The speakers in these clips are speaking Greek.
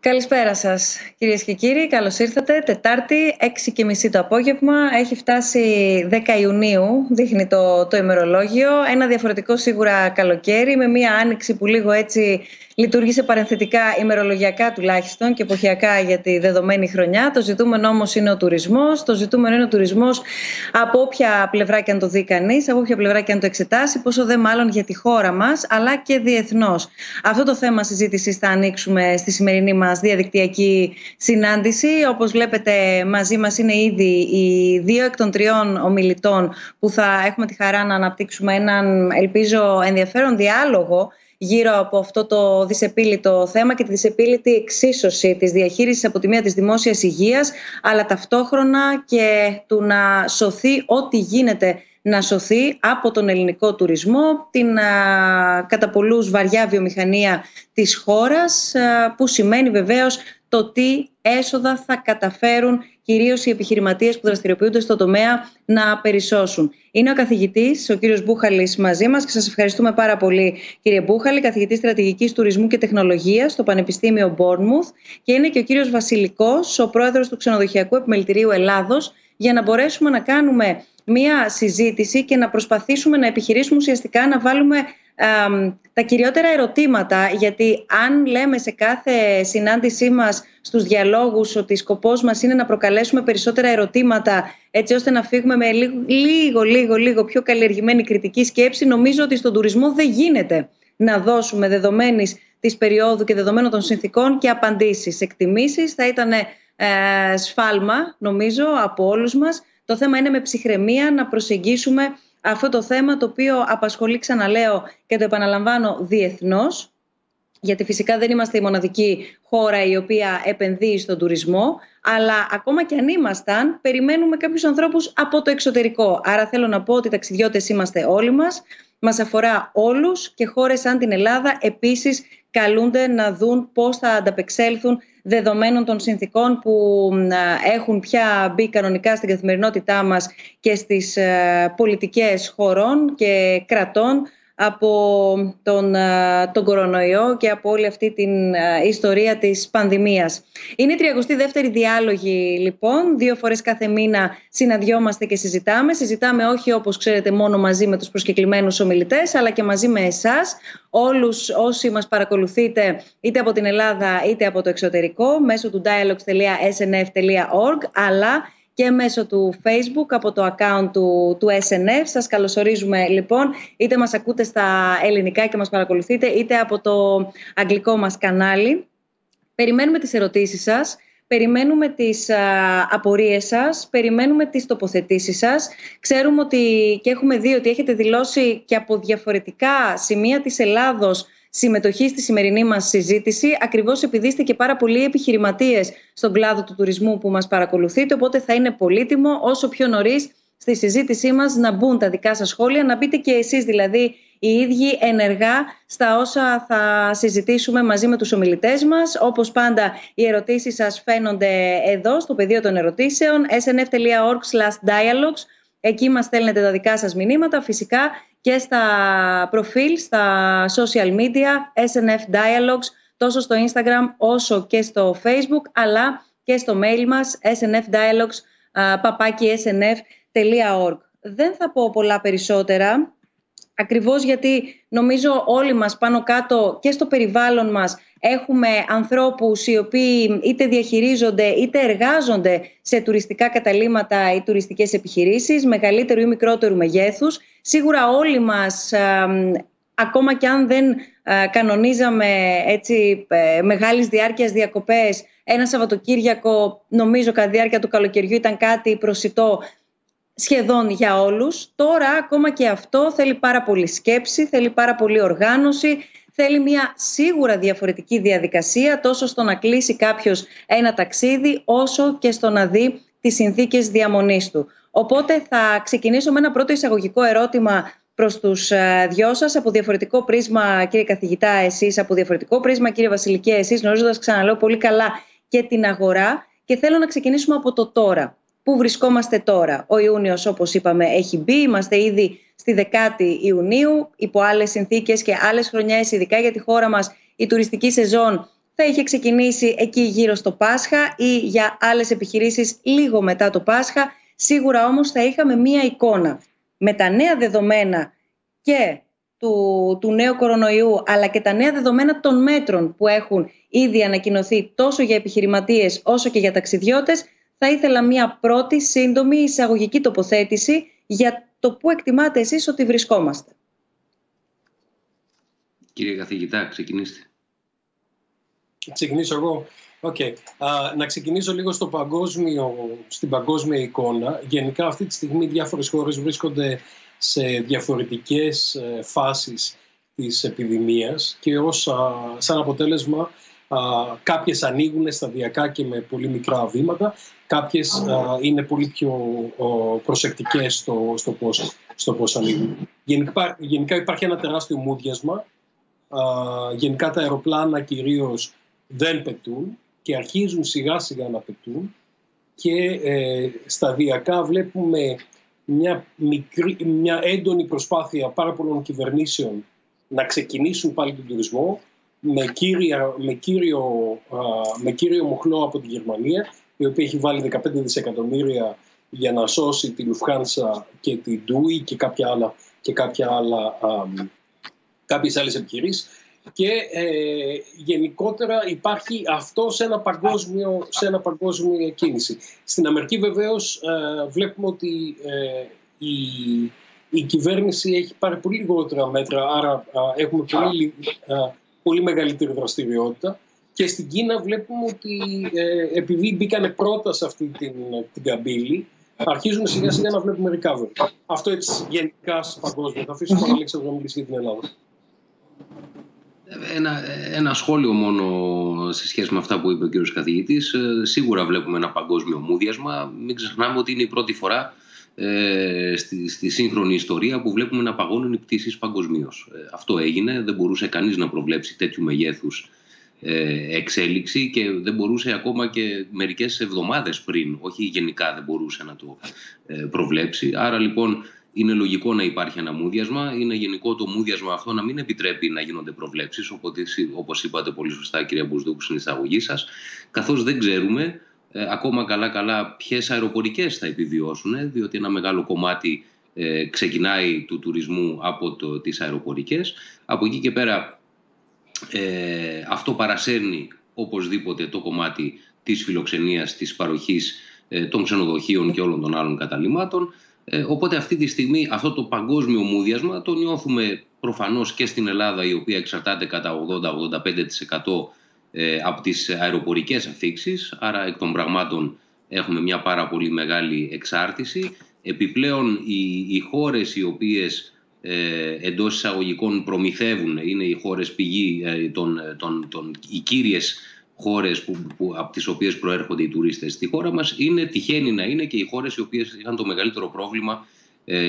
Καλησπέρα σας κυρίες και κύριοι, καλώς ήρθατε. Τετάρτη, 6:30 το απόγευμα, έχει φτάσει 10 Ιουνίου, δείχνει το ημερολόγιο. Ένα διαφορετικό σίγουρα καλοκαίρι, με μια άνοιξη που λίγο έτσι λειτουργήσε παρενθετικά, ημερολογιακά τουλάχιστον και εποχιακά για τη δεδομένη χρονιά. Το ζητούμενο όμως είναι ο τουρισμός. Το ζητούμενο είναι ο τουρισμός από όποια πλευρά και αν το δει κανείς, από όποια πλευρά και αν το εξετάσει, πόσο δε μάλλον για τη χώρα μας, αλλά και διεθνώς. Αυτό το θέμα συζήτησης θα ανοίξουμε στη σημερινή μας διαδικτυακή συνάντηση. Όπως βλέπετε, μαζί μας είναι ήδη οι δύο εκ των τριών ομιλητών που θα έχουμε τη χαρά να αναπτύξουμε έναν, ελπίζω, ενδιαφέρον διάλογο γύρω από αυτό το δυσεπίλητο θέμα και τη δυσεπίλητη εξίσωση της διαχείρισης από τη μία της δημόσιας υγείας, αλλά ταυτόχρονα και του να σωθεί ό,τι γίνεται να σωθεί από τον ελληνικό τουρισμό, την κατά πολλούς βαριά βιομηχανία της χώρας, που σημαίνει βεβαίως το τι έσοδα θα καταφέρουν κυρίως οι επιχειρηματίες που δραστηριοποιούνται στο τομέα να περισσώσουν. Είναι ο καθηγητής, ο κύριος Μπούχαλης, μαζί μας και σας ευχαριστούμε πάρα πολύ, κύριε Μπούχαλη, καθηγητής στρατηγικής τουρισμού και τεχνολογίας στο Πανεπιστήμιο Bournemouth, και είναι και ο κύριος Βασιλικός, ο πρόεδρος του Ξενοδοχειακού Επιμελητηρίου Ελλάδος, για να μπορέσουμε να κάνουμε μία συζήτηση και να προσπαθήσουμε να επιχειρήσουμε ουσιαστικά να βάλουμε τα κυριότερα ερωτήματα, γιατί αν λέμε σε κάθε συνάντησή μας στους διαλόγους ότι σκοπός μας είναι να προκαλέσουμε περισσότερα ερωτήματα έτσι ώστε να φύγουμε με λίγο πιο καλλιεργημένη κριτική σκέψη, νομίζω ότι στον τουρισμό δεν γίνεται να δώσουμε δεδομένης της περίοδου και δεδομένων των συνθήκων και απαντήσεις. Εκτιμήσεις θα ήταν σφάλμα, νομίζω, από όλους μας. Το θέμα είναι με ψυχραιμία να προσεγγίσουμε αυτό το θέμα, το οποίο απασχολεί, ξαναλέω και το επαναλαμβάνω, διεθνώς, γιατί φυσικά δεν είμαστε η μοναδική χώρα η οποία επενδύει στον τουρισμό, αλλά ακόμα και αν ήμασταν, περιμένουμε κάποιους ανθρώπους από το εξωτερικό. Άρα θέλω να πω ότι ταξιδιώτες είμαστε όλοι μας αφορά όλους, και χώρες σαν την Ελλάδα επίσης καλούνται να δουν πώς θα ανταπεξέλθουν δεδομένων των συνθήκων που έχουν πια μπει κανονικά στην καθημερινότητά μας και στις πολιτικές χωρών και κρατών από τον κορονοϊό και από όλη αυτή την ιστορία της πανδημίας. Είναι η 32η διάλογη, λοιπόν. 2 φορές κάθε μήνα συναντιόμαστε και συζητάμε. Συζητάμε όχι, όπως ξέρετε, μόνο μαζί με τους προσκεκλημένους ομιλητές, αλλά και μαζί με εσάς, όλους όσοι μας παρακολουθείτε είτε από την Ελλάδα είτε από το εξωτερικό, μέσω του dialogues.snf.org, αλλά και μέσω του Facebook, από το account του SNF. Σας καλωσορίζουμε, λοιπόν, είτε μας ακούτε στα ελληνικά και μας παρακολουθείτε, είτε από το αγγλικό μας κανάλι. Περιμένουμε τις ερωτήσεις σας, περιμένουμε τις απορίες σας, περιμένουμε τις τοποθετήσεις σας. Ξέρουμε ότι και έχουμε δει ότι έχετε δηλώσει και από διαφορετικά σημεία της Ελλάδος συμμετοχή στη σημερινή μας συζήτηση, ακριβώς επειδή είστε και πάρα πολλοί επιχειρηματίες στον κλάδο του τουρισμού που μας παρακολουθείτε, οπότε θα είναι πολύτιμο όσο πιο νωρίς στη συζήτησή μας να μπουν τα δικά σας σχόλια, να μπείτε και εσείς δηλαδή οι ίδιοι ενεργά στα όσα θα συζητήσουμε μαζί με τους ομιλητές μας. Όπως πάντα, οι ερωτήσεις σας φαίνονται εδώ στο πεδίο των ερωτήσεων, snf.org/dialogues. Εκεί μας στέλνετε τα δικά σας μηνύματα, φυσικά και στα προφίλ, στα social media, SNF Dialogues, τόσο στο Instagram όσο και στο Facebook, αλλά και στο mail μας, snfdialogues@snf.org. Δεν θα πω πολλά περισσότερα, ακριβώς γιατί νομίζω όλοι μας πάνω κάτω και στο περιβάλλον μας έχουμε ανθρώπους οι οποίοι είτε διαχειρίζονται είτε εργάζονται σε τουριστικά καταλύματα ή τουριστικές επιχειρήσεις, μεγαλύτερου ή μικρότερου μεγέθους. Σίγουρα όλοι μας, ακόμα και αν δεν κανονίζαμε έτσι μεγάλης διάρκειας διακοπές, ένα Σαββατοκύριακο, νομίζω κατά τη διάρκεια του καλοκαιριού, ήταν κάτι προσιτό σχεδόν για όλους. Τώρα ακόμα και αυτό θέλει πάρα πολύ σκέψη, θέλει πάρα πολύ οργάνωση, θέλει μια σίγουρα διαφορετική διαδικασία, τόσο στο να κλείσει κάποιος ένα ταξίδι, όσο και στο να δει τις συνθήκες διαμονής του. Οπότε θα ξεκινήσω με ένα πρώτο εισαγωγικό ερώτημα προς τους δυο σας, από διαφορετικό πρίσμα, κύριε καθηγητά, εσείς, από διαφορετικό πρίσμα, κύριε Βασιλική, εσείς, γνωρίζοντας, ξαναλέω, πολύ καλά και την αγορά, και θέλω να ξεκινήσουμε από το τώρα. Πού βρισκόμαστε τώρα? Ο Ιούνιος, όπως είπαμε, έχει μπει, είμαστε ήδη στη 10η Ιουνίου, υπό άλλες συνθήκες και άλλες χρονιές, ειδικά για τη χώρα μας, η τουριστική σεζόν θα είχε ξεκινήσει εκεί γύρω στο Πάσχα ή για άλλες επιχειρήσεις λίγο μετά το Πάσχα. Σίγουρα όμως θα είχαμε μία εικόνα. Με τα νέα δεδομένα και του νέου κορονοϊού, αλλά και τα νέα δεδομένα των μέτρων που έχουν ήδη ανακοινωθεί τόσο για επιχειρηματίες όσο και για ταξιδιώτες, θα ήθελα μία πρώτη σύντομη εισαγωγική τοποθέτηση για το πού εκτιμάτε εσείς ότι βρισκόμαστε. Κύριε καθηγητά, ξεκινήστε. Ξεκινήσω εγώ. Okay. Να ξεκινήσω λίγο στην παγκόσμια εικόνα. Γενικά αυτή τη στιγμή διάφορες χώρες βρίσκονται σε διαφορετικές φάσεις της επιδημίας και σαν αποτέλεσμα κάποιες ανοίγουν σταδιακά και με πολύ μικρά βήματα, κάποιες είναι πολύ πιο προσεκτικές στο πώς ανοίγουν. Γενικά υπάρχει ένα τεράστιο μούδιασμα. Γενικά τα αεροπλάνα κυρίως δεν πετούν και αρχίζουν σιγά σιγά να πετούν και σταδιακά βλέπουμε μια έντονη προσπάθεια πάρα πολλών κυβερνήσεων να ξεκινήσουν πάλι τον τουρισμό με κύριο μοχλό από τη Γερμανία, η οποία έχει βάλει 15 δισεκατομμύρια για να σώσει τη Lufthansa και την TUI και κάποιες άλλες επιχειρήσεις. Και γενικότερα υπάρχει αυτό σε ένα παγκόσμιο κίνηση. Στην Αμερική βεβαίως βλέπουμε ότι η κυβέρνηση έχει πάρει πολύ λιγότερα μέτρα, άρα έχουμε πολύ μεγαλύτερη δραστηριότητα. Και στην Κίνα βλέπουμε ότι επειδή μπήκανε πρώτα σε αυτή την καμπύλη, αρχίζουν σιγά σιγά να βλέπουμε recovery. Αυτό έτσι γενικά παγκόσμια. Θα αφήσω τον Αλέξανδρο να μιλήσει για την Ελλάδα. Ένα σχόλιο μόνο σε σχέση με αυτά που είπε ο κ. καθηγητής. Σίγουρα βλέπουμε ένα παγκόσμιο μούδιασμα. Μην ξεχνάμε ότι είναι η πρώτη φορά στη σύγχρονη ιστορία που βλέπουμε να παγώνουν οι πτήσεις παγκοσμίως. Αυτό έγινε, δεν μπορούσε κανείς να προβλέψει τέτοιου μεγέθους εξέλιξη και δεν μπορούσε ακόμα και μερικές εβδομάδες πριν, όχι γενικά δεν μπορούσε να το προβλέψει. Άρα λοιπόν είναι λογικό να υπάρχει ένα μούδιασμα. Είναι γενικό το μούδιασμα αυτό να μην επιτρέπει να γίνονται προβλέψεις, όπως είπατε πολύ σωστά, κυρία Μπουσδούκου, στην εισαγωγή σας, καθώς δεν ξέρουμε ακόμα καλά ποιες αεροπορικές θα επιβιώσουν, διότι ένα μεγάλο κομμάτι ξεκινάει του τουρισμού από τις αεροπορικές. Από εκεί και πέρα αυτό παρασέρνει οπωσδήποτε το κομμάτι της φιλοξενίας, της παροχής των ξενοδοχείων και όλων των άλλων καταλυμάτων. Οπότε αυτή τη στιγμή αυτό το παγκόσμιο μούδιασμα το νιώθουμε προφανώς και στην Ελλάδα, η οποία εξαρτάται κατά 80-85% από τις αεροπορικές αφήξεις, άρα εκ των πραγμάτων έχουμε μια πάρα πολύ μεγάλη εξάρτηση. Επιπλέον οι χώρες οι οποίες εντός εισαγωγικών προμηθεύουν, είναι οι χώρες πηγή, οι κύριες χώρες από τις οποίες προέρχονται οι τουρίστες στη χώρα μας, τυχαίνει να είναι και οι χώρες οι οποίες είχαν το μεγαλύτερο πρόβλημα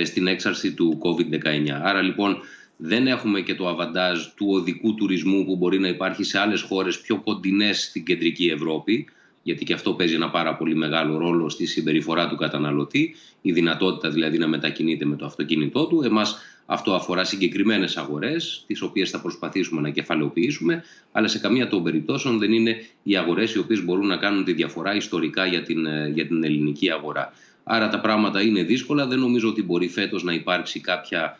στην έξαρση του COVID-19. Άρα λοιπόν δεν έχουμε και το αβαντάζ του οδικού τουρισμού που μπορεί να υπάρχει σε άλλες χώρες πιο κοντινές στην κεντρική Ευρώπη, γιατί και αυτό παίζει ένα πάρα πολύ μεγάλο ρόλο στη συμπεριφορά του καταναλωτή, η δυνατότητα δηλαδή να μετακινείται με το αυτοκίνητό του. Εμάς αυτό αφορά συγκεκριμένες αγορές, τις οποίες θα προσπαθήσουμε να κεφαλαιοποιήσουμε, αλλά σε καμία των περιπτώσεων δεν είναι οι αγορές οι οποίες μπορούν να κάνουν τη διαφορά ιστορικά για την ελληνική αγορά. Άρα τα πράγματα είναι δύσκολα. Δεν νομίζω ότι μπορεί φέτος να υπάρξει κάποια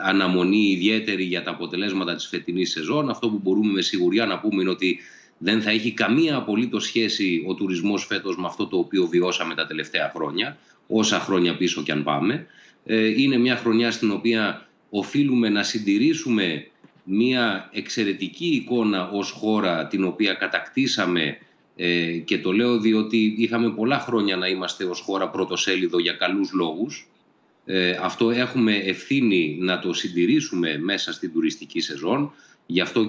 αναμονή ιδιαίτερη για τα αποτελέσματα της φετινής σεζόν. Αυτό που μπορούμε με σιγουριά να πούμε είναι ότι δεν θα έχει καμία απολύτως σχέση ο τουρισμός φέτος με αυτό το οποίο βιώσαμε τα τελευταία χρόνια, όσα χρόνια πίσω κι αν πάμε. Είναι μια χρονιά στην οποία οφείλουμε να συντηρήσουμε μια εξαιρετική εικόνα ως χώρα, την οποία κατακτήσαμε, και το λέω διότι είχαμε πολλά χρόνια να είμαστε ως χώρα πρωτοσέλιδο για καλούς λόγους. Αυτό έχουμε ευθύνη να το συντηρήσουμε μέσα στην τουριστική σεζόν. Γι' αυτό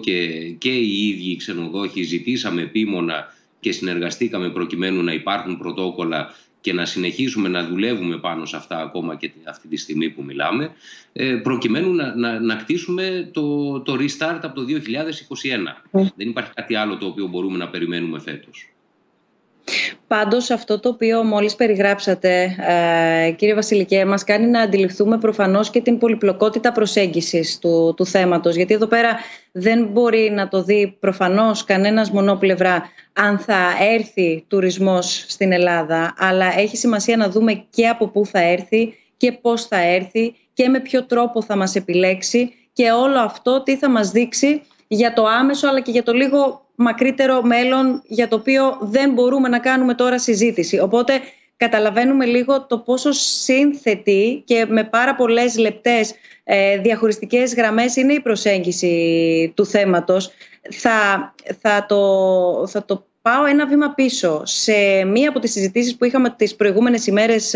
και οι ίδιοι οι ξενοδόχοι ζητήσαμε επίμονα και συνεργαστήκαμε προκειμένου να υπάρχουν πρωτόκολλα και να συνεχίσουμε να δουλεύουμε πάνω σε αυτά ακόμα και αυτή τη στιγμή που μιλάμε, προκειμένου να κτίσουμε το restart από το 2021. Δεν υπάρχει κάτι άλλο το οποίο μπορούμε να περιμένουμε φέτος. Πάντως αυτό το οποίο μόλις περιγράψατε, κύριε Βασιλικέ, μας κάνει να αντιληφθούμε προφανώς και την πολυπλοκότητα προσέγγισης του θέματος. Γιατί εδώ πέρα δεν μπορεί να το δει προφανώς κανένας μονόπλευρα αν θα έρθει τουρισμός στην Ελλάδα, αλλά έχει σημασία να δούμε και από πού θα έρθει και πώς θα έρθει και με ποιο τρόπο θα μας επιλέξει και όλο αυτό τι θα μας δείξει για το άμεσο αλλά και για το λίγο μακρύτερο μέλλον για το οποίο δεν μπορούμε να κάνουμε τώρα συζήτηση. Οπότε καταλαβαίνουμε λίγο το πόσο σύνθετη και με πάρα πολλές λεπτές διαχωριστικές γραμμές είναι η προσέγγιση του θέματος. Θα το πάω ένα βήμα πίσω. Σε μία από τις συζητήσεις που είχαμε τις προηγούμενες ημέρες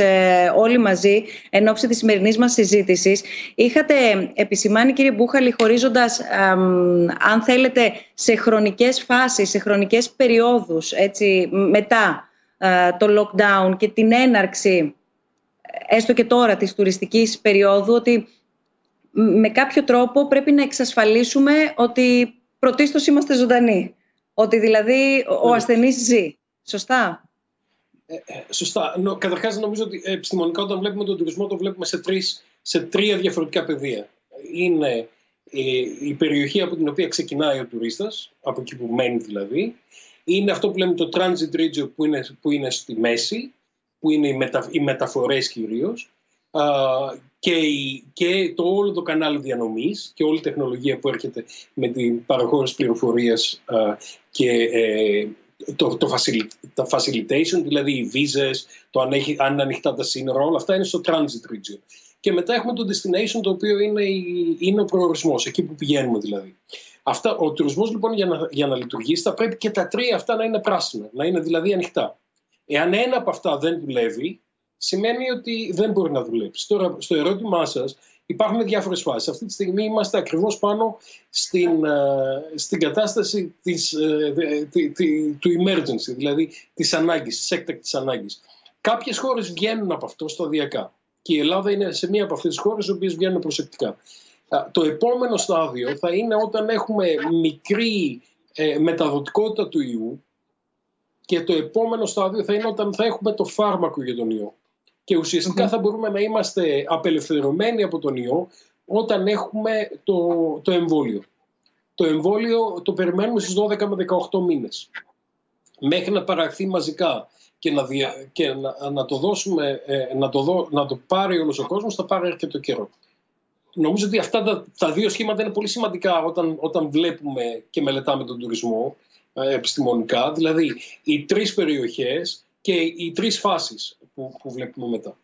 όλοι μαζί, εν ώψη της σημερινής μας συζήτησης, είχατε επισημάνει, κύριε Μπούχαλη, χωρίζοντας, αν θέλετε, σε χρονικές φάσεις, σε χρονικές περιόδους, έτσι, μετά το lockdown και την έναρξη, έστω και τώρα, της τουριστικής περίοδου, ότι με κάποιο τρόπο πρέπει να εξασφαλίσουμε ότι πρωτίστως είμαστε ζωντανοί. Ότι δηλαδή ο ασθενής ζει. Σωστά. Σωστά. Καταρχάς νομίζω ότι επιστημονικά όταν βλέπουμε τον τουρισμό το βλέπουμε σε τρία διαφορετικά πεδία. Είναι η περιοχή από την οποία ξεκινάει ο τουρίστας, από εκεί που μένει δηλαδή. Είναι αυτό που λέμε το transit region που είναι στη μέση, που είναι οι μεταφορές κυρίως. Και το όλο το κανάλι διανομής και όλη η τεχνολογία που έρχεται με την παραχώρηση πληροφορίας και το facilitation, δηλαδή οι βίζες, αν είναι ανοιχτά τα σύνορα, όλα αυτά είναι στο transit region. Και μετά έχουμε το destination, το οποίο είναι ο προορισμός, εκεί που πηγαίνουμε δηλαδή. Ο τουρισμός λοιπόν για να λειτουργήσει θα πρέπει και τα τρία αυτά να είναι πράσινα, να είναι δηλαδή ανοιχτά. Εάν ένα από αυτά δεν δουλεύει, σημαίνει ότι δεν μπορεί να δουλέψει. Τώρα, στο ερώτημά σας, υπάρχουν διάφορες φάσεις. Αυτή τη στιγμή είμαστε ακριβώς πάνω στην κατάσταση του emergency, δηλαδή της ανάγκης, της έκτακτης ανάγκης. Κάποιες χώρες βγαίνουν από αυτό σταδιακά. Και η Ελλάδα είναι σε μία από αυτές τις χώρες, οι οποίες βγαίνουν προσεκτικά. Το επόμενο στάδιο θα είναι όταν έχουμε μικρή μεταδοτικότητα του ιού, και το επόμενο στάδιο θα είναι όταν θα έχουμε το φάρμακο για τον ιό. Και ουσιαστικά θα μπορούμε να είμαστε απελευθερωμένοι από τον ιό όταν έχουμε το εμβόλιο. Το εμβόλιο το περιμένουμε στις 12 με 18 μήνες. Μέχρι να παραχθεί μαζικά και να το δώσουμε, να το πάρει όλος ο κόσμος, θα πάρει αρκετό καιρό. Νομίζω ότι αυτά τα δύο σχήματα είναι πολύ σημαντικά όταν βλέπουμε και μελετάμε τον τουρισμό επιστημονικά. Δηλαδή οι τρεις περιοχές και οι τρεις φάσεις που βλέπουμε μετά.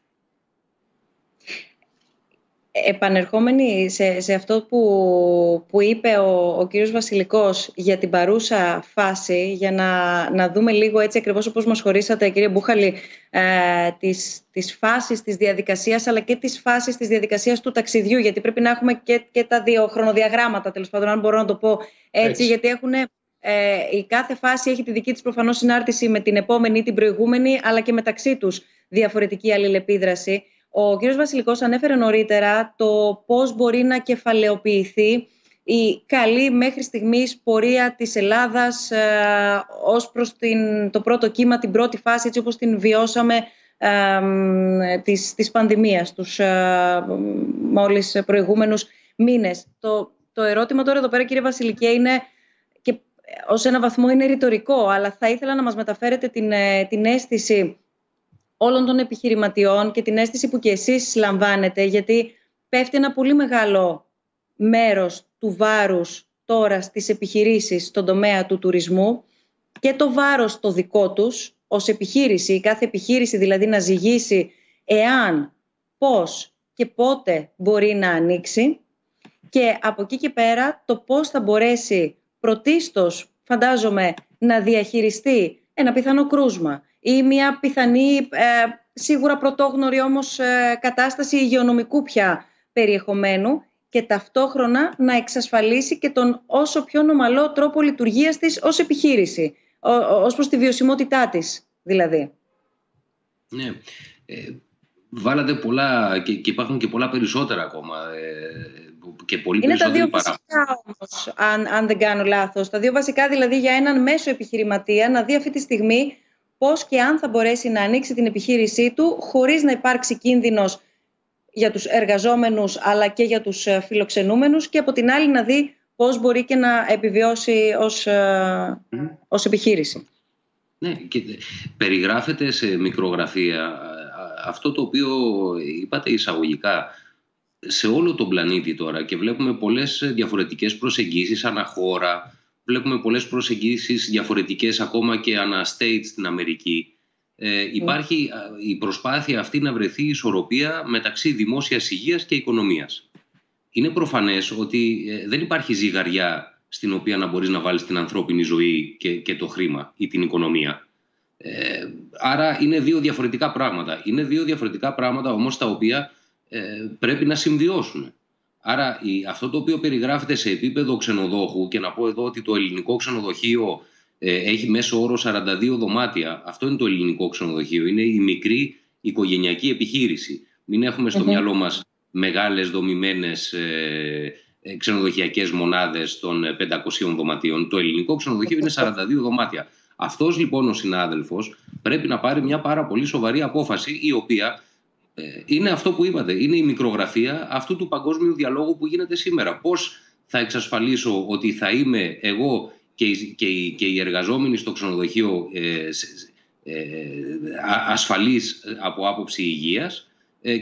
Επανερχόμενοι σε αυτό που είπε ο κύριος Βασιλικός για την παρούσα φάση, για να δούμε λίγο έτσι ακριβώς όπως μας χωρίσατε, κύριε Μπούχαλη, τις φάσεις της διαδικασίας αλλά και τις φάσεις της διαδικασίας του ταξιδιού, γιατί πρέπει να έχουμε και τα δύο χρονοδιαγράμματα, τέλος πάντων, αν μπορώ να το πω έτσι. Γιατί η κάθε φάση έχει τη δική της προφανώς συνάρτηση με την επόμενη ή την προηγούμενη, αλλά και μεταξύ τους διαφορετική αλληλεπίδραση. Ο κ. Βασιλικός ανέφερε νωρίτερα το πώς μπορεί να κεφαλαιοποιηθεί η καλή μέχρι στιγμής πορεία της Ελλάδας ως προς το πρώτο κύμα, την πρώτη φάση, έτσι όπως την βιώσαμε της πανδημίας τους μόλις προηγούμενους μήνες. Το ερώτημα τώρα εδώ πέρα, κύριε Βασιλικέ, είναι και ως ένα βαθμό είναι ρητορικό, αλλά θα ήθελα να μας μεταφέρετε την αίσθηση όλων των επιχειρηματιών και την αίσθηση που και εσείς λαμβάνετε, γιατί πέφτει ένα πολύ μεγάλο μέρος του βάρους τώρα στις επιχειρήσεις στον τομέα του τουρισμού και το βάρος το δικό τους ως επιχείρηση, η κάθε επιχείρηση δηλαδή να ζυγίσει εάν, πώς και πότε μπορεί να ανοίξει, και από εκεί και πέρα το πώς θα μπορέσει πρωτίστως, φαντάζομαι, να διαχειριστεί ένα πιθανό κρούσμα ή μια πιθανή, σίγουρα πρωτόγνωρη όμως κατάσταση υγειονομικού πια περιεχομένου, και ταυτόχρονα να εξασφαλίσει και τον όσο πιο νομαλό τρόπο λειτουργίας της ως επιχείρηση, ως προς τη βιωσιμότητά της δηλαδή. Ναι. Βάλατε πολλά και υπάρχουν και πολλά περισσότερα ακόμα. Και πολύ είναι τα δύο βασικά όμως, αν δεν κάνω λάθος. Τα δύο βασικά δηλαδή για έναν μέσο επιχειρηματία να δει αυτή τη στιγμή πώς και αν θα μπορέσει να ανοίξει την επιχείρησή του χωρίς να υπάρξει κίνδυνος για τους εργαζόμενους αλλά και για τους φιλοξενούμενους, και από την άλλη να δει πώς μπορεί και να επιβιώσει ως επιχείρηση. Ναι, και περιγράφεται σε μικρογραφία αυτό το οποίο είπατε εισαγωγικά σε όλο τον πλανήτη τώρα, και βλέπουμε πολλές διαφορετικές προσεγγίσεις ανά χώρα, βλέπουμε πολλές προσεγγίσεις διαφορετικές ακόμα και ανά state στην Αμερική. Υπάρχει η προσπάθεια αυτή να βρεθεί ισορροπία μεταξύ δημόσιας υγείας και οικονομίας. Είναι προφανές ότι δεν υπάρχει ζυγαριά στην οποία να μπορείς να βάλεις την ανθρώπινη ζωή και το χρήμα ή την οικονομία. Άρα είναι δύο διαφορετικά πράγματα. Είναι δύο διαφορετικά πράγματα όμως τα οποία πρέπει να συμβιώσουν. Άρα αυτό το οποίο περιγράφεται σε επίπεδο ξενοδόχου, και να πω εδώ ότι το ελληνικό ξενοδοχείο έχει μέσο όρο 42 δωμάτια. Αυτό είναι το ελληνικό ξενοδοχείο. Είναι η μικρή οικογενειακή επιχείρηση. Μην έχουμε στο μυαλό μας μεγάλες δομημένες ξενοδοχειακές μονάδες των 500 δωματίων. Το ελληνικό ξενοδοχείο είναι 42 δωμάτια. Αυτός λοιπόν ο συνάδελφος πρέπει να πάρει μια πάρα πολύ σοβαρή απόφαση, η οποία είναι αυτό που είπατε, είναι η μικρογραφία αυτού του παγκόσμιου διαλόγου που γίνεται σήμερα. Πώς θα εξασφαλίσω ότι θα είμαι εγώ και οι εργαζόμενοι στο ξενοδοχείο ασφαλείς από άποψη υγείας,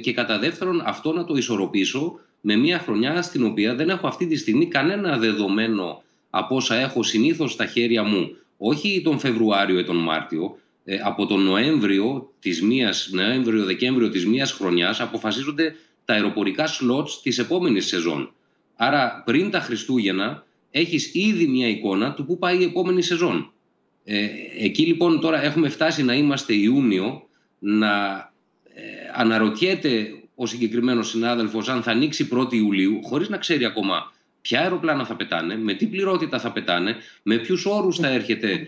και κατά δεύτερον αυτό να το ισορροπήσω με μια χρονιά στην οποία δεν έχω αυτή τη στιγμή κανένα δεδομένο από όσα έχω συνήθως στα χέρια μου, όχι τον Φεβρουάριο ή τον Μάρτιο. Από τον Νοέμβριο-Δεκέμβριο της μίας χρονιάς αποφασίζονται τα αεροπορικά σλότς της επόμενης σεζόν. Άρα πριν τα Χριστούγεννα έχεις ήδη μια εικόνα του πού πάει η επόμενη σεζόν. Εκεί λοιπόν τώρα έχουμε φτάσει να είμαστε Ιούνιο, να αναρωτιέται ο συγκεκριμένος συνάδελφος αν θα ανοίξει 1η Ιουλίου, χωρίς να ξέρει ακόμα ποια αεροπλάνα θα πετάνε, με τι πληρότητα θα πετάνε, με ποιους όρους θα έρχεται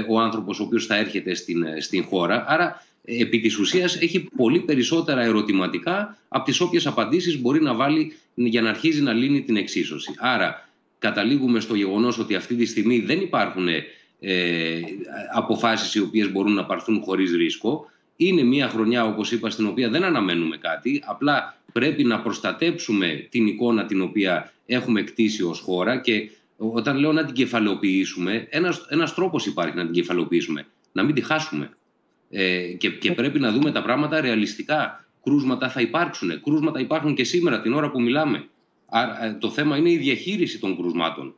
ο άνθρωπος ο οποίος θα έρχεται στην χώρα. Άρα επί της ουσίας έχει πολύ περισσότερα ερωτηματικά από τις όποιες απαντήσεις μπορεί να βάλει για να αρχίζει να λύνει την εξίσωση. Άρα καταλήγουμε στο γεγονός ότι αυτή τη στιγμή δεν υπάρχουν αποφάσεις οι οποίες μπορούν να πάρθουν χωρίς ρίσκο. Είναι μια χρονιά, όπως είπα, στην οποία δεν αναμένουμε κάτι. Απλά πρέπει να προστατέψουμε την εικόνα την οποία έχουμε κτίσει ως χώρα, και όταν λέω να την κεφαλαιοποιήσουμε, ένας τρόπος υπάρχει να την κεφαλαιοποιήσουμε, να μην τη χάσουμε. Και πρέπει να δούμε τα πράγματα ρεαλιστικά. Κρούσματα θα υπάρξουν. Κρούσματα υπάρχουν και σήμερα την ώρα που μιλάμε. Άρα, το θέμα είναι η διαχείριση των κρούσματων.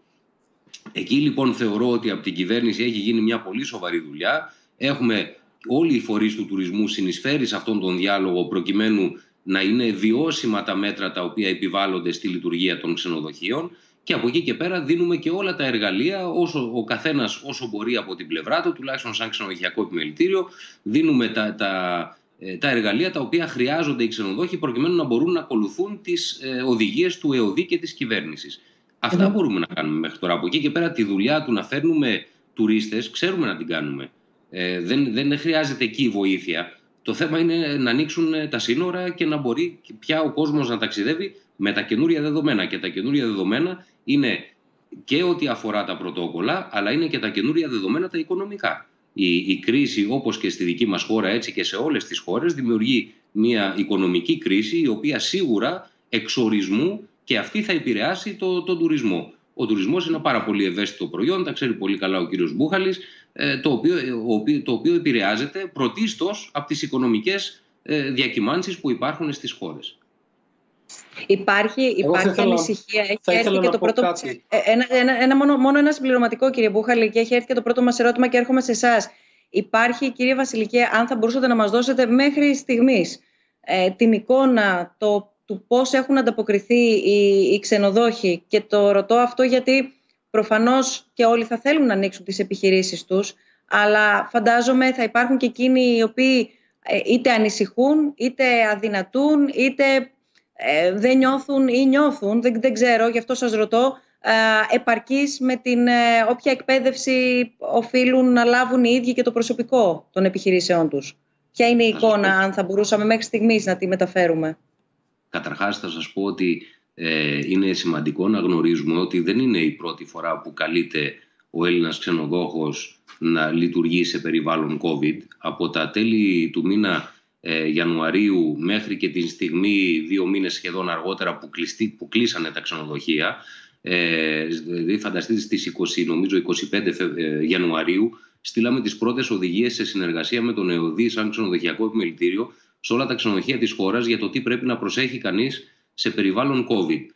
Εκεί λοιπόν θεωρώ ότι από την κυβέρνηση έχει γίνει μια πολύ σοβαρή δουλειά. Έχουμε όλοι οι φορείς του τουρισμού συνεισφέρει σε αυτόν τον διάλογο προκειμένου να είναι βιώσιμα τα μέτρα τα οποία επιβάλλονται στη λειτουργία των ξενοδοχείων. Και από εκεί και πέρα δίνουμε και όλα τα εργαλεία, ο καθένας όσο μπορεί από την πλευρά του, τουλάχιστον σαν ξενοδοχειακό επιμελητήριο, δίνουμε τα εργαλεία τα οποία χρειάζονται οι ξενοδόχοι προκειμένου να μπορούν να ακολουθούν τις οδηγίες του ΕΟΔΗ και της κυβέρνησης. Αυτά μπορούμε να κάνουμε μέχρι τώρα. Από εκεί και πέρα τη δουλειά του να φέρνουμε τουρίστες ξέρουμε να την κάνουμε. Δεν χρειάζεται εκεί βοήθεια. Το θέμα είναι να ανοίξουν τα σύνορα και να μπορεί πια ο κόσμος να ταξιδεύει με τα καινούρια δεδομένα. Και τα καινούρια δεδομένα είναι και ό,τι αφορά τα πρωτόκολλα, αλλά είναι και τα καινούρια δεδομένα τα οικονομικά. Η κρίση, όπως και στη δική μας χώρα, έτσι και σε όλες τις χώρες, δημιουργεί μια οικονομική κρίση, η οποία σίγουρα εξορισμού και αυτή θα επηρεάσει τον τουρισμό. Ο τουρισμός είναι ένα πάρα πολύ ευαίσθητο προϊόν, τα ξέρει πολύ καλά ο κύριος Μπούχαλης, το οποίο επηρεάζεται πρωτίστως από τις οικονομικές διακυμάνσεις που υπάρχουν στις χώρες. Υπάρχει ανησυχία. Έχει έρθει και το πρώτο. Μόνο ένα συμπληρωματικό, κύριε Μπούχαλη, και έχει έρθει και το πρώτο μας ερώτημα και έρχομαι σε εσάς. Υπάρχει, κύριε Βασιλικέ, αν θα μπορούσατε να μας δώσετε μέχρι στιγμής την εικόνα του πώς έχουν ανταποκριθεί οι ξενοδόχοι, και το ρωτώ αυτό γιατί προφανώς και όλοι θα θέλουν να ανοίξουν τις επιχειρήσεις τους, αλλά φαντάζομαι θα υπάρχουν και εκείνοι οι οποίοι είτε ανησυχούν, είτε αδυνατούν, είτε δεν νιώθουν ή νιώθουν, δεν ξέρω, γι' αυτό σας ρωτώ, επαρκείς με την όποια εκπαίδευση οφείλουν να λάβουν οι ίδιοι και το προσωπικό των επιχειρήσεών τους. Ποια είναι η εικόνα, αν θα μπορούσαμε μέχρι στιγμής να τη μεταφέρουμε? Καταρχάς θα σας πω ότι είναι σημαντικό να γνωρίζουμε ότι δεν είναι η πρώτη φορά που καλείται ο Έλληνας ξενοδόχος να λειτουργεί σε περιβάλλον COVID. Από τα τέλη του μήνα Ιανουαρίου μέχρι και τη στιγμή 2 μήνες σχεδόν αργότερα που κλείσανε τα ξενοδοχεία, δηλαδή φανταστείτε στις 25 Ιανουαρίου στείλαμε τις πρώτες οδηγίες σε συνεργασία με τον ΕΟΔΗ σαν ξενοδοχειακό επιμελητήριο σε όλα τα ξενοδοχεία της χώρας για το τι πρέπει να προσέχει κανείς σε περιβάλλον COVID.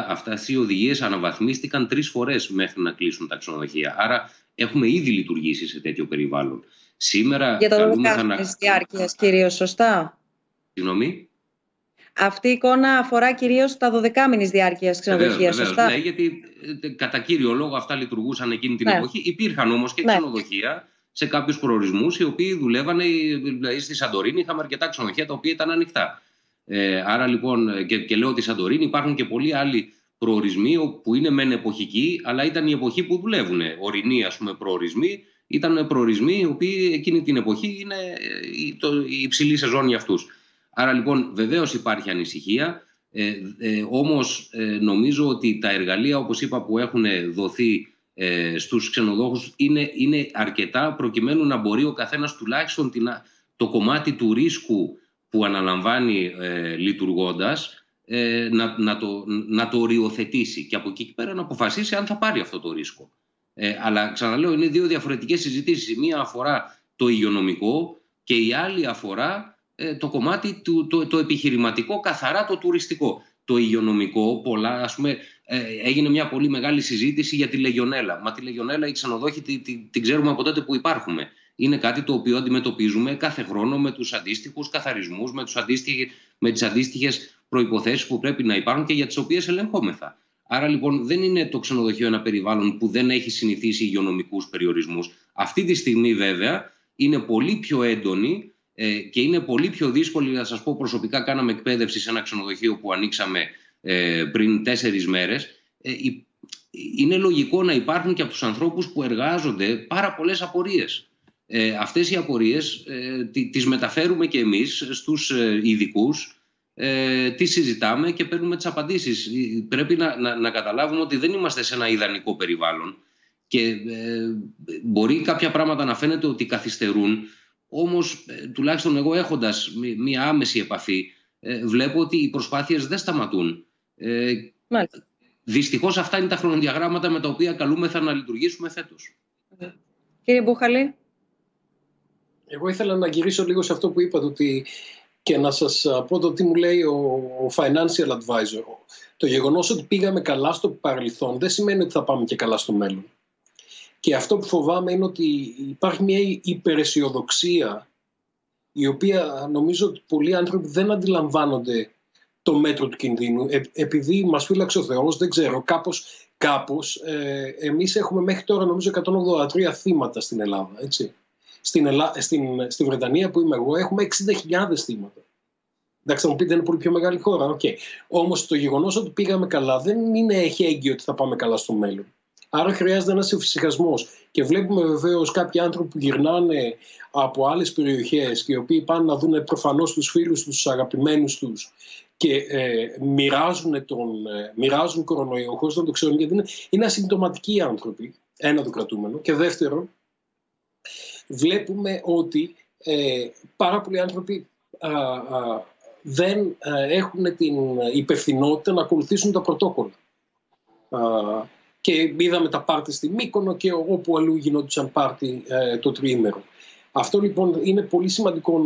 Αυτές οι οδηγίες αναβαθμίστηκαν 3 φορές μέχρι να κλείσουν τα ξενοδοχεία. Άρα έχουμε ήδη λειτουργήσει σε τέτοιο περιβάλλον. Σήμερα για το 12 μήνες διάρκειας κυρίως, σωστά? Συγγνώμη. Αυτή η εικόνα αφορά κυρίως τα 12 μήνες διάρκειας ξενοδοχεία, σωστά? Ναι, γιατί κατά κύριο λόγο αυτά λειτουργούσαν εκείνη την εποχή. Υπήρχαν όμως και ξενοδοχεία σε κάποιους προορισμούς οι οποίοι δουλεύανε, δηλαδή στη Σαντορίνη είχαμε αρκετά ξενοδοχεία τα οποία ήταν ανοιχτά. Άρα λοιπόν, και λέω ότι Σαντορίνη υπάρχουν και πολλοί άλλοι προορισμοί που είναι μεν εποχικοί, αλλά ήταν η εποχή που δουλεύουν. Ορεινοί, ας πούμε, προορισμοί ήταν προορισμοί οι οποίοι εκείνη την εποχή είναι η υψηλή σεζόν για αυτούς. Άρα λοιπόν βεβαίως υπάρχει ανησυχία, όμως νομίζω ότι τα εργαλεία, όπως είπα, που έχουν δοθεί στους ξενοδόχους είναι αρκετά προκειμένου να μπορεί ο καθένας τουλάχιστον το κομμάτι του ρίσκου που αναλαμβάνει λειτουργώντας να το οριοθετήσει και από εκεί και πέρα να αποφασίσει αν θα πάρει αυτό το ρίσκο. Αλλά ξαναλέω, είναι 2 διαφορετικές συζητήσεις. Η μία αφορά το υγειονομικό και η άλλη αφορά το κομμάτι το επιχειρηματικό, καθαρά το τουριστικό. Το υγειονομικό, ας πούμε, έγινε μια πολύ μεγάλη συζήτηση για τη Λεγιονέλα. Μα τη Λεγιονέλα οι ξενοδόχοι την ξέρουμε από τότε που υπάρχουμε. Είναι κάτι το οποίο αντιμετωπίζουμε κάθε χρόνο με τους αντίστοιχους καθαρισμούς, με τις αντίστοιχες προϋποθέσεις που πρέπει να υπάρχουν και για τις οποίες ελεγχόμεθα. Άρα λοιπόν δεν είναι το ξενοδοχείο ένα περιβάλλον που δεν έχει συνηθίσει υγειονομικούς περιορισμούς. Αυτή τη στιγμή βέβαια είναι πολύ πιο έντονη και είναι πολύ πιο δύσκολη. Να σας πω, προσωπικά κάναμε εκπαίδευση σε ένα ξενοδοχείο που ανοίξαμε πριν 4 μέρες. Είναι λογικό να υπάρχουν και από τους ανθρώπους που εργάζονται πάρα πολλές απορίες. Αυτές οι απορίες τις μεταφέρουμε και εμείς στους ειδικούς, τις συζητάμε και παίρνουμε τις απαντήσεις. Πρέπει να καταλάβουμε ότι δεν είμαστε σε ένα ιδανικό περιβάλλον και μπορεί κάποια πράγματα να φαίνεται ότι καθυστερούν, όμως τουλάχιστον εγώ έχοντας μία άμεση επαφή βλέπω ότι οι προσπάθειες δεν σταματούν. Δυστυχώς αυτά είναι τα χρονοδιαγράμματα με τα οποία καλούμεθα να λειτουργήσουμε φέτος. Κύριε Μπούχαλη. Εγώ ήθελα να γυρίσω λίγο σε αυτό που είπατε και να σας πω το τι μου λέει ο financial advisor. Το γεγονός ότι πήγαμε καλά στο παρελθόν δεν σημαίνει ότι θα πάμε και καλά στο μέλλον. Και αυτό που φοβάμαι είναι ότι υπάρχει μια υπεραισιοδοξία η οποία νομίζω ότι πολλοί άνθρωποι δεν αντιλαμβάνονται το μέτρο του κινδύνου. Επειδή μας φύλαξε ο Θεός, δεν ξέρω, κάπως εμείς έχουμε μέχρι τώρα νομίζω 183 θύματα στην Ελλάδα, έτσι. Στη Βρετανία που είμαι εγώ έχουμε 60.000 θύματα. Εντάξει, θα μου πείτε είναι πολύ πιο μεγάλη χώρα. Okay. Όμως το γεγονός ότι πήγαμε καλά δεν έχει έγκυο ότι θα πάμε καλά στο μέλλον. Άρα χρειάζεται ένας εφησυχασμός. Και βλέπουμε βεβαίως κάποιοι άνθρωποι που γυρνάνε από άλλες περιοχές και οι οποίοι πάνε να δουν προφανώς τους φίλους τους, τους αγαπημένους τους και μοιράζουν κορονοϊό χωρίς να το ξέρουν, γιατί είναι ασυμπτωματικοί άνθρωποι. Ένα το κρατούμενο. Και δεύτερο, βλέπουμε ότι πάρα πολλοί άνθρωποι δεν έχουν την υπευθυνότητα να ακολουθήσουν τα πρωτόκολλα. Και είδαμε τα πάρτι στη Μύκονο και όπου αλλού γινόντουσαν πάρτι το τριήμερο. Αυτό λοιπόν είναι πολύ σημαντικό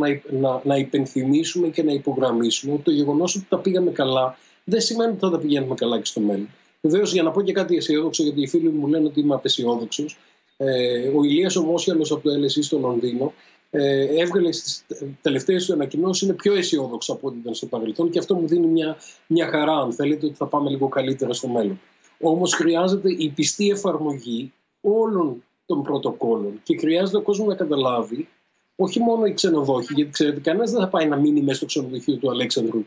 να υπενθυμίσουμε και να υπογραμμίσουμε ότι το γεγονός ότι τα πήγαμε καλά δεν σημαίνει ότι θα τα πηγαίνουμε καλά και στο μέλλον. Βεβαίως, για να πω και κάτι αισιόδοξο, γιατί οι φίλοι μου λένε ότι είμαι απαισιόδοξος, ο Ηλίας ο Μόσιαλος από το LSE στο Λονδίνο έβγαλε στις τελευταίες του ανακοινώσεις, είναι πιο αισιόδοξο από ό,τι ήταν στο παρελθόν και αυτό μου δίνει μια χαρά, αν θέλετε, ότι θα πάμε λίγο καλύτερα στο μέλλον. Όμως χρειάζεται η πιστή εφαρμογή όλων των πρωτοκόλων και χρειάζεται ο κόσμος να καταλάβει, όχι μόνο οι ξενοδόχοι, γιατί ξέρετε, κανένας δεν θα πάει να μείνει μέσα στο ξενοδοχείο του Αλέξανδρου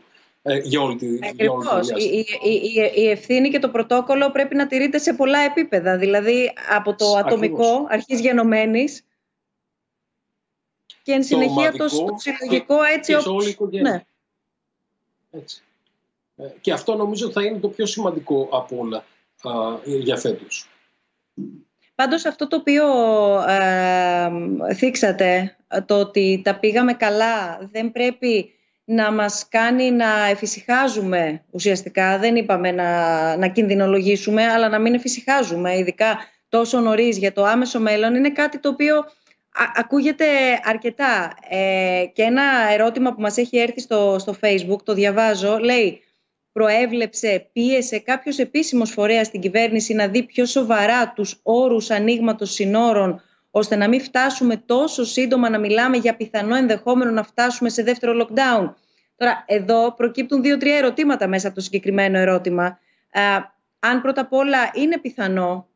για όλη τη διάστημα. Η ευθύνη και το πρωτόκολλο πρέπει να τηρείται σε πολλά επίπεδα, δηλαδή από το ατομικό, αρχής γενομένης, και εν συνεχεία το συλλογικό, έτσι όπως... Ναι. Έτσι. Και αυτό νομίζω θα είναι το πιο σημαντικό από όλα για φέτος. Πάντως αυτό το οποίο θίξατε, το ότι τα πήγαμε καλά, δεν πρέπει να μας κάνει να εφησυχάζουμε ουσιαστικά. Δεν είπαμε να κινδυνολογήσουμε, αλλά να μην εφησυχάζουμε, ειδικά τόσο νωρίς για το άμεσο μέλλον. Είναι κάτι το οποίο ακούγεται αρκετά. Και ένα ερώτημα που μας έχει έρθει στο Facebook, το διαβάζω, λέει: πίεσε κάποιος επίσημος φορέας στην κυβέρνηση να δει πιο σοβαρά τους όρους ανοίγματος συνόρων, ώστε να μην φτάσουμε τόσο σύντομα να μιλάμε για πιθανό ενδεχόμενο να φτάσουμε σε δεύτερο lockdown? Τώρα, εδώ προκύπτουν 2-3 ερωτήματα μέσα από το συγκεκριμένο ερώτημα. Αν πρώτα απ' όλα είναι πιθανό,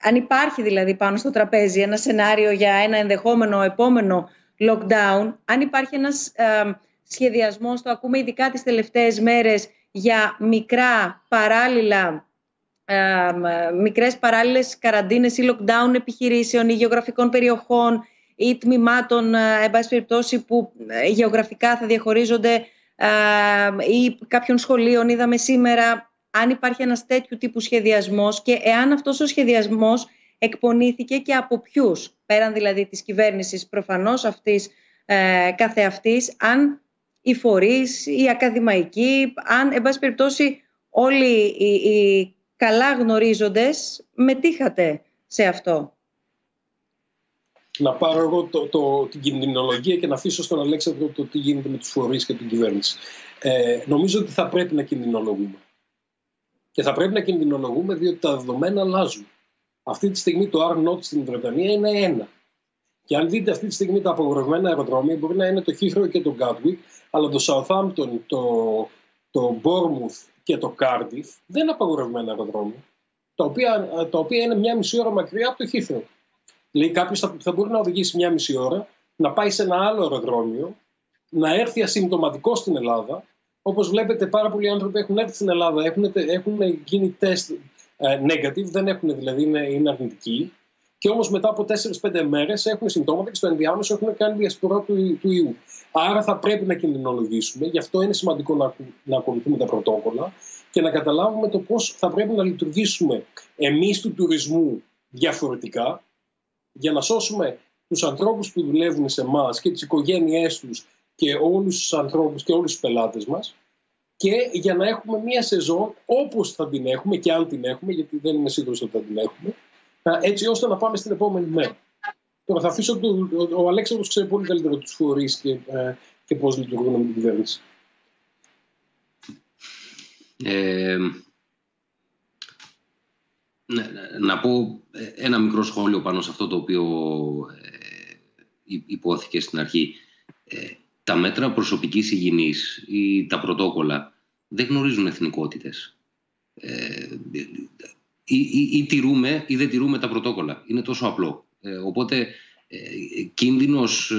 αν υπάρχει δηλαδή πάνω στο τραπέζι ένα σενάριο για ένα ενδεχόμενο επόμενο lockdown, αν υπάρχει ένας σχεδιασμός, το ακούμε ειδικά τις τελευταίες μέρες, για μικρές παράλληλες καραντίνες ή lockdown επιχειρήσεων ή γεωγραφικών περιοχών ή τμήματων, εν πάση περιπτώσει, που γεωγραφικά θα διαχωρίζονται, ή κάποιων σχολείων, είδαμε σήμερα. Αν υπάρχει ένας τέτοιου τύπου σχεδιασμός και εάν αυτός ο σχεδιασμός εκπονήθηκε και από ποιους, πέραν δηλαδή της κυβέρνησης προφανώς αυτής καθεαυτής, αν οι φορείς, οι ακαδημαϊκοί, αν εν πάση περιπτώσει όλοι οι καλά γνωρίζοντες μετήχατε σε αυτό. Να πάρω εγώ την κινδυνολογία και να αφήσω στον Αλέξανδρο το τι γίνεται με τους φορείς και την κυβέρνηση. Νομίζω ότι θα πρέπει να κινδυνολογούμε. Και θα πρέπει να κινδυνολογούμε διότι τα δεδομένα αλλάζουν. Αυτή τη στιγμή το R0 στην Βρετανία είναι 1. Και αν δείτε αυτή τη στιγμή τα απογορευμένα αεροδρόμια, μπορεί να είναι το Heathrow και το Gatwick, αλλά το Southampton, το Bournemouth και το Cardiff δεν είναι απαγορευμένα αεροδρόμια, τα οποία είναι 1,5 ώρα μακριά από το Heathrow. Δηλαδή κάποιος θα μπορεί να οδηγήσει 1,5 ώρα, να πάει σε ένα άλλο αεροδρόμιο, να έρθει ασυμπτωματικός στην Ελλάδα. Όπως βλέπετε, πάρα πολλοί άνθρωποι έχουν έρθει στην Ελλάδα, έχουν γίνει τεστ negative, δεν έχουν, δηλαδή είναι αρνητικοί, και όμως μετά από 4-5 μέρες έχουν συμπτώματα και στο ενδιάμεσο έχουν κάνει διασπορά του ιού. Άρα θα πρέπει να κινδυνολογήσουμε, γι' αυτό είναι σημαντικό να ακολουθούμε τα πρωτόκολλα και να καταλάβουμε το πώς θα πρέπει να λειτουργήσουμε εμείς του τουρισμού διαφορετικά, για να σώσουμε τους ανθρώπους που δουλεύουν σε εμάς και τις οικογένειές τους και όλους τους ανθρώπους και όλους τους πελάτες μας, και για να έχουμε μία σεζόν όπως θα την έχουμε και αν την έχουμε, γιατί δεν είμαι σίγουρος ότι θα την έχουμε, έτσι ώστε να πάμε στην επόμενη μέρα. Τώρα θα αφήσω ο Αλέξανδρος ξέρει πολύ καλύτερα τους φορείς και πώς λειτουργούν με την κυβέρνηση. Να πω ένα μικρό σχόλιο πάνω σε αυτό το οποίο υπόθηκε στην αρχή. Τα μέτρα προσωπικής υγιεινής ή τα πρωτόκολλα δεν γνωρίζουν εθνικότητες. Ή τηρούμε ή δεν τηρούμε τα πρωτόκολλα. Είναι τόσο απλό. Οπότε κίνδυνος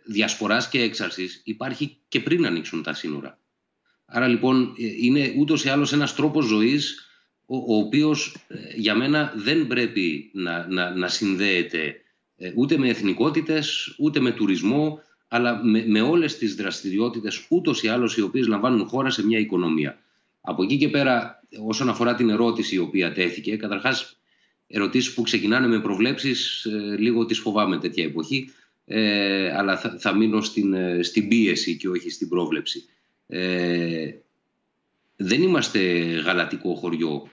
διασποράς και έξαρσης υπάρχει και πριν ανοίξουν τα σύνορα. Άρα λοιπόν είναι ούτως ή άλλως ένας τρόπος ζωής ο οποίος για μένα δεν πρέπει να συνδέεται ούτε με εθνικότητες, ούτε με τουρισμό, αλλά με όλες τις δραστηριότητες ούτως ή άλλως οι οποίες λαμβάνουν χώρα σε μια οικονομία. Από εκεί και πέρα, όσον αφορά την ερώτηση η οποία τέθηκε, καταρχάς ερωτήσεις που ξεκινάνε με προβλέψεις, λίγο τις φοβάμαι τέτοια εποχή, αλλά θα μείνω στην πίεση και όχι στην πρόβλεψη. Δεν είμαστε γαλατικό χωριό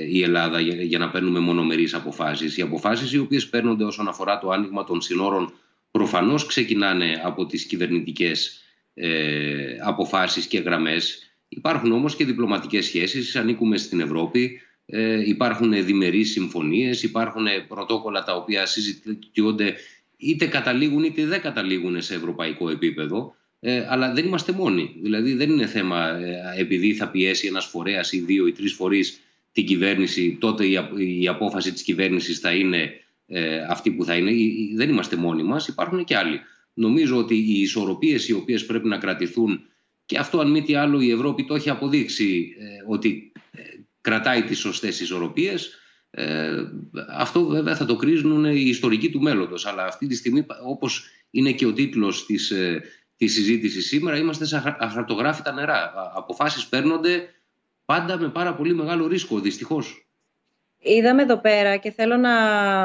η Ελλάδα για να παίρνουμε μονομερείς αποφάσεις. Οι αποφάσεις οι οποίες παίρνονται όσον αφορά το άνοιγμα των συνόρων προφανώς ξεκινάνε από τις κυβερνητικές αποφάσεις και γραμμές. Υπάρχουν όμως και διπλωματικές σχέσεις, ανήκουμε στην Ευρώπη, υπάρχουν διμερείς συμφωνίες, υπάρχουν πρωτόκολλα τα οποία συζητιούνται, είτε καταλήγουν είτε δεν καταλήγουν σε ευρωπαϊκό επίπεδο, αλλά δεν είμαστε μόνοι. Δηλαδή δεν είναι θέμα επειδή θα πιέσει ένας φορέας ή 2 ή 3 φορείς την κυβέρνηση, τότε η απόφαση της κυβέρνησης θα είναι αυτή που θα είναι. Δεν είμαστε μόνοι μας, υπάρχουν και άλλοι. Νομίζω ότι οι ισορροπίες οι οποίες πρέπει να κρατηθούν, και αυτό αν μη τι άλλο η Ευρώπη το έχει αποδείξει ότι κρατάει τις σωστές ισορροπίες, αυτό βέβαια θα το κρίνουν οι ιστορικοί του μέλλοντος. Αλλά αυτή τη στιγμή, όπως είναι και ο τίτλος της συζήτησης σήμερα, είμαστε σε αχαρτογράφητα νερά. Αποφάσεις παίρνονται πάντα με πάρα πολύ μεγάλο ρίσκο, δυστυχώς. είδαμε εδώ πέρα και θέλω να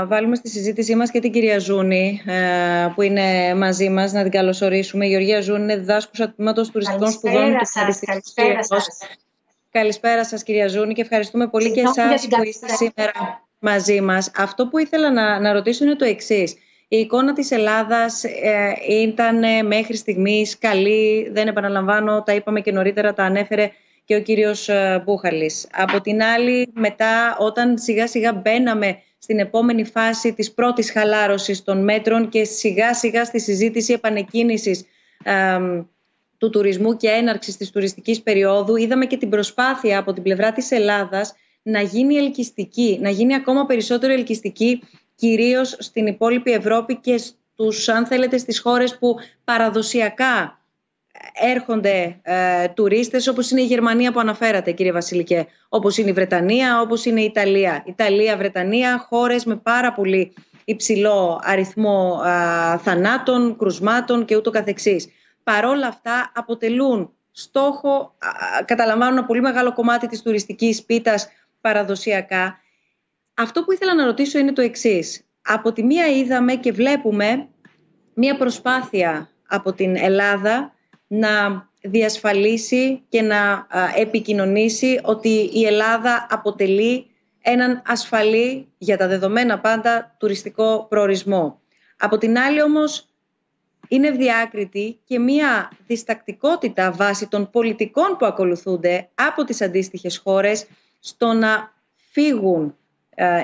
βάλουμε στη συζήτησή μας και την κυρία Ζούνη που είναι μαζί μας, να την καλωσορίσουμε. Η Γεωργία Ζούνη είναι διδάσκουσα τμήματος τουριστικών σπουδών του Πανεπιστημίου Κυριακός. Καλησπέρα σας κυρία Ζούνη και ευχαριστούμε πολύ και εσάς που είστε σήμερα μαζί μας. Αυτό που ήθελα να ρωτήσω είναι το εξής. Η εικόνα της Ελλάδας ήταν μέχρι στιγμής καλή, δεν επαναλαμβάνω, τα είπαμε και νωρίτερα, τα ανέφερε και ο κύριος Μπούχαλης. Από την άλλη, μετά, όταν σιγά σιγά μπαίναμε στην επόμενη φάση της πρώτης χαλάρωσης των μέτρων και σιγά σιγά στη συζήτηση επανεκκίνησης του τουρισμού και έναρξης της τουριστικής περίοδου, είδαμε και την προσπάθεια από την πλευρά της Ελλάδας να γίνει ελκυστική, να γίνει ακόμα περισσότερο ελκυστική, κυρίως στην υπόλοιπη Ευρώπη και στους, αν θέλετε, στις χώρες που παραδοσιακά έρχονται τουρίστες, όπως είναι η Γερμανία που αναφέρατε κύριε Βασιλικέ, όπως είναι η Βρετανία, όπως είναι η Ιταλία. Ιταλία, Βρετανία, χώρες με πάρα πολύ υψηλό αριθμό θανάτων, κρουσμάτων και ούτω καθεξής. Παρόλα αυτά αποτελούν στόχο, καταλαμβάνουν ένα πολύ μεγάλο κομμάτι της τουριστικής πίτας παραδοσιακά. Αυτό που ήθελα να ρωτήσω είναι το εξής. Από τη μία είδαμε και βλέπουμε μία προσπάθεια από την Ελλάδα να διασφαλίσει και να επικοινωνήσει ότι η Ελλάδα αποτελεί έναν ασφαλή, για τα δεδομένα πάντα, τουριστικό προορισμό. Από την άλλη όμως είναι ευδιάκριτη και μία διστακτικότητα βάσει των πολιτικών που ακολουθούνται από τις αντίστοιχες χώρες στο να φύγουν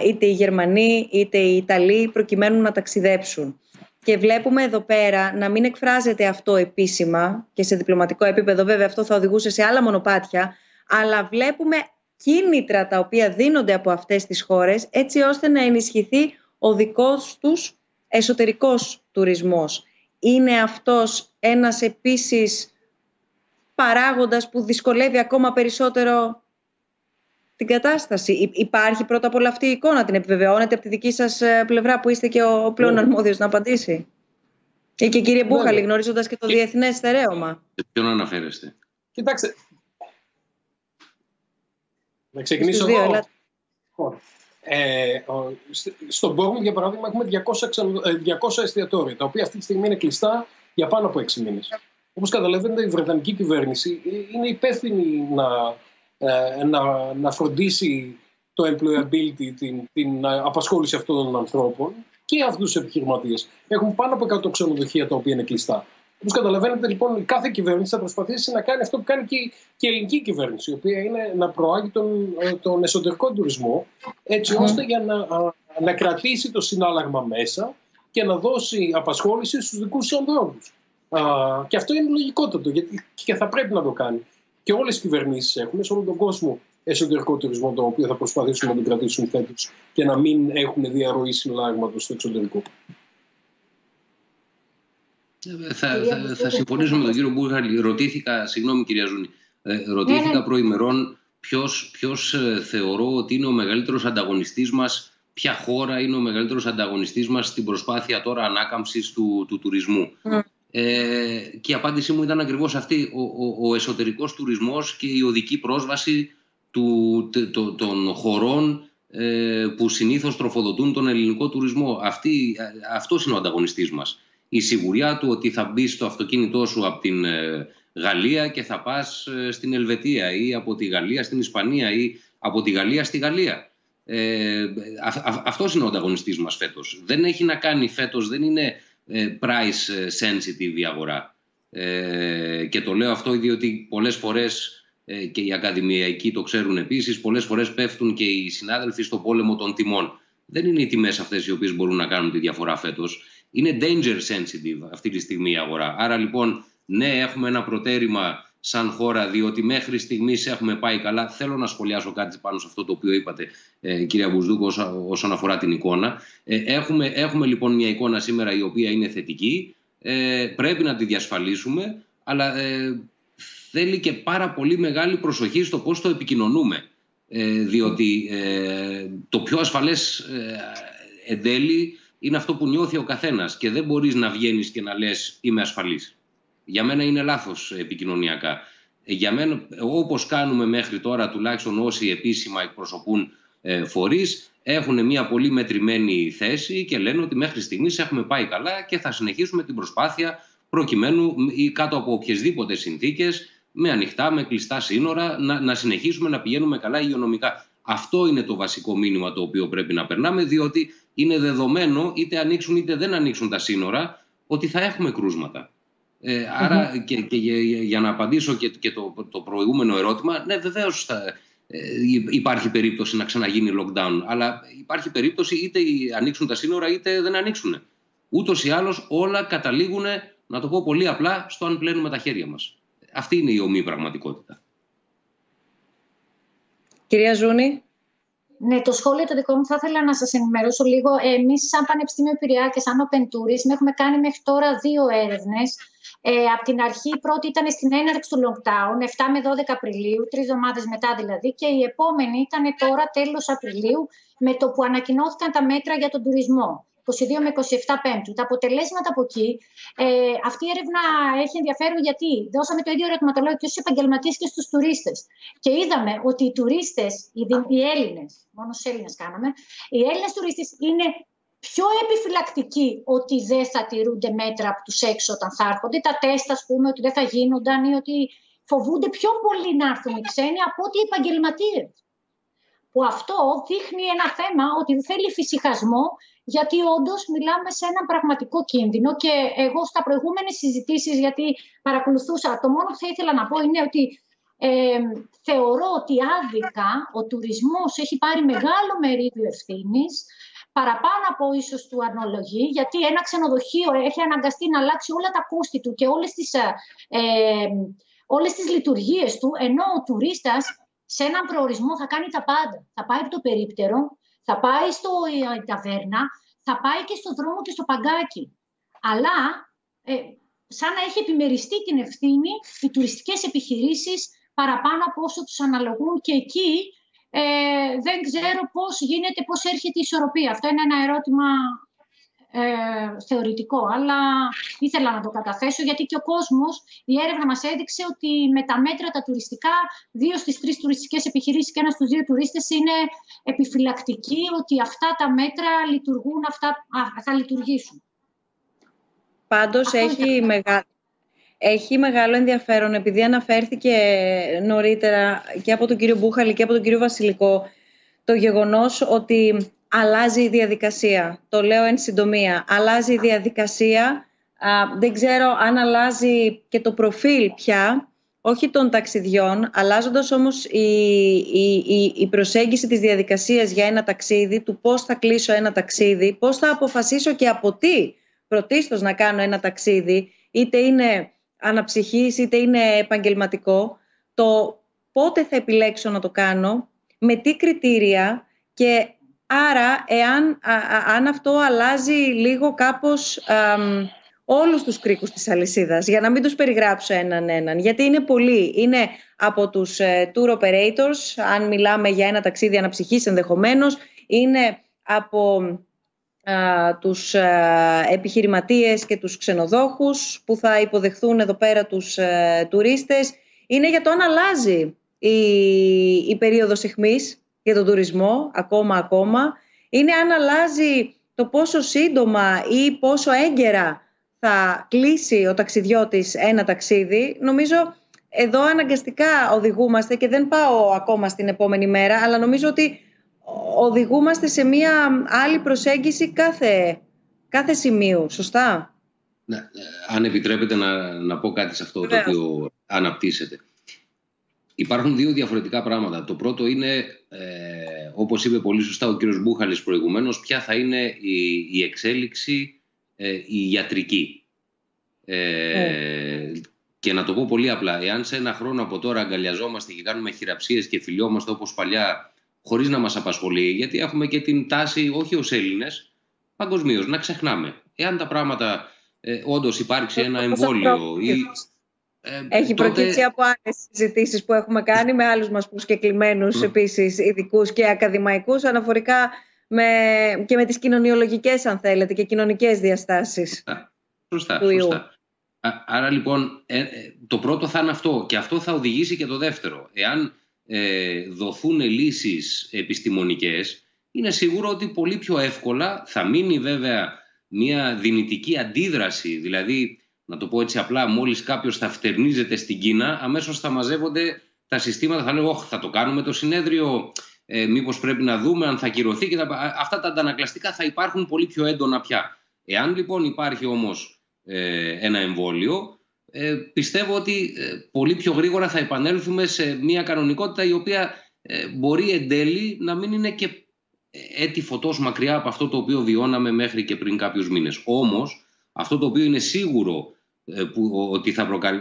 είτε οι Γερμανοί είτε οι Ιταλοί προκειμένου να ταξιδέψουν. Και βλέπουμε εδώ πέρα να μην εκφράζεται αυτό επίσημα και σε διπλωματικό επίπεδο, βέβαια αυτό θα οδηγούσε σε άλλα μονοπάτια, αλλά βλέπουμε κίνητρα τα οποία δίνονται από αυτές τις χώρες έτσι ώστε να ενισχυθεί ο δικός τους εσωτερικός τουρισμός. Είναι αυτός ένας επίσης παράγοντας που δυσκολεύει ακόμα περισσότερο την κατάσταση? Υπάρχει πρώτα απ' όλα αυτή η εικόνα, την επιβεβαιώνετε από τη δική σας πλευρά που είστε και ο πλέον αρμόδιος να απαντήσει? Και κύριε Μπούχαλη, γνωρίζοντας και το διεθνές στερέωμα. Σε ποιον αναφέρεστε? Κοιτάξτε, να ξεκινήσω εγώ. Στον Μπόρμουντ, για παράδειγμα, έχουμε 200 εστιατόρια, τα οποία αυτή τη στιγμή είναι κλειστά για πάνω από 6 μήνες. Όπως καταλαβαίνετε, η Βρετανική κυβέρνηση είναι υπεύθυνη να φροντίσει το employability, την απασχόληση αυτών των ανθρώπων και αυτούς τους επιχειρηματίες. Έχουν πάνω από 100 ξενοδοχεία τα οποία είναι κλειστά. Όπως καταλαβαίνετε, λοιπόν, η κάθε κυβέρνηση θα προσπαθήσει να κάνει αυτό που κάνει και η ελληνική κυβέρνηση, η οποία είναι να προάγει τον εσωτερικό τουρισμό, έτσι ώστε για να κρατήσει το συνάλλαγμα μέσα και να δώσει απασχόληση στους δικούς τους ανθρώπους. Και αυτό είναι λογικότατο, γιατί και θα πρέπει να το κάνει. Και όλες οι κυβερνήσεις έχουν σε όλο τον κόσμο εσωτερικό τουρισμό, τον οποίο θα προσπαθήσουν να τον κρατήσουν φέτος και να μην έχουν διαρροή συναλλάγματος στο εξωτερικό. Θα συμφωνήσω με τον κύριο Μπούχαλη. Ρωτήθηκα, συγγνώμη κυρία Ζούνη, ρωτήθηκα προημερών ποιος θεωρώ ότι είναι ο μεγαλύτερος ανταγωνιστής μας, ποια χώρα είναι ο μεγαλύτερος ανταγωνιστής μας στην προσπάθεια τώρα ανάκαμψης του τουρισμού. Και η απάντησή μου ήταν ακριβώς αυτή, ο εσωτερικός τουρισμός και η οδική πρόσβαση των χωρών που συνήθως τροφοδοτούν τον ελληνικό τουρισμό. Αυτός είναι ο ανταγωνιστής μας. Η σιγουριά του ότι θα μπει στο αυτοκίνητό σου από την Γαλλία και θα πας στην Ελβετία, ή από τη Γαλλία στην Ισπανία, ή από τη Γαλλία στη Γαλλία. Αυτός είναι ο ανταγωνιστής μας φέτος. Δεν έχει να κάνει φέτος, δεν είναι price sensitive η αγορά. Και το λέω αυτό διότι πολλές φορές, και οι ακαδημαϊκοί το ξέρουν επίσης, πολλές φορές πέφτουν και οι συνάδελφοι στο πόλεμο των τιμών. Δεν είναι οι τιμές αυτές οι οποίες μπορούν να κάνουν τη διαφορά φέτος. Είναι danger sensitive αυτή τη στιγμή η αγορά. Άρα λοιπόν, ναι, έχουμε ένα προτέρημα σαν χώρα, διότι μέχρι στιγμής έχουμε πάει καλά. Θέλω να σχολιάσω κάτι πάνω σε αυτό το οποίο είπατε, κυρία Μπουσδούκο, όσον αφορά την εικόνα. Έχουμε λοιπόν μια εικόνα σήμερα η οποία είναι θετική. Πρέπει να τη διασφαλίσουμε, αλλά θέλει και πάρα πολύ μεγάλη προσοχή στο πώς το επικοινωνούμε. Διότι το πιο ασφαλές εν τέλει είναι αυτό που νιώθει ο καθένας και δεν μπορείς να βγαίνεις και να λες είμαι ασφαλής. Για μένα είναι λάθος επικοινωνιακά. Για μένα, όπως κάνουμε μέχρι τώρα, τουλάχιστον όσοι επίσημα εκπροσωπούν φορείς έχουν μια πολύ μετρημένη θέση και λένε ότι μέχρι στιγμής έχουμε πάει καλά και θα συνεχίσουμε την προσπάθεια προκειμένου ή κάτω από οποιασδήποτε συνθήκες, με ανοιχτά, με κλειστά σύνορα, να συνεχίσουμε να πηγαίνουμε καλά υγειονομικά. Αυτό είναι το βασικό μήνυμα το οποίο πρέπει να περνάμε, διότι είναι δεδομένο, είτε ανοίξουν είτε δεν ανοίξουν τα σύνορα, ότι θα έχουμε κρούσματα. Άρα, και για να απαντήσω και το προηγούμενο ερώτημα, ναι, βεβαίως υπάρχει περίπτωση να ξαναγίνει lockdown, αλλά υπάρχει περίπτωση είτε ανοίξουν τα σύνορα είτε δεν ανοίξουν. Ούτως ή άλλως όλα καταλήγουν, να το πω πολύ απλά, στο αν πλένουμε τα χέρια μας. Αυτή είναι η ομή πραγματικότητα. Κυρία Ζούνη. Ναι, το σχόλιο το δικό μου θα ήθελα να σας ενημερώσω λίγο. Εμείς σαν Πανεπιστήμιο Πειραιά και σαν Open Tourism έχουμε κάνει μέχρι τώρα 2 έρευνες. Από την αρχή η πρώτη ήταν στην έναρξη του lockdown, 7 με 12 Απριλίου, 3 εβδομάδες μετά δηλαδή, και η επόμενη ήταν τώρα τέλος Απριλίου, με το που ανακοινώθηκαν τα μέτρα για τον τουρισμό. 22 με 27 Πέμπτου. Τα αποτελέσματα από εκεί, αυτή η έρευνα έχει ενδιαφέρον γιατί δώσαμε το ίδιο ερωτηματολόγιο και στους επαγγελματίες και στους τουρίστες. Και είδαμε ότι οι τουρίστες, οι Έλληνες, μόνο στους Έλληνες κάναμε, οι Έλληνες τουρίστες είναι πιο επιφυλακτικοί ότι δεν θα τηρούνται μέτρα από τους έξω όταν θα έρχονται. Τα τεστ, ας πούμε, ότι δεν θα γίνονταν ή ότι φοβούνται πιο πολύ να έρθουν οι ξένοι από ότι οι επαγγελματίες. Που αυτό δείχνει ένα θέμα ότι θέλει φυσιχασμό, γιατί όντως μιλάμε σε έναν πραγματικό κίνδυνο. Και εγώ στα προηγούμενες συζητήσεις, γιατί παρακολουθούσα, το μόνο που θα ήθελα να πω είναι ότι θεωρώ ότι άδικα ο τουρισμός έχει πάρει μεγάλο μερίδιο ευθύνης, παραπάνω από ίσως του αναλογεί, γιατί ένα ξενοδοχείο έχει αναγκαστεί να αλλάξει όλα τα κόστη του και όλες τις λειτουργίες του, ενώ ο τουρίστας σε έναν προορισμό θα κάνει τα πάντα. Θα πάει από το περίπτερο, θα πάει στο ταβέρνα, θα πάει και στο δρόμο και στο παγκάκι. Αλλά σαν να έχει επιμεριστεί την ευθύνη οι τουριστικές επιχειρήσεις παραπάνω από όσο τους αναλογούν, και εκεί δεν ξέρω πώς έρχεται η ισορροπία. Αυτό είναι ένα ερώτημα θεωρητικό, αλλά ήθελα να το καταθέσω, γιατί και ο κόσμος, η έρευνα μας έδειξε ότι με τα μέτρα τα τουριστικά, 2 στις 3 τουριστικές επιχειρήσεις και 1 στους 2 τουρίστες είναι επιφυλακτικοί ότι αυτά τα μέτρα λειτουργούν, θα λειτουργήσουν. Πάντως έχει μεγάλο ενδιαφέρον, επειδή αναφέρθηκε νωρίτερα και από τον κύριο Μπούχαλη και από τον κύριο Βασιλικό, το γεγονός ότι αλλάζει η διαδικασία. Το λέω εν συντομία. Αλλάζει η διαδικασία. Δεν ξέρω αν αλλάζει και το προφίλ πια, όχι των ταξιδιών, αλλάζοντας όμως η προσέγγιση της διαδικασίας για ένα ταξίδι, του πώς θα κλείσω ένα ταξίδι, πώς θα αποφασίσω και από τι πρωτίστως να κάνω ένα ταξίδι, είτε είναι αναψυχής είτε είναι επαγγελματικό, το πότε θα επιλέξω να το κάνω, με τι κριτήρια, και άρα αν αυτό αλλάζει λίγο κάπως όλους τους κρίκους της αλυσίδας, για να μην τους περιγράψω έναν, γιατί είναι πολλοί. Είναι από τους tour operators, αν μιλάμε για ένα ταξίδι αναψυχής ενδεχομένως, είναι από τους επιχειρηματίες και τους ξενοδόχους που θα υποδεχθούν εδώ πέρα τους τουρίστες. Είναι για το αν αλλάζει η περίοδος αιχμής για τον τουρισμό ακόμα. Είναι αν αλλάζει το πόσο σύντομα ή πόσο έγκαιρα θα κλείσει ο ταξιδιώτης ένα ταξίδι. Νομίζω εδώ αναγκαστικά οδηγούμαστε, και δεν πάω ακόμα στην επόμενη μέρα, αλλά νομίζω ότι οδηγούμαστε σε μια άλλη προσέγγιση κάθε σημείου. Σωστά? Ναι, αν επιτρέπετε να πω κάτι σε αυτό. Βέβαια. Το οποίο αναπτύσσεται. Υπάρχουν 2 διαφορετικά πράγματα. Το πρώτο είναι, όπως είπε πολύ σωστά ο κύριος Μπούχαλης προηγουμένως, ποια θα είναι η εξέλιξη η ιατρική. Και να το πω πολύ απλά, εάν σε ένα χρόνο από τώρα αγκαλιαζόμαστε και κάνουμε χειραψίες και φιλιόμαστε όπως παλιά, χωρίς να μας απασχολεί, γιατί έχουμε και την τάση, όχι ως Έλληνες, παγκοσμίως, να ξεχνάμε. Εάν τα πράγματα όντως υπάρξει ένα εμβόλιο ή... Έχει προκύψει από άλλες συζητήσεις που έχουμε κάνει με άλλους μας προσκεκλημένους επίσης ειδικούς και ακαδημαϊκούς, αναφορικά και με τις κοινωνιολογικές, αν θέλετε, και κοινωνικές διαστάσεις. Σωστά. Άρα λοιπόν το πρώτο θα είναι αυτό, και αυτό θα οδηγήσει και το δεύτερο. Εάν δοθούν λύσεις επιστημονικές, είναι σίγουρο ότι πολύ πιο εύκολα θα μείνει βέβαια μια δυνητική αντίδραση. Δηλαδή, να το πω έτσι απλά, μόλις κάποιος θα φτερνίζεται στην Κίνα, αμέσως θα μαζεύονται τα συστήματα, θα λένε θα το κάνουμε το συνέδριο, μήπως πρέπει να δούμε αν θα ακυρωθεί. Αυτά τα αντανακλαστικά θα υπάρχουν πολύ πιο έντονα πια. Εάν λοιπόν υπάρχει όμως ένα εμβόλιο, πιστεύω ότι πολύ πιο γρήγορα θα επανέλθουμε σε μια κανονικότητα η οποία μπορεί εν τέλει να μην είναι και έτη φωτός μακριά από αυτό το οποίο βιώναμε μέχρι και πριν κάποιους μήνες. Όμως αυτό το οποίο είναι σίγουρο ότι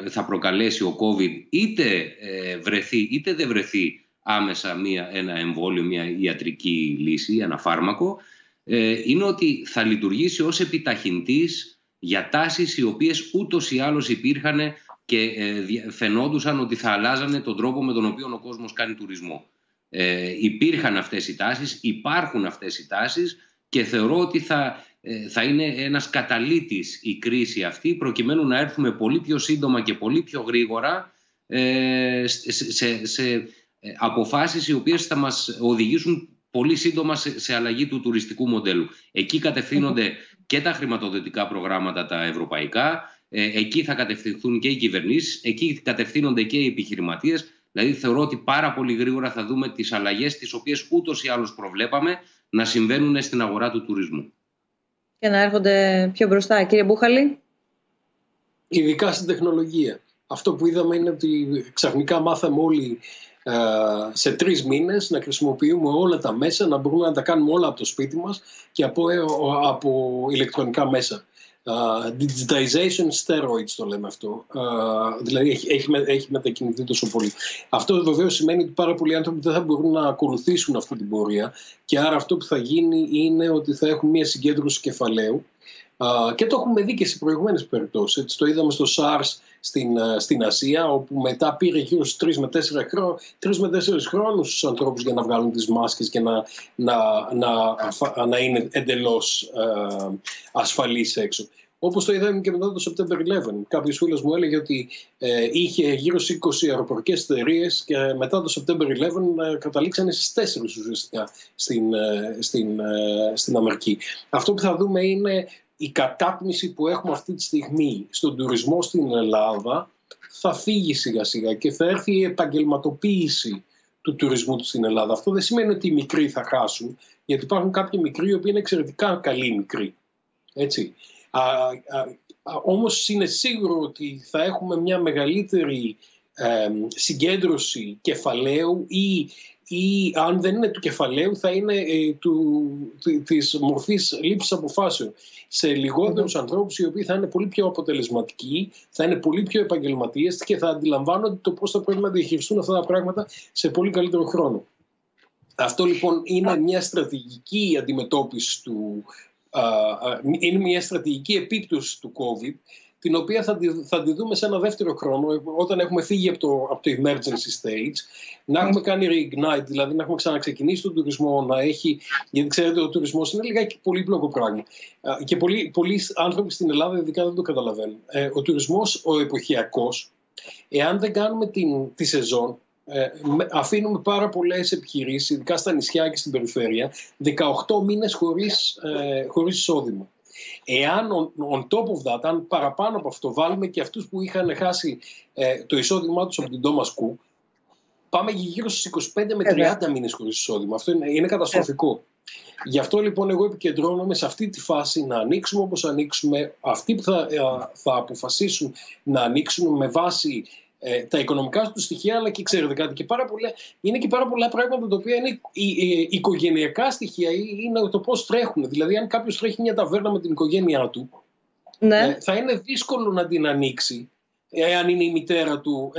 θα προκαλέσει ο COVID, είτε βρεθεί είτε δεν βρεθεί άμεσα ένα εμβόλιο, μια ιατρική λύση, ένα φάρμακο, είναι ότι θα λειτουργήσει ως επιταχυντής για τάσεις οι οποίες ούτως ή άλλως υπήρχαν και φαινόντουσαν ότι θα αλλάζανε τον τρόπο με τον οποίο ο κόσμος κάνει τουρισμό. Υπήρχαν αυτές οι τάσεις, υπάρχουν αυτές οι τάσεις και θεωρώ ότι θα είναι ένας καταλύτης η κρίση αυτή, προκειμένου να έρθουμε πολύ πιο σύντομα και πολύ πιο γρήγορα σε αποφάσεις οι οποίες θα μας οδηγήσουν πολύ σύντομα σε αλλαγή του τουριστικού μοντέλου. Εκεί κατευθύνονται και τα χρηματοδοτικά προγράμματα τα ευρωπαϊκά, εκεί θα κατευθυνθούν και οι κυβερνήσεις, εκεί κατευθύνονται και οι επιχειρηματίες. Δηλαδή θεωρώ ότι πάρα πολύ γρήγορα θα δούμε τις αλλαγές τις οποίες ούτως ή άλλως προβλέπαμε να συμβαίνουν στην αγορά του τουρισμού. Και να έρχονται πιο μπροστά. Κύριε Μπούχαλη. Ειδικά στην τεχνολογία. Αυτό που είδαμε είναι ότι ξαφνικά μάθαμε όλοι σε 3 μήνες να χρησιμοποιούμε όλα τα μέσα, να μπορούμε να τα κάνουμε όλα από το σπίτι μας και από ηλεκτρονικά μέσα. Digitization steroids το λέμε αυτό. Δηλαδή έχει μετακινηθεί τόσο πολύ. Αυτό βεβαίως σημαίνει ότι πάρα πολλοί άνθρωποι δεν θα μπορούν να ακολουθήσουν αυτή την πορεία και άρα αυτό που θα γίνει είναι ότι θα έχουν μια συγκέντρωση κεφαλαίου και το έχουμε δει και σε προηγούμενες περιπτώσεις. Το είδαμε στο SARS στην Ασία, όπου μετά πήρε γύρω στους 3 με 4 χρόνους στους ανθρώπους για να βγάλουν τις μάσκες και να είναι εντελώς ασφαλείς έξω. Όπως το είδαμε και μετά το September 11. Κάποιος φίλος μου έλεγε ότι είχε γύρω στις 20 αεροπορικές εταιρείες και μετά το September 11 καταλήξανε στις 4 ουσιαστικά στην Αμερική. Αυτό που θα δούμε είναι η κατάπνιση που έχουμε αυτή τη στιγμή στον τουρισμό στην Ελλάδα θα φύγει σιγά σιγά και θα έρθει η επαγγελματοποίηση του τουρισμού στην Ελλάδα. Αυτό δεν σημαίνει ότι οι μικροί θα χάσουν, γιατί υπάρχουν κάποιοι μικροί οι οποίοι είναι εξαιρετικά καλοί μικροί. Έτσι. Όμως είναι σίγουρο ότι θα έχουμε μια μεγαλύτερη συγκέντρωση κεφαλαίου ή αν δεν είναι του κεφαλαίου θα είναι της μορφής λήψης αποφάσεων σε λιγότερους ανθρώπους οι οποίοι θα είναι πολύ πιο αποτελεσματικοί, θα είναι πολύ πιο επαγγελματίες και θα αντιλαμβάνονται το πώς θα πρέπει να διαχειριστούν αυτά τα πράγματα σε πολύ καλύτερο χρόνο. Αυτό λοιπόν είναι μια στρατηγική αντιμετώπιση είναι μια στρατηγική επίπτωση του COVID, την οποία θα τη δούμε σε ένα δεύτερο χρόνο, όταν έχουμε φύγει από το emergency stage, να έχουμε κάνει reignite, δηλαδή να έχουμε ξαναξεκινήσει τον τουρισμό, γιατί ξέρετε ο τουρισμός είναι λιγάκι πολύπλοκο πράγμα. Και πολλοί άνθρωποι στην Ελλάδα ειδικά δεν το καταλαβαίνουν. Ο τουρισμός, ο εποχιακός, εάν δεν κάνουμε τη σεζόν, αφήνουμε πάρα πολλές επιχειρήσεις, ειδικά στα νησιά και στην περιφέρεια, 18 μήνες χωρίς εισόδημα. Εάν on top of that, αν παραπάνω από αυτό βάλουμε και αυτούς που είχαν χάσει το εισόδημά τους από την Thomas Cook, πάμε γύρω στους 25 με 30 μήνες χωρίς εισόδημα. Αυτό είναι καταστροφικό. Γι' αυτό λοιπόν εγώ επικεντρώνομαι σε αυτή τη φάση να ανοίξουμε όπως ανοίξουμε. Αυτοί που θα αποφασίσουν να ανοίξουν με βάση τα οικονομικά του στοιχεία, αλλά και ξέρετε κάτι, είναι και πάρα πολλά πράγματα τα οποία είναι οικογενειακά στοιχεία, είναι το πώς τρέχουν. Δηλαδή, αν κάποιος τρέχει μια ταβέρνα με την οικογένειά του, θα είναι δύσκολο να την ανοίξει, εάν είναι η μητέρα του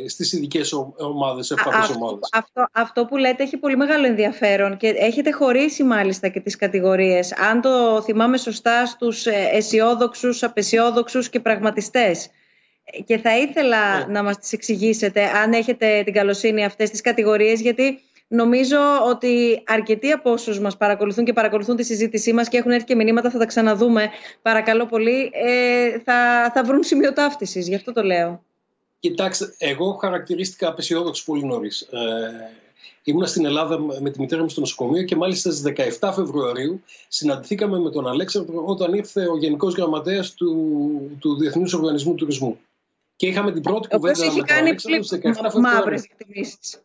στις ειδικές ομάδες, ευπαθείς ομάδες. Αυτό που λέτε έχει πολύ μεγάλο ενδιαφέρον και έχετε χωρίσει μάλιστα και τις κατηγορίες, αν το θυμάμαι σωστά, στους αισιόδοξους, απαισιόδοξους και πραγματιστές. Και θα ήθελα να μας τις εξηγήσετε, αν έχετε την καλοσύνη, αυτές τις κατηγορίες, γιατί νομίζω ότι αρκετοί από όσους μας παρακολουθούν και παρακολουθούν τη συζήτησή μας και έχουν έρθει και μηνύματα, θα τα ξαναδούμε, παρακαλώ πολύ, θα βρουν σημείο ταύτισης, γι' αυτό το λέω. Κοιτάξτε, εγώ χαρακτηρίστηκα απεσιόδοξο πολύ νωρίς. Ήμουνα στην Ελλάδα με τη μητέρα μου στο νοσοκομείο και μάλιστα στις 17 Φεβρουαρίου συναντηθήκαμε με τον Αλέξανδρο όταν ήρθε ο Γενικός Γραμματέας του Διεθνούς Οργανισμού Τουρισμού. Και είχαμε την πρώτη κουβέντα με τον Αλέξανδρο στις 17 Φεβρουαρίου. Μαύρες εκτιμήσεις.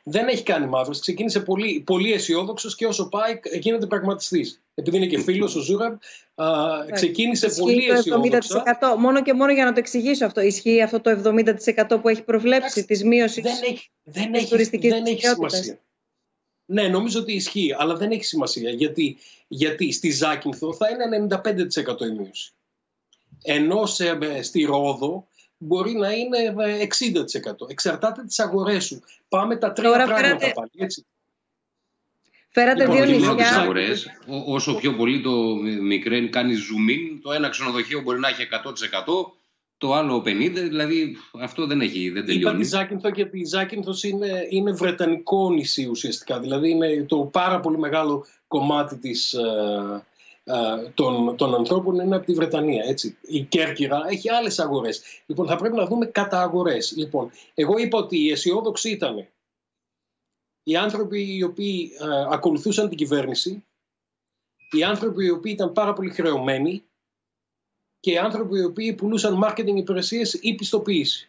Δεν έχει κάνει μαύρες. Ξεκίνησε πολύ αισιόδοξος και όσο πάει γίνεται πραγματιστής. Επειδή είναι και φίλος ο Ζούραμπ, ξεκίνησε πολύ αισιόδοξα. Μόνο και μόνο για να το εξηγήσω αυτό. Ισχύει αυτό το 70% που έχει προβλέψει της μείωσης της τουριστικής δραστηριότητας? Ναι, νομίζω ότι ισχύει, αλλά δεν έχει σημασία. Γιατί στη Ζάκυνθο θα είναι 95% η μείωση. Ενώ στη Ρόδο μπορεί να είναι 60%. Εξαρτάται τις αγορές σου. Πάμε τα τρία πράγματα πάλι, έτσι. Φέρατε δύο νησιά. Όσο πιο πολύ το μικρέν κάνει zoom in, το ένα ξενοδοχείο μπορεί να έχει 100%, το άλλο 50%, δηλαδή αυτό δεν τελειώνει. Είπα τη Ζάκυνθο γιατί η Ζάκυνθος είναι βρετανικό νησί ουσιαστικά. Δηλαδή είναι το πάρα πολύ μεγάλο κομμάτι των ανθρώπων είναι από τη Βρετανία. Έτσι. Η Κέρκυρα έχει άλλες αγορές. Λοιπόν, θα πρέπει να δούμε κατά αγορές. Λοιπόν, εγώ είπα ότι οι αισιόδοξοι ήταν οι άνθρωποι οι οποίοι ακολουθούσαν την κυβέρνηση, οι άνθρωποι οι οποίοι ήταν πάρα πολύ χρεωμένοι και οι άνθρωποι οι οποίοι πουλούσαν marketing υπηρεσίες ή πιστοποίηση.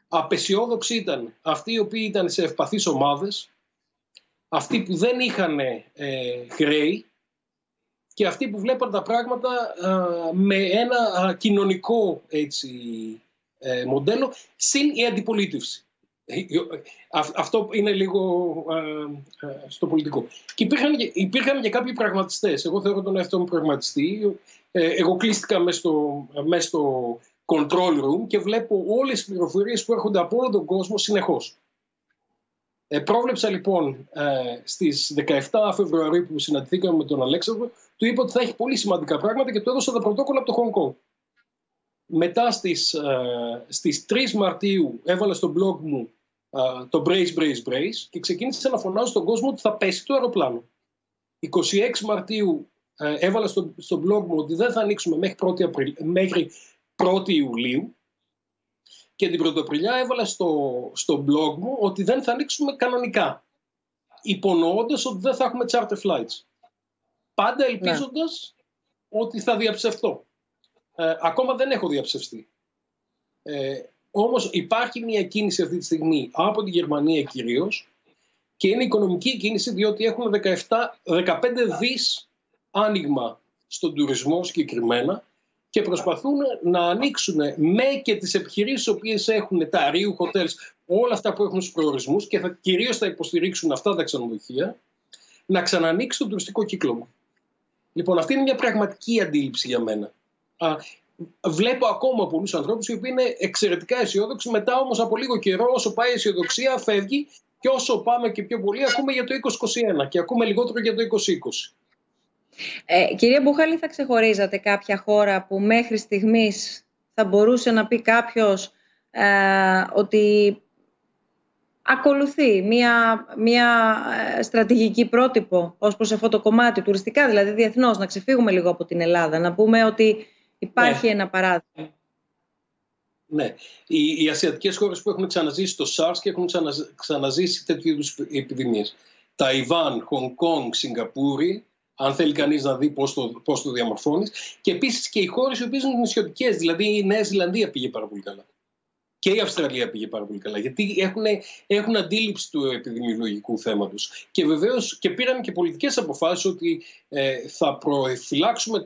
Απεσιόδοξοι ήταν αυτοί οι οποίοι ήταν σε ευπαθείς ομάδες, αυτοί που δεν είχαν χρέη και αυτοί που βλέπαν τα πράγματα με ένα κοινωνικό μοντέλο, συν η αντιπολίτευση. Αυτό είναι λίγο στο πολιτικό. Και υπήρχαν και κάποιοι πραγματιστές. Εγώ θεωρώ τον εαυτό μου πραγματιστή. Εγώ κλείστηκα μέσα στο control room και βλέπω όλες τις πληροφορίες που έρχονται από όλο τον κόσμο συνεχώς. Πρόβλεψα λοιπόν στις 17 Φεβρουαρίου που συναντηθήκαμε με τον Αλέξανδρο, του είπα ότι θα έχει πολύ σημαντικά πράγματα και του έδωσα τα πρωτόκολλα από το Χονγκ Κονγκ. Μετά στις 3 Μαρτίου έβαλα στο blog μου το brace και ξεκίνησα να φωνάζω στον κόσμο ότι θα πέσει το αεροπλάνο. 26 Μαρτίου έβαλα στο blog μου ότι δεν θα ανοίξουμε μέχρι 1η Ιουλίου και την Πρωτοαπριλιά έβαλα στο blog μου ότι δεν θα ανοίξουμε κανονικά, υπονοώντας ότι δεν θα έχουμε charter flights. Πάντα ελπίζοντας ότι θα διαψευστώ. Ακόμα δεν έχω διαψευστεί. Όμως υπάρχει μια κίνηση αυτή τη στιγμή από τη Γερμανία κυρίως και είναι οικονομική κίνηση διότι έχουν 15 δις άνοιγμα στον τουρισμό συγκεκριμένα και προσπαθούν να ανοίξουν με και τις επιχειρήσεις οι οποίες έχουν τα Rio Hotels, όλα αυτά που έχουν στους προορισμούς και κυρίως θα υποστηρίξουν αυτά τα ξενοδοχεία, να ξανανοίξει τον τουριστικό κύκλωμα. Λοιπόν, αυτή είναι μια πραγματική αντίληψη για μένα. Βλέπω ακόμα πολλούς ανθρώπους οι οποίοι είναι εξαιρετικά αισιόδοξοι, μετά όμως από λίγο καιρό όσο πάει η αισιοδοξία φεύγει και όσο πάμε και πιο πολύ ακούμε για το 2021 και ακούμε λιγότερο για το 2020. Κυρία Μπουχάλη, θα ξεχωρίζατε κάποια χώρα που μέχρι στιγμής θα μπορούσε να πει κάποιος ότι ακολουθεί μια στρατηγική πρότυπο ως προς αυτό το κομμάτι τουριστικά, δηλαδή διεθνώς, να ξεφύγουμε λίγο από την Ελλάδα, να πούμε ότι υπάρχει ένα παράδειγμα? Ναι. Οι ασιατικές χώρες που έχουν ξαναζήσει το SARS και έχουν ξαναζήσει τέτοιου είδους επιδημίες. Ταϊβάν, Χονγκ Κονγκ, Σιγκαπούρη, αν θέλει κανείς να δει πώς το διαμορφώνεις. Και επίσης και οι χώρες οι οποίες είναι νησιωτικές, δηλαδή η Νέα Ζηλανδία πήγε πάρα πολύ καλά. Και η Αυστραλία πήγε πάρα πολύ καλά, γιατί έχουν αντίληψη του επιδημιολογικού θέματος. Και βεβαίως και πήραν και πολιτικές αποφάσεις ότι θα προφυλάξουμε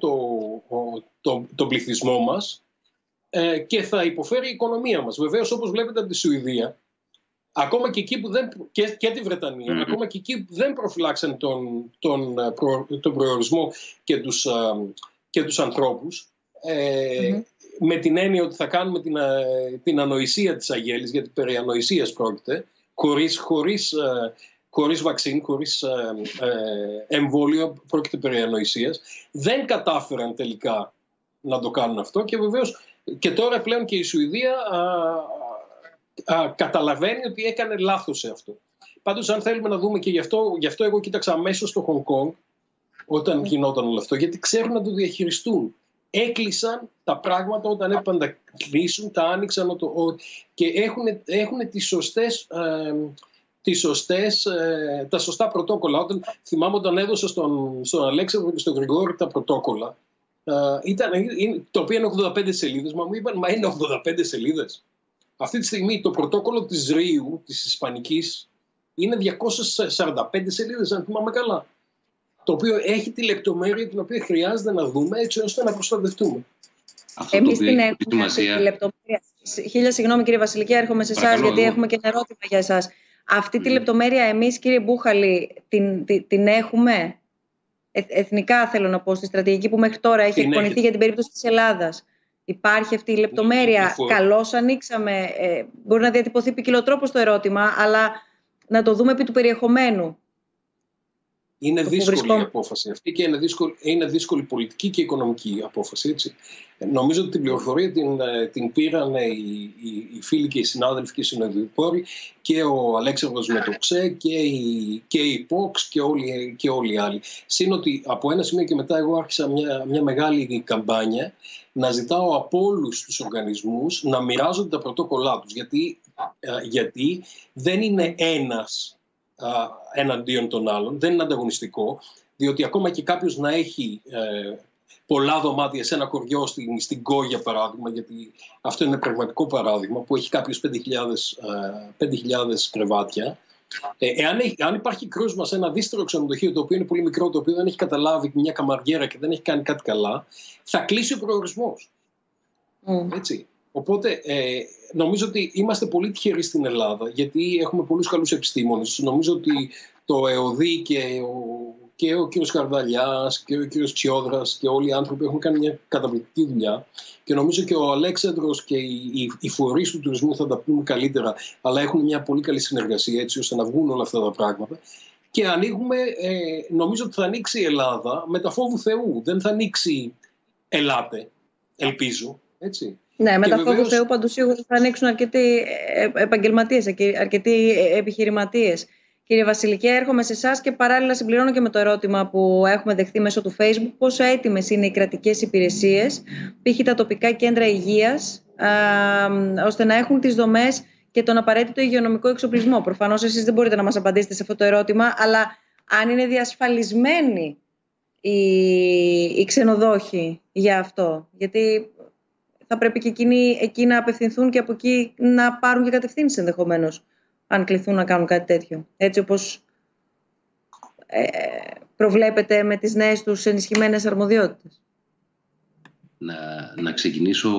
τον πληθυσμό μας και θα υποφέρει η οικονομία μας. Βεβαίως, όπως βλέπετε από τη Σουηδία, ακόμα και εκεί που και τη Βρετανία, ακόμα και εκεί που δεν προφυλάξαν τον προορισμό και τους ανθρώπους, με την έννοια ότι θα κάνουμε την ανοησία της αγέλης, γιατί περί ανοησίας πρόκειται, χωρίς βαξίν, χωρίς εμβόλιο, πρόκειται περί ανοησίας. Δεν κατάφεραν τελικά να το κάνουν αυτό και βεβαίως και τώρα πλέον και η Σουηδία καταλαβαίνει ότι έκανε λάθος σε αυτό. Πάντως, αν θέλουμε να δούμε και γι' αυτό εγώ κοίταξα αμέσως στο Χονγκ Κονγκ όταν γινόταν όλο αυτό, γιατί ξέρουν να το διαχειριστούν. έκλεισαν τα πράγματα όταν έπρεπε να κλείσουν, τα άνοιξαν και έχουν τα σωστά πρωτόκολλα. Θυμάμαι όταν έδωσα στον Αλέξανδρο και στον Γρηγόρη τα πρωτόκολλα, το οποίο είναι 85 σελίδες, μου είπαν, μα είναι 85 σελίδες. Αυτή τη στιγμή το πρωτόκολλο της Ρίου, της Ισπανικής, είναι 245 σελίδες, αν θυμάμαι καλά. Το οποίο έχει τη λεπτομέρεια την οποία χρειάζεται να δούμε έτσι ώστε να προστατευτούμε. Εμείς την έχουμε αυτή τη λεπτομέρεια. Χίλια συγγνώμη κύριε Βασιλική, έρχομαι σε εσάς γιατί έχουμε και ένα ερώτημα για εσάς. Αυτή τη λεπτομέρεια εμείς κύριε Μπούχαλη την έχουμε εθνικά, θέλω να πω, στη στρατηγική που μέχρι τώρα έχει εκπονηθεί για την περίπτωση της Ελλάδας. Υπάρχει αυτή η λεπτομέρεια. Καλώς ανοίξαμε. Μπορεί να διατυπωθεί ποικιλοτρόπως το ερώτημα, αλλά να το δούμε επί του περιεχομένου. Είναι δύσκολη η απόφαση αυτή και είναι δύσκολη πολιτική και οικονομική απόφαση. Έτσι. Νομίζω ότι την πληροφορία την πήραν οι φίλοι και οι συνάδελφοι και οι συνοδοιπόροι και ο Αλέξανδρος με το ΞΕ και η ΠΟΞ και όλοι οι άλλοι. Συν ότι από ένα σημείο και μετά εγώ άρχισα μια μεγάλη καμπάνια να ζητάω από όλους τους οργανισμούς να μοιράζονται τα πρωτόκολλά τους. Γιατί δεν είναι ένας εναντίον των άλλων, δεν είναι ανταγωνιστικό, διότι ακόμα και κάποιος να έχει πολλά δωμάτια σε ένα χωριό στην Κό, για παράδειγμα, γιατί αυτό είναι πραγματικό παράδειγμα, που έχει κάποιος 5.000 κρεβάτια, αν υπάρχει κρούσμα σε ένα δύστερο ξενοδοχείο, το οποίο είναι πολύ μικρό, το οποίο δεν έχει καταλάβει μια καμαριέρα και δεν έχει κάνει κάτι καλά, θα κλείσει ο προορισμός. Έτσι. Οπότε νομίζω ότι είμαστε πολύ τυχεροί στην Ελλάδα, γιατί έχουμε πολλούς καλούς επιστήμονες. Νομίζω ότι το ΕΟΔΗ και ο κύριος Καρδαλιάς και ο κύριος Τσιόδρας και όλοι οι άνθρωποι έχουν κάνει μια καταπληκτική δουλειά. Και νομίζω και ο Αλέξανδρος και οι φορείς του τουρισμού θα τα πούμε καλύτερα, αλλά έχουν μια πολύ καλή συνεργασία έτσι ώστε να βγουν όλα αυτά τα πράγματα. Και ανοίγουμε, νομίζω ότι θα ανοίξει η Ελλάδα με τα φόβου Θεού. Δεν θα ανοίξει ελάτε, ελπίζω, έτσι. Ναι, με τα φόβου Θεού παντού σίγουρα θα ανοίξουν αρκετοί επαγγελματίες, αρκετοί επιχειρηματίες. Κύριε Βασιλική, έρχομαι σε εσάς και παράλληλα συμπληρώνω και με το ερώτημα που έχουμε δεχθεί μέσω του Facebook. Πόσο έτοιμες είναι οι κρατικές υπηρεσίες, π.χ. τα τοπικά κέντρα υγείας, ώστε να έχουν τις δομές και τον απαραίτητο υγειονομικό εξοπλισμό? Προφανώς εσείς δεν μπορείτε να μας απαντήσετε σε αυτό το ερώτημα, αλλά αν είναι διασφαλισμένοι οι ξενοδόχοι για αυτό? Γιατί θα πρέπει και εκεί να απευθυνθούν και από εκεί να πάρουν και κατευθύνσεις ενδεχομένως, αν κληθούν να κάνουν κάτι τέτοιο. Έτσι όπως προβλέπετε με τις νέες τους ενισχυμένες αρμοδιότητες. Να ξεκινήσω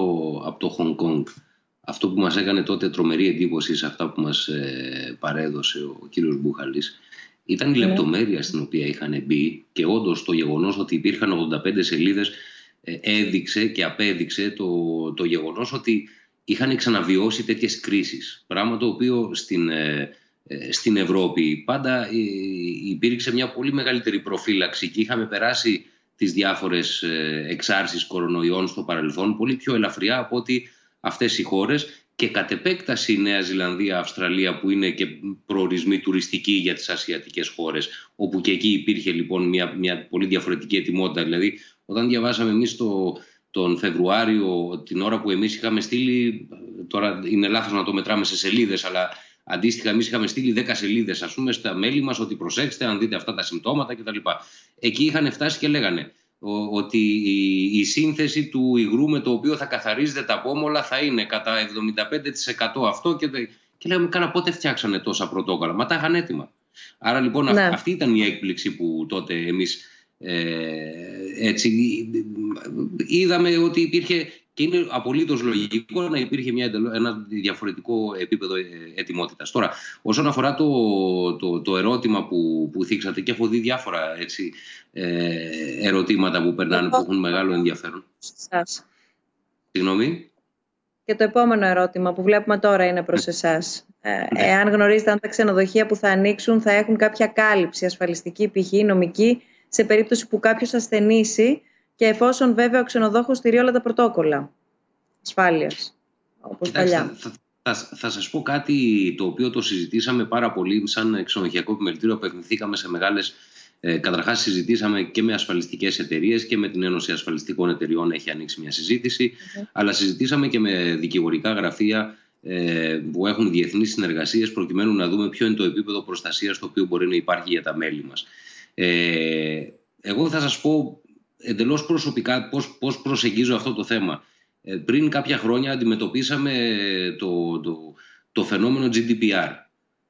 από το Χονγκ Κονγκ. Αυτό που μας έκανε τότε τρομερή εντύπωση σε αυτά που μας παρέδωσε ο κύριος Μπούχαλης ήταν η λεπτομέρεια στην οποία είχαν μπει, και όντως το γεγονός ότι υπήρχαν 85 σελίδες έδειξε και απέδειξε το γεγονός ότι είχαν ξαναβιώσει τέτοιες κρίσεις. Πράγμα το οποίο στην Ευρώπη πάντα υπήρξε μια πολύ μεγαλύτερη προφύλαξη και είχαμε περάσει τις διάφορες εξάρσεις κορονοϊών στο παρελθόν πολύ πιο ελαφριά από ότι αυτές οι χώρες, και κατ' επέκταση η Νέα Ζηλανδία, Αυστραλία, που είναι και προορισμοί τουριστικοί για τις ασιατικές χώρες, όπου και εκεί υπήρχε λοιπόν μια πολύ διαφορετική ετοιμότητα. Δηλαδή, όταν διαβάσαμε εμείς τον Φεβρουάριο, την ώρα που εμείς είχαμε στείλει, τώρα είναι λάθος να το μετράμε σε σελίδες, αλλά αντίστοιχα εμείς είχαμε στείλει 10 σελίδες, ας πούμε, στα μέλη μας, ότι προσέξτε αν δείτε αυτά τα συμπτώματα κτλ. Εκεί είχαν φτάσει και λέγανε ότι η σύνθεση του υγρού με το οποίο θα καθαρίζετε τα πόμολα θα είναι κατά 75% αυτό, και λέγαμε, κάνα πότε φτιάξανε τόσα πρωτόκολλα? Μα τα είχαν έτοιμα. Άρα λοιπόν αυτή ήταν η έκπληξη που τότε εμείς έτσι είδαμε ότι υπήρχε, και είναι απολύτως λογικό να υπήρχε ένα διαφορετικό επίπεδο ετοιμότητας. Τώρα, όσον αφορά το ερώτημα που θίξατε, και έχω δει διάφορα ερωτήματα που περνάνε που έχουν μεγάλο ενδιαφέρον. Συγγνώμη. Και το επόμενο ερώτημα που βλέπουμε τώρα είναι προς εσάς. Εάν γνωρίζετε αν τα ξενοδοχεία που θα ανοίξουν θα έχουν κάποια κάλυψη ασφαλιστική, π.χ. νομική, σε περίπτωση που κάποιος ασθενήσει, και εφόσον βέβαια ο ξενοδόχος στηρεί όλα τα πρωτόκολλα ασφάλειας, όπως παλιά. Θα σας πω κάτι το οποίο το συζητήσαμε πάρα πολύ σαν ξενοδοχειακό επιμελητήριο. Απευθυνθήκαμε σε μεγάλες Καταρχάς συζητήσαμε και με ασφαλιστικές εταιρείες και με την Ένωση Ασφαλιστικών Εταιριών έχει ανοίξει μια συζήτηση, αλλά συζητήσαμε και με δικηγορικά γραφεία που έχουν διεθνείς συνεργασίες προκειμένου να δούμε ποιο είναι το επίπεδο προστασίας το οποίο μπορεί να υπάρχει για τα μέλη μας. Εγώ θα σας πω εντελώς προσωπικά πώς προσεγγίζω αυτό το θέμα. Πριν κάποια χρόνια αντιμετωπίσαμε το φαινόμενο GDPR.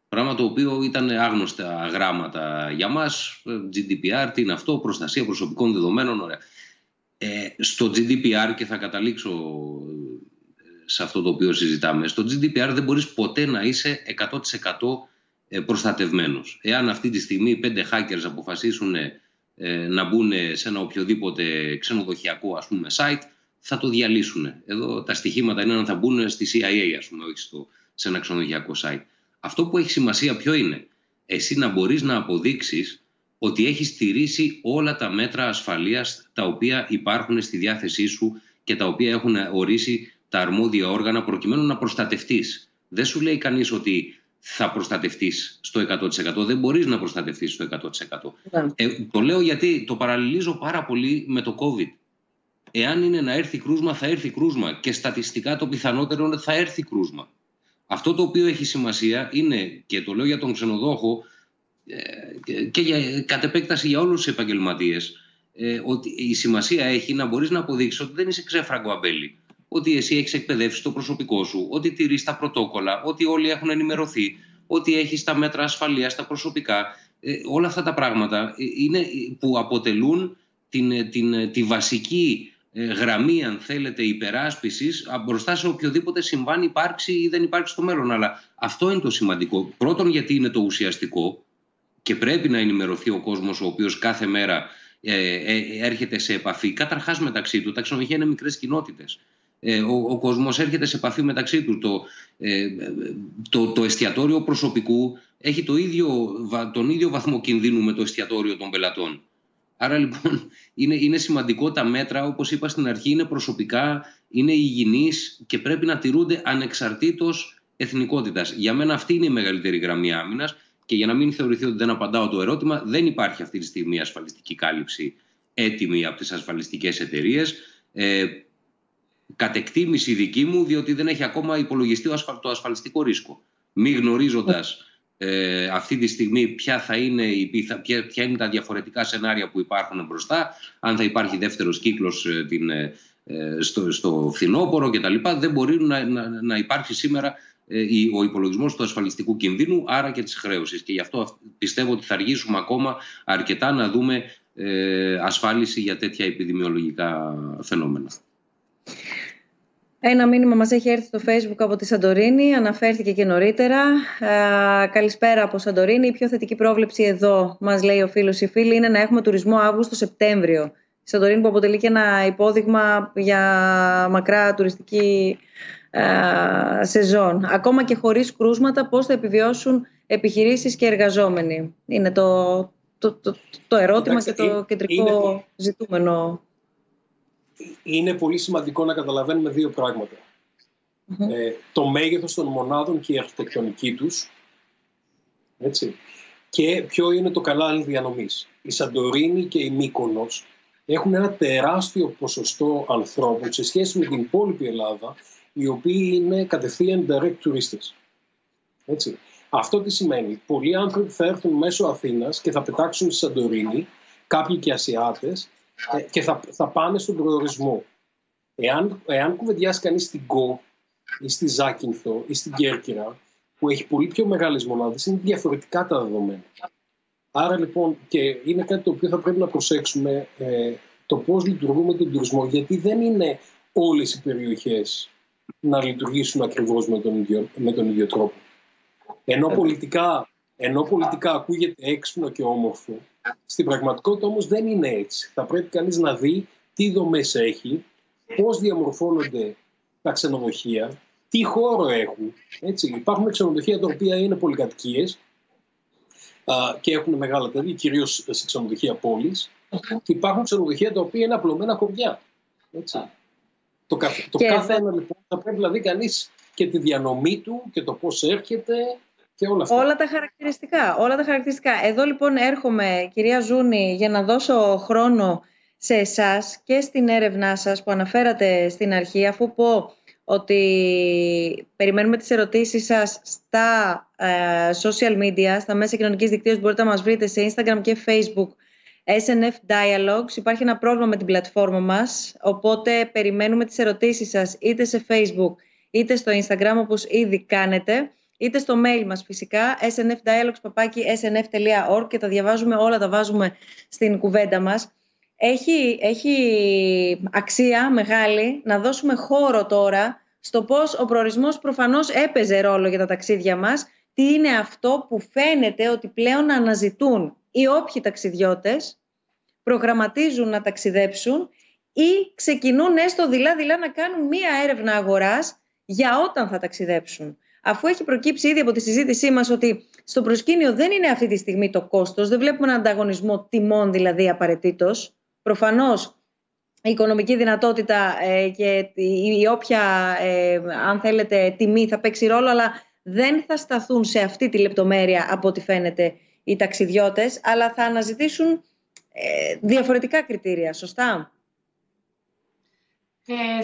Πράγμα το οποίο ήταν άγνωστα γράμματα για μας. GDPR, τι είναι αυτό, προστασία προσωπικών δεδομένων, ωραία. Στο GDPR, και θα καταλήξω σε αυτό το οποίο συζητάμε, στο GDPR δεν μπορείς ποτέ να είσαι 100% προστατευμένος. Εάν αυτή τη στιγμή 5 hackers αποφασίσουν να μπουν σε ένα οποιοδήποτε ξενοδοχειακό, ας πούμε, site, θα το διαλύσουν. Εδώ τα στοιχήματα είναι αν θα μπουν στη CIA, ας πούμε, όχι σε ένα ξενοδοχειακό site. Αυτό που έχει σημασία ποιο είναι? Εσύ να μπορείς να αποδείξεις ότι έχεις στηρίσει όλα τα μέτρα ασφαλείας τα οποία υπάρχουν στη διάθεσή σου και τα οποία έχουν ορίσει τα αρμόδια όργανα προκειμένου να προστατευτείς. Δεν σου λέει κανείς ότι θα προστατευτείς στο 100%. Δεν μπορείς να προστατευτείς στο 100%. Το λέω γιατί το παραλληλίζω πάρα πολύ με το COVID. Εάν είναι να έρθει κρούσμα, θα έρθει κρούσμα. Και στατιστικά το πιθανότερο είναι ότι θα έρθει κρούσμα. Αυτό το οποίο έχει σημασία είναι, και το λέω για τον ξενοδόχο και κατ' επέκταση για όλους τους επαγγελματίες, ότι η σημασία έχει να μπορείς να αποδείξεις ότι δεν είσαι ξέφραγκο αμπέλι. Ότι εσύ έχεις εκπαιδεύσει το προσωπικό σου, ότι τηρείς τα πρωτόκολλα, ότι όλοι έχουν ενημερωθεί, ότι έχεις τα μέτρα ασφαλείας, τα προσωπικά. Όλα αυτά τα πράγματα είναι που αποτελούν τη βασική γραμμή, αν θέλετε, υπεράσπισης μπροστά σε οποιοδήποτε συμβάν υπάρξει ή δεν υπάρξει στο μέλλον. Αλλά αυτό είναι το σημαντικό. Πρώτον, γιατί είναι το ουσιαστικό και πρέπει να ενημερωθεί ο κόσμος, ο οποίος κάθε μέρα έρχεται σε επαφή. Καταρχάς μεταξύ του, τα ξενοδοχεία είναι μικρές κοινότητες. Ο κόσμος έρχεται σε επαφή μεταξύ του. Το εστιατόριο προσωπικού έχει τον ίδιο βαθμό κινδύνου με το εστιατόριο των πελατών. Άρα λοιπόν είναι σημαντικό τα μέτρα, όπως είπα στην αρχή, είναι προσωπικά, είναι υγιεινείς και πρέπει να τηρούνται ανεξαρτήτως εθνικότητας. Για μένα αυτή είναι η μεγαλύτερη γραμμή άμυνας και για να μην θεωρηθεί ότι δεν απαντάω το ερώτημα, δεν υπάρχει αυτή τη στιγμή ασφαλιστική κάλυψη έτοιμη από τις ασφαλιστικές εταιρείες. Κατ' εκτίμηση δική μου, διότι δεν έχει ακόμα υπολογιστεί το ασφαλιστικό ρίσκο. Μη γνωρίζοντας αυτή τη στιγμή ποια είναι τα διαφορετικά σενάρια που υπάρχουν μπροστά, αν θα υπάρχει δεύτερος κύκλος στο φθινόπωρο κτλ. Δεν μπορεί να υπάρχει σήμερα ο υπολογισμός του ασφαλιστικού κινδύνου, άρα και της χρέωσης. Και γι' αυτό πιστεύω ότι θα αργήσουμε ακόμα αρκετά να δούμε ασφάλιση για τέτοια επιδημιολογικά φαινόμενα. Ένα μήνυμα μας έχει έρθει στο Facebook από τη Σαντορίνη, αναφέρθηκε και νωρίτερα. Καλησπέρα από Σαντορίνη. Η πιο θετική πρόβλεψη εδώ, μας λέει ο φίλος ή φίλη, είναι να έχουμε τουρισμό Αύγουστο-Σεπτέμβριο. Η Σαντορίνη που αποτελεί και ένα υπόδειγμα για μακρά τουριστική σεζόν. Ακόμα και χωρίς κρούσματα, πώς θα επιβιώσουν επιχειρήσεις και εργαζόμενοι? Είναι το ερώτημα. Κοιτάξτε, και το κεντρικό ζητούμενο. Είναι πολύ σημαντικό να καταλαβαίνουμε δύο πράγματα. Το μέγεθος των μονάδων και η αρχιτεκτονική τους, έτσι, και ποιο είναι το κανάλι διανομής. Η Σαντορίνη και η Μύκονος έχουν ένα τεράστιο ποσοστό ανθρώπων σε σχέση με την υπόλοιπη Ελλάδα, οι οποίοι είναι κατευθείαν direct τουρίστες. Έτσι. Αυτό τι σημαίνει? Πολλοί άνθρωποι θα έρθουν μέσω Αθήνας και θα πετάξουν στη Σαντορίνη, κάποιοι και Ασιάτες, και θα πάνε στον προορισμό. Εάν κουβεντιάσει κανείς στην Γκο ή στη Ζάκυνθο ή στην Κέρκυρα, που έχει πολύ πιο μεγάλες μονάδες, είναι διαφορετικά τα δεδομένα. Άρα λοιπόν, και είναι κάτι το οποίο θα πρέπει να προσέξουμε, το πώς λειτουργούμε τον τουρισμό, γιατί δεν είναι όλες οι περιοχές να λειτουργήσουν ακριβώς με τον ίδιο τρόπο. Ενώ πολιτικά ακούγεται έξυπνο και όμορφο, στην πραγματικότητα όμως δεν είναι έτσι. Θα πρέπει κανείς να δει τι δομές έχει, πώς διαμορφώνονται τα ξενοδοχεία, τι χώρο έχουν. Έτσι. Υπάρχουν ξενοδοχεία τα οποία είναι πολυκατοικίες και έχουν μεγάλα τέλη, κυρίως σε ξενοδοχεία πόλης, και υπάρχουν ξενοδοχεία τα οποία είναι απλωμένα χωριά. Έτσι. Το κάθε ένα λοιπόν θα πρέπει να δει κανείς και τη διανομή του και το πώς έρχεται Και όλα αυτά. Όλα τα χαρακτηριστικά. Εδώ λοιπόν έρχομαι, κυρία Ζούνη, για να δώσω χρόνο σε εσάς και στην έρευνά σας που αναφέρατε στην αρχή, αφού πω ότι περιμένουμε τις ερωτήσεις σας στα social media, στα μέσα κοινωνικής δικτύωσης. Μπορείτε να μας βρείτε σε Instagram και Facebook, SNF Dialogues. Υπάρχει ένα πρόβλημα με την πλατφόρμα μας, οπότε περιμένουμε τις ερωτήσεις σας είτε σε Facebook είτε στο Instagram, όπως ήδη κάνετε, είτε στο mail μας φυσικά, snfdialogues@snf.org, και τα διαβάζουμε όλα, τα βάζουμε στην κουβέντα μας. Έχει αξία μεγάλη να δώσουμε χώρο τώρα στο πώς ο προορισμός προφανώς έπαιζε ρόλο για τα ταξίδια μας, τι είναι αυτό που φαίνεται ότι πλέον αναζητούν οι όποιοι ταξιδιώτες προγραμματίζουν να ταξιδέψουν ή ξεκινούν έστω δειλά-δειλά να κάνουν μία έρευνα αγοράς για όταν θα ταξιδέψουν. Αφού έχει προκύψει ήδη από τη συζήτησή μας ότι στο προσκήνιο δεν είναι αυτή τη στιγμή το κόστος, δεν βλέπουμε έναν ανταγωνισμό τιμών δηλαδή απαραίτητος. Προφανώς η οικονομική δυνατότητα και η όποια, αν θέλετε, τιμή θα παίξει ρόλο, αλλά δεν θα σταθούν σε αυτή τη λεπτομέρεια από ό,τι φαίνεται οι ταξιδιώτες, αλλά θα αναζητήσουν διαφορετικά κριτήρια, σωστά?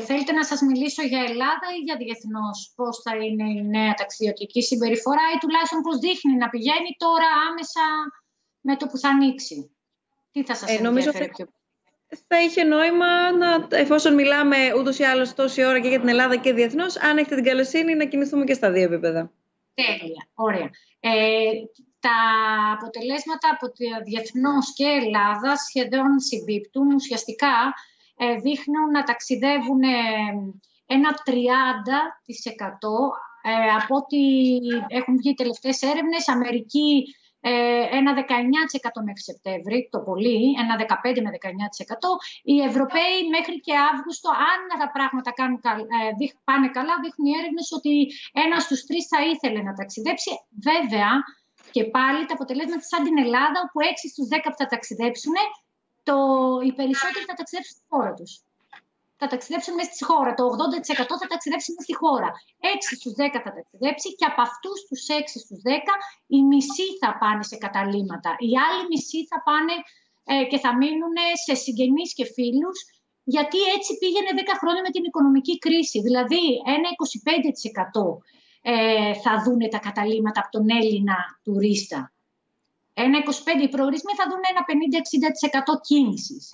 Θέλετε να σας μιλήσω για Ελλάδα ή για διεθνώς, πώς θα είναι η νέα ταξιδιωτική συμπεριφορά ή τουλάχιστον πώς δείχνει να πηγαίνει τώρα άμεσα με το που θα ανοίξει? Τι θα σας ενδιαφέρει πιο πολύ? Θα είχε νόημα, εφόσον μιλάμε ούτως ή άλλως τόση ώρα και για την Ελλάδα και διεθνώς, αν έχετε την καλοσύνη να κινηθούμε και στα δύο επίπεδα. Τέλεια, ωραία. Τα αποτελέσματα από διεθνώς και Ελλάδα σχεδόν συμπίπτουν. Ουσιαστικά δείχνουν να ταξιδεύουν ένα 30% από ό,τι έχουν βγει οι τελευταίες έρευνες. Αμερική ένα 19% μέχρι Σεπτέμβρη, το πολύ, ένα 15 με 19%. Οι Ευρωπαίοι μέχρι και Αύγουστο, αν τα πράγματα πάνε καλά, δείχνουν οι έρευνες ότι 1 στους 3 θα ήθελε να ταξιδέψει. Βέβαια, και πάλι τα αποτελέσματα σαν την Ελλάδα, όπου 6 στους 10 που θα ταξιδέψουν, οι περισσότεροι θα ταξιδέψουν στη χώρα τους. Θα ταξιδέψουν μέσα στη χώρα. Το 80% θα ταξιδέψει μέσα στη χώρα. 6 στους 10 θα ταξιδέψει και από αυτούς τους 6 στους 10 οι μισοί θα πάνε σε καταλύματα. Οι άλλοι μισοί θα πάνε και θα μείνουν σε συγγενείς και φίλους, γιατί έτσι πήγαινε 10 χρόνια με την οικονομική κρίση. Δηλαδή ένα 25% θα δούνε τα καταλύματα από τον Έλληνα τουρίστα. Ένα 25% οι προορισμοί θα δουν ένα 50-60% κίνησης.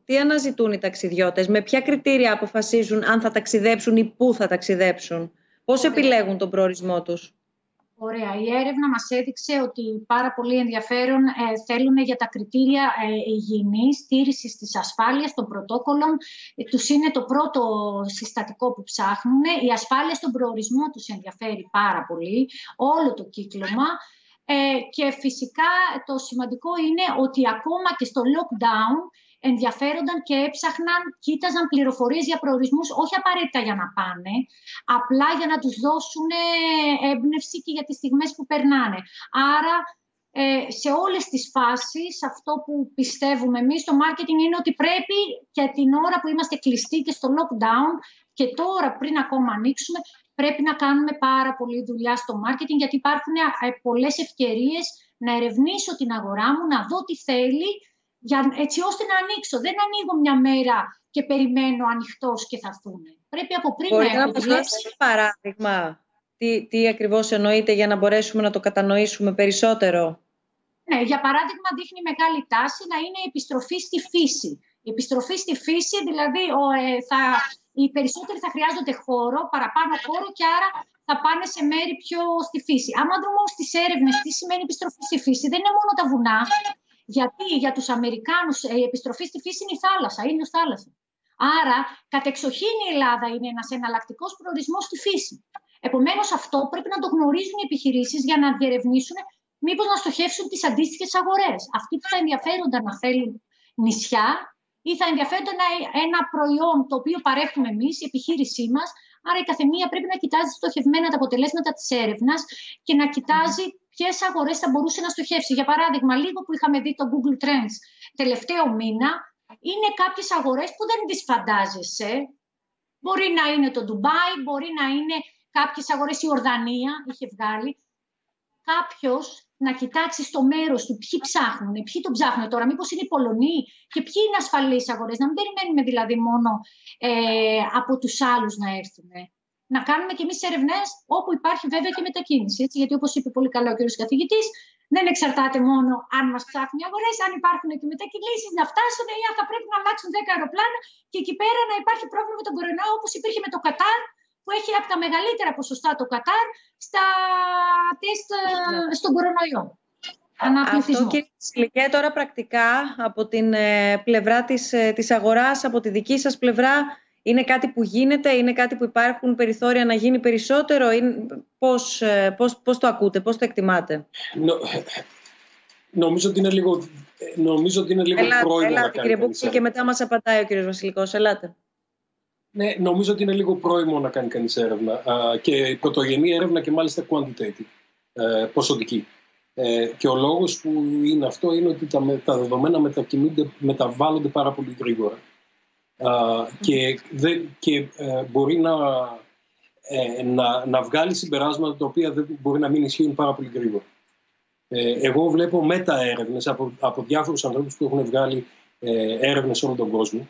Τι αναζητούν οι ταξιδιώτες, με ποια κριτήρια αποφασίζουν αν θα ταξιδέψουν ή πού θα ταξιδέψουν, πώς επιλέγουν τον προορισμό τους? Ωραία. Η έρευνα μας έδειξε ότι πάρα πολύ ενδιαφέρον θέλουν για τα κριτήρια υγιεινής, στήρησης της ασφάλειας των πρωτόκολλων. Τους είναι το πρώτο συστατικό που ψάχνουν. Η ασφάλεια στον προορισμό τους ενδιαφέρει πάρα πολύ, όλο το κύκλωμα. Και φυσικά το σημαντικό είναι ότι ακόμα και στο lockdown ενδιαφέρονταν και έψαχναν, κοίταζαν πληροφορίες για προορισμούς, όχι απαραίτητα για να πάνε, απλά για να τους δώσουν έμπνευση και για τις στιγμές που περνάνε. Άρα, σε όλες τις φάσεις, αυτό που πιστεύουμε εμείς στο marketing είναι ότι πρέπει και την ώρα που είμαστε κλειστοί και στο lockdown και τώρα πριν ακόμα ανοίξουμε, πρέπει να κάνουμε πάρα πολλή δουλειά στο marketing, γιατί υπάρχουν πολλές ευκαιρίες να ερευνήσω την αγορά μου, να δω τι θέλει, έτσι ώστε να ανοίξω. Δεν ανοίγω μια μέρα και περιμένω ανοιχτός και θα έρθουν. Πρέπει από πριν να έχω δουλέψει. Παράδειγμα, τι ακριβώς εννοείται για να μπορέσουμε να το κατανοήσουμε περισσότερο? Ναι, για παράδειγμα δείχνει μεγάλη τάση να είναι η επιστροφή στη φύση. Η επιστροφή στη φύση, δηλαδή οι περισσότεροι θα χρειάζονται παραπάνω χώρο και άρα θα πάνε σε μέρη πιο στη φύση. Άμα δούμε όμως τις έρευνες τι σημαίνει επιστροφή στη φύση, δεν είναι μόνο τα βουνά. Γιατί για τους Αμερικάνους η επιστροφή στη φύση είναι η θάλασσα, ήλιος θάλασσα. Άρα, κατεξοχήν η Ελλάδα είναι ένας εναλλακτικός προορισμός στη φύση. Επομένως, αυτό πρέπει να το γνωρίζουν οι επιχειρήσεις για να διερευνήσουν μήπως να στοχεύσουν τις αντίστοιχες αγορές. Αυτοί που θα ενδιαφέρονταν να θέλουν νησιά ή θα ενδιαφέρονταν ένα προϊόν το οποίο παρέχουμε εμείς, η επιχείρησή μας. Άρα, η καθεμία πρέπει να κοιτάζει στοχευμένα τα αποτελέσματα της έρευνας και να κοιτάζει ποιες αγορές θα μπορούσε να στοχεύσει. Για παράδειγμα, λίγο που είχαμε δει το Google Trends τελευταίο μήνα, είναι κάποιες αγορές που δεν τις φαντάζεσαι. Μπορεί να είναι το Ντουμπάι, μπορεί να είναι κάποιες αγορές, η Ορδανία είχε βγάλει, κάποιος να κοιτάξει στο μέρος του ποιοι ψάχνουν, ποιοι τον ψάχνουν τώρα, μήπως είναι οι Πολωνοί και ποιοι είναι ασφαλείς αγορές, να μην περιμένουμε δηλαδή μόνο από τους άλλους να έρθουν. Να κάνουμε κι εμείς έρευνες όπου υπάρχει βέβαια και μετακίνηση. Έτσι, γιατί όπως είπε πολύ καλά ο κ. καθηγητής, δεν εξαρτάται μόνο αν μας ψάχνουν οι αγορές, αν υπάρχουν και μετακινήσεις να φτάσουν ή αν θα πρέπει να αλλάξουν 10 αεροπλάνα και εκεί πέρα να υπάρχει πρόβλημα με τον κορονοϊό, όπως υπήρχε με το Κατάρ, που έχει από τα μεγαλύτερα ποσοστά το Κατάρ στα τεστ στον κορονοϊό. Αυτό, κύριε Βασιλικέ, τώρα πρακτικά από την πλευρά της αγοράς, από τη δική σας πλευρά, είναι κάτι που γίνεται, είναι κάτι που υπάρχουν περιθώρια να γίνει περισσότερο, πώς το ακούτε, πώς το εκτιμάτε? Νομίζω ότι είναι λίγο πρόημο να κάνει κανείς. Και μετά μας απαντάει ο κύριος Βασιλικός. Ελάτε. Ναι, νομίζω ότι είναι λίγο πρόημο να κάνει κανείς έρευνα και πρωτογενή έρευνα και μάλιστα quantitative, ποσοτική. Και ο λόγος που είναι αυτό είναι ότι τα δεδομένα μεταβάλλονται πάρα πολύ γρήγορα. Και μπορεί να βγάλει συμπεράσματα τα οποία μπορεί να μην ισχύουν πάρα πολύ γρήγορα. Εγώ βλέπω μεταέρευνες από διάφορους ανθρώπους που έχουν βγάλει έρευνες σε όλο τον κόσμο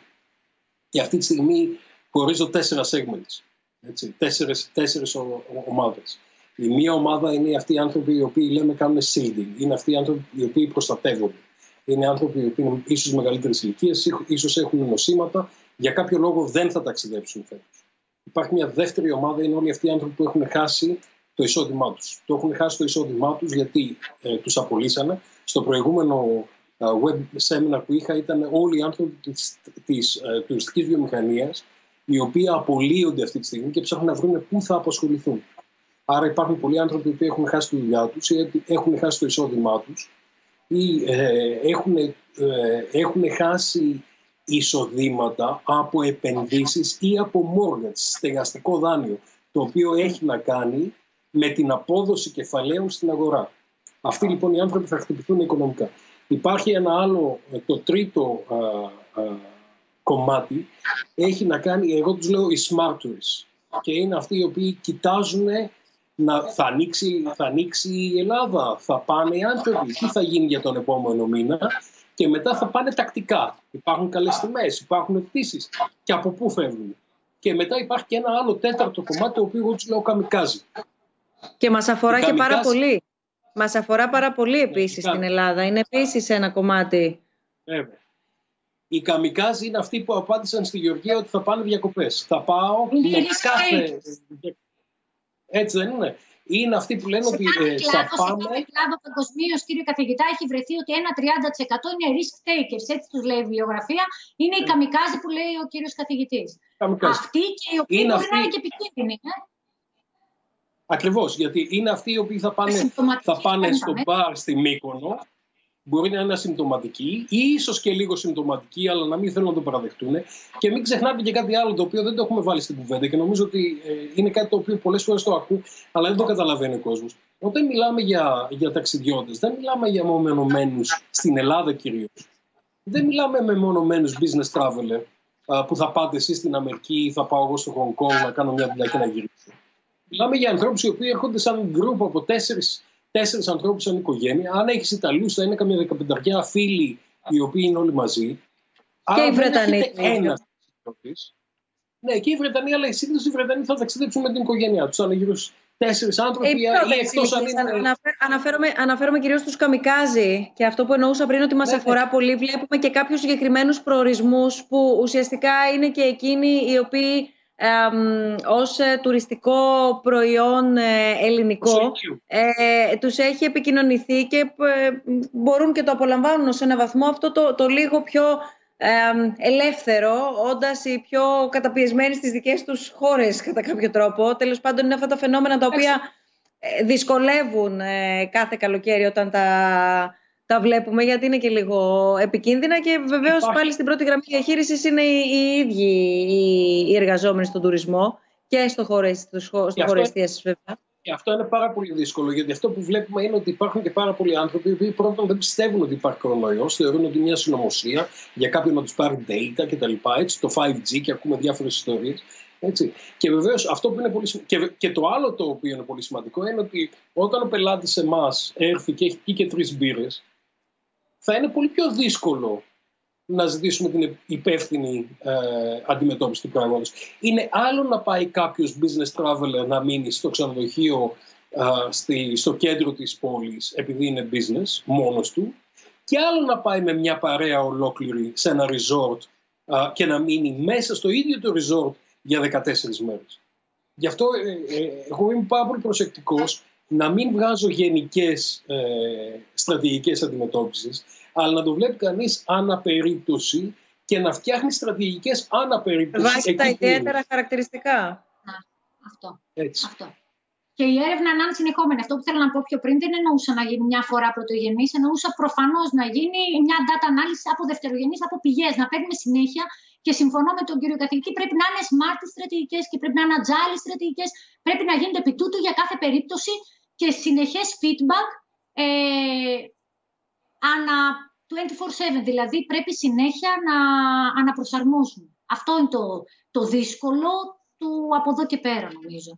και αυτή τη στιγμή χωρίζω 4 segments, έτσι, 4 ομάδες. Η μία ομάδα είναι αυτοί οι άνθρωποι οι οποίοι λέμε κάνουν shielding, είναι αυτοί οι άνθρωποι οι οποίοι προστατεύονται. Είναι άνθρωποι οι οποίοι είναι ίσως μεγαλύτερης ηλικίας, ίσως έχουν νοσήματα, για κάποιο λόγο δεν θα ταξιδέψουν φέτος. Υπάρχει μια δεύτερη ομάδα, είναι όλοι αυτοί οι άνθρωποι που έχουν χάσει το εισόδημά τους. Το έχουν χάσει το εισόδημά τους γιατί τους απολύσανε. Στο προηγούμενο web seminar που είχα ήταν όλοι οι άνθρωποι της τουριστικής βιομηχανίας, οι οποίοι απολύονται αυτή τη στιγμή και ψάχνουν να βρουν πού θα απασχοληθούν. Άρα υπάρχουν πολλοί άνθρωποι που έχουν χάσει τη δουλειά τους ή έχουν χάσει το εισόδημά τους ή έχουν χάσει εισοδήματα από επενδύσεις ή από mortgage, στεγαστικό δάνειο, το οποίο έχει να κάνει με την απόδοση κεφαλαίων στην αγορά. Αυτοί λοιπόν οι άνθρωποι θα χτυπηθούν οικονομικά. Υπάρχει ένα άλλο, το τρίτο κομμάτι, έχει να κάνει, εγώ τους λέω οι smart tourists, και είναι αυτοί οι οποίοι κοιτάζουν θα ανοίξει η Ελλάδα, θα πάνε οι άνθρωποι, τι θα γίνει για τον επόμενο μήνα και μετά θα πάνε τακτικά. Υπάρχουν καλές τιμές, υπάρχουν πτήσεις και από πού φεύγουν. Και μετά υπάρχει και ένα άλλο τέταρτο κομμάτι, το οποίο εγώ τους λέω καμικάζι. Και μας αφορά και πάρα πολύ. Μας αφορά πάρα πολύ επίσης στην Ελλάδα. Είναι επίσης ένα κομμάτι. Βέβαια. Οι καμικάζι είναι αυτοί που απάντησαν στη Γεωργία ότι θα πάνε διακοπές. Θα πάω με κάθε... Έτσι δεν είναι? Είναι αυτοί που λένε ότι θα πάμε... Σε κάθε κλάδο παγκοσμίως, κύριε καθηγητά, έχει βρεθεί ότι ένα 30% είναι risk takers. Έτσι τους λέει η βιβλιογραφία. Είναι οι καμικάζι που λέει ο κύριος καθηγητής. Αυτοί και οι οποίοι μπορεί να είναι και επικίνδυνοι. Ακριβώς, γιατί είναι αυτοί οι οποίοι θα πάνε στο μπαρ στη Μύκονο. Μπορεί να είναι ασυμπτωματικοί ή ίσως και λίγο συμπτωματικοί, αλλά να μην θέλουν να το παραδεχτούν. Και μην ξεχνάτε και κάτι άλλο το οποίο δεν το έχουμε βάλει στην κουβέντα και νομίζω ότι είναι κάτι το οποίο πολλές φορές το ακούω, αλλά δεν το καταλαβαίνει ο κόσμος. Όταν μιλάμε για ταξιδιώτες, δεν μιλάμε για μεμονωμένους στην Ελλάδα κυρίως. Δεν μιλάμε με μεμονωμένους business traveler που θα πάτε εσείς στην Αμερική ή θα πάω εγώ στο Hong Kong να κάνω μια δουλειά και να γυρίσω. Μιλάμε για ανθρώπους οι οποίοι έρχονται σαν γκρουπ από 4 ανθρώπους σαν οικογένεια. Αν έχεις Ιταλούς, θα είναι καμιά 15 φίλοι οι οποίοι είναι όλοι μαζί. Και οι Βρετανοί. Ναι, και οι Βρετανοί, αλλά συνήθως οι Βρετανοί θα ταξιδέψουν με την οικογένειά τους. Αν γύρω στους 4 άνθρωποι ή εκτός αν είναι... Αναφέρομαι κυρίως στους καμικάζι και αυτό που εννοούσα πριν ότι μας αφορά πολύ. Βλέπουμε και κάποιους συγκεκριμένους προορισμούς που ουσιαστικά είναι και εκείνοι οι οποίοι ως τουριστικό προϊόν ελληνικό τους έχει επικοινωνηθεί και μπορούν και το απολαμβάνουν ως ένα βαθμό αυτό το λίγο πιο ελεύθερο, όντας οι πιο καταπιεσμένοι στις δικές τους χώρες κατά κάποιο τρόπο. Τέλος πάντων είναι αυτά τα φαινόμενα τα οποία δυσκολεύουν κάθε καλοκαίρι όταν τα βλέπουμε, γιατί είναι και λίγο επικίνδυνα και βεβαίως πάλι στην πρώτη γραμμή διαχείρισης είναι οι ίδιοι οι εργαζόμενοι στον τουρισμό και στο χώρο εστίασης βέβαια. Και αυτό είναι πάρα πολύ δύσκολο, γιατί αυτό που βλέπουμε είναι ότι υπάρχουν και πάρα πολλοί άνθρωποι οι οποίοι πρώτον δεν πιστεύουν ότι υπάρχει κορονοϊός, θεωρούν ότι είναι μια συνωμοσία για κάποιον να τους πάρει data κτλ. Έτσι, το 5G και ακούμε διάφορες ιστορίες. Έτσι. Και βεβαίως αυτό που είναι πολύ και το άλλο το οποίο είναι πολύ σημαντικό είναι ότι όταν ο πελάτης σε εμάς έρθει και έχει πει και 3 μπύρες, θα είναι πολύ πιο δύσκολο να ζητήσουμε την υπεύθυνη αντιμετώπιση του πράγματος. Είναι άλλο να πάει κάποιος business traveler να μείνει στο ξενοδοχείο στο κέντρο της πόλης επειδή είναι business μόνος του, και άλλο να πάει με μια παρέα ολόκληρη σε ένα resort και να μείνει μέσα στο ίδιο το resort για 14 μέρες. Γι' αυτό εγώ είμαι πάρα πολύ προσεκτικός να μην βγάζω γενικές στρατηγικές αντιμετώπισης, αλλά να το βλέπει κανείς αναπερίπτωση και να φτιάχνει στρατηγικές αναπερίπτωση. Βάσει τα ιδιαίτερα χαρακτηριστικά. Αυτό. Έτσι. Αυτό. Και η έρευνα να είναι συνεχόμενη. Αυτό που θέλω να πω πιο πριν δεν εννοούσα να γίνει μια φορά πρωτογενής, εννοούσα προφανώς να γίνει μια data ανάλυση από δευτερογενείς, από πηγές, να παίρνουμε συνέχεια. Και συμφωνώ με τον κύριο καθηγητή, πρέπει να είναι smart στρατηγικές και πρέπει να είναι agile στρατηγικές, πρέπει να γίνεται επί τούτου για κάθε περίπτωση και συνεχές feedback ανα 24/7, δηλαδή πρέπει συνέχεια να αναπροσαρμόσουμε. Αυτό είναι το δύσκολο του από εδώ και πέρα, νομίζω.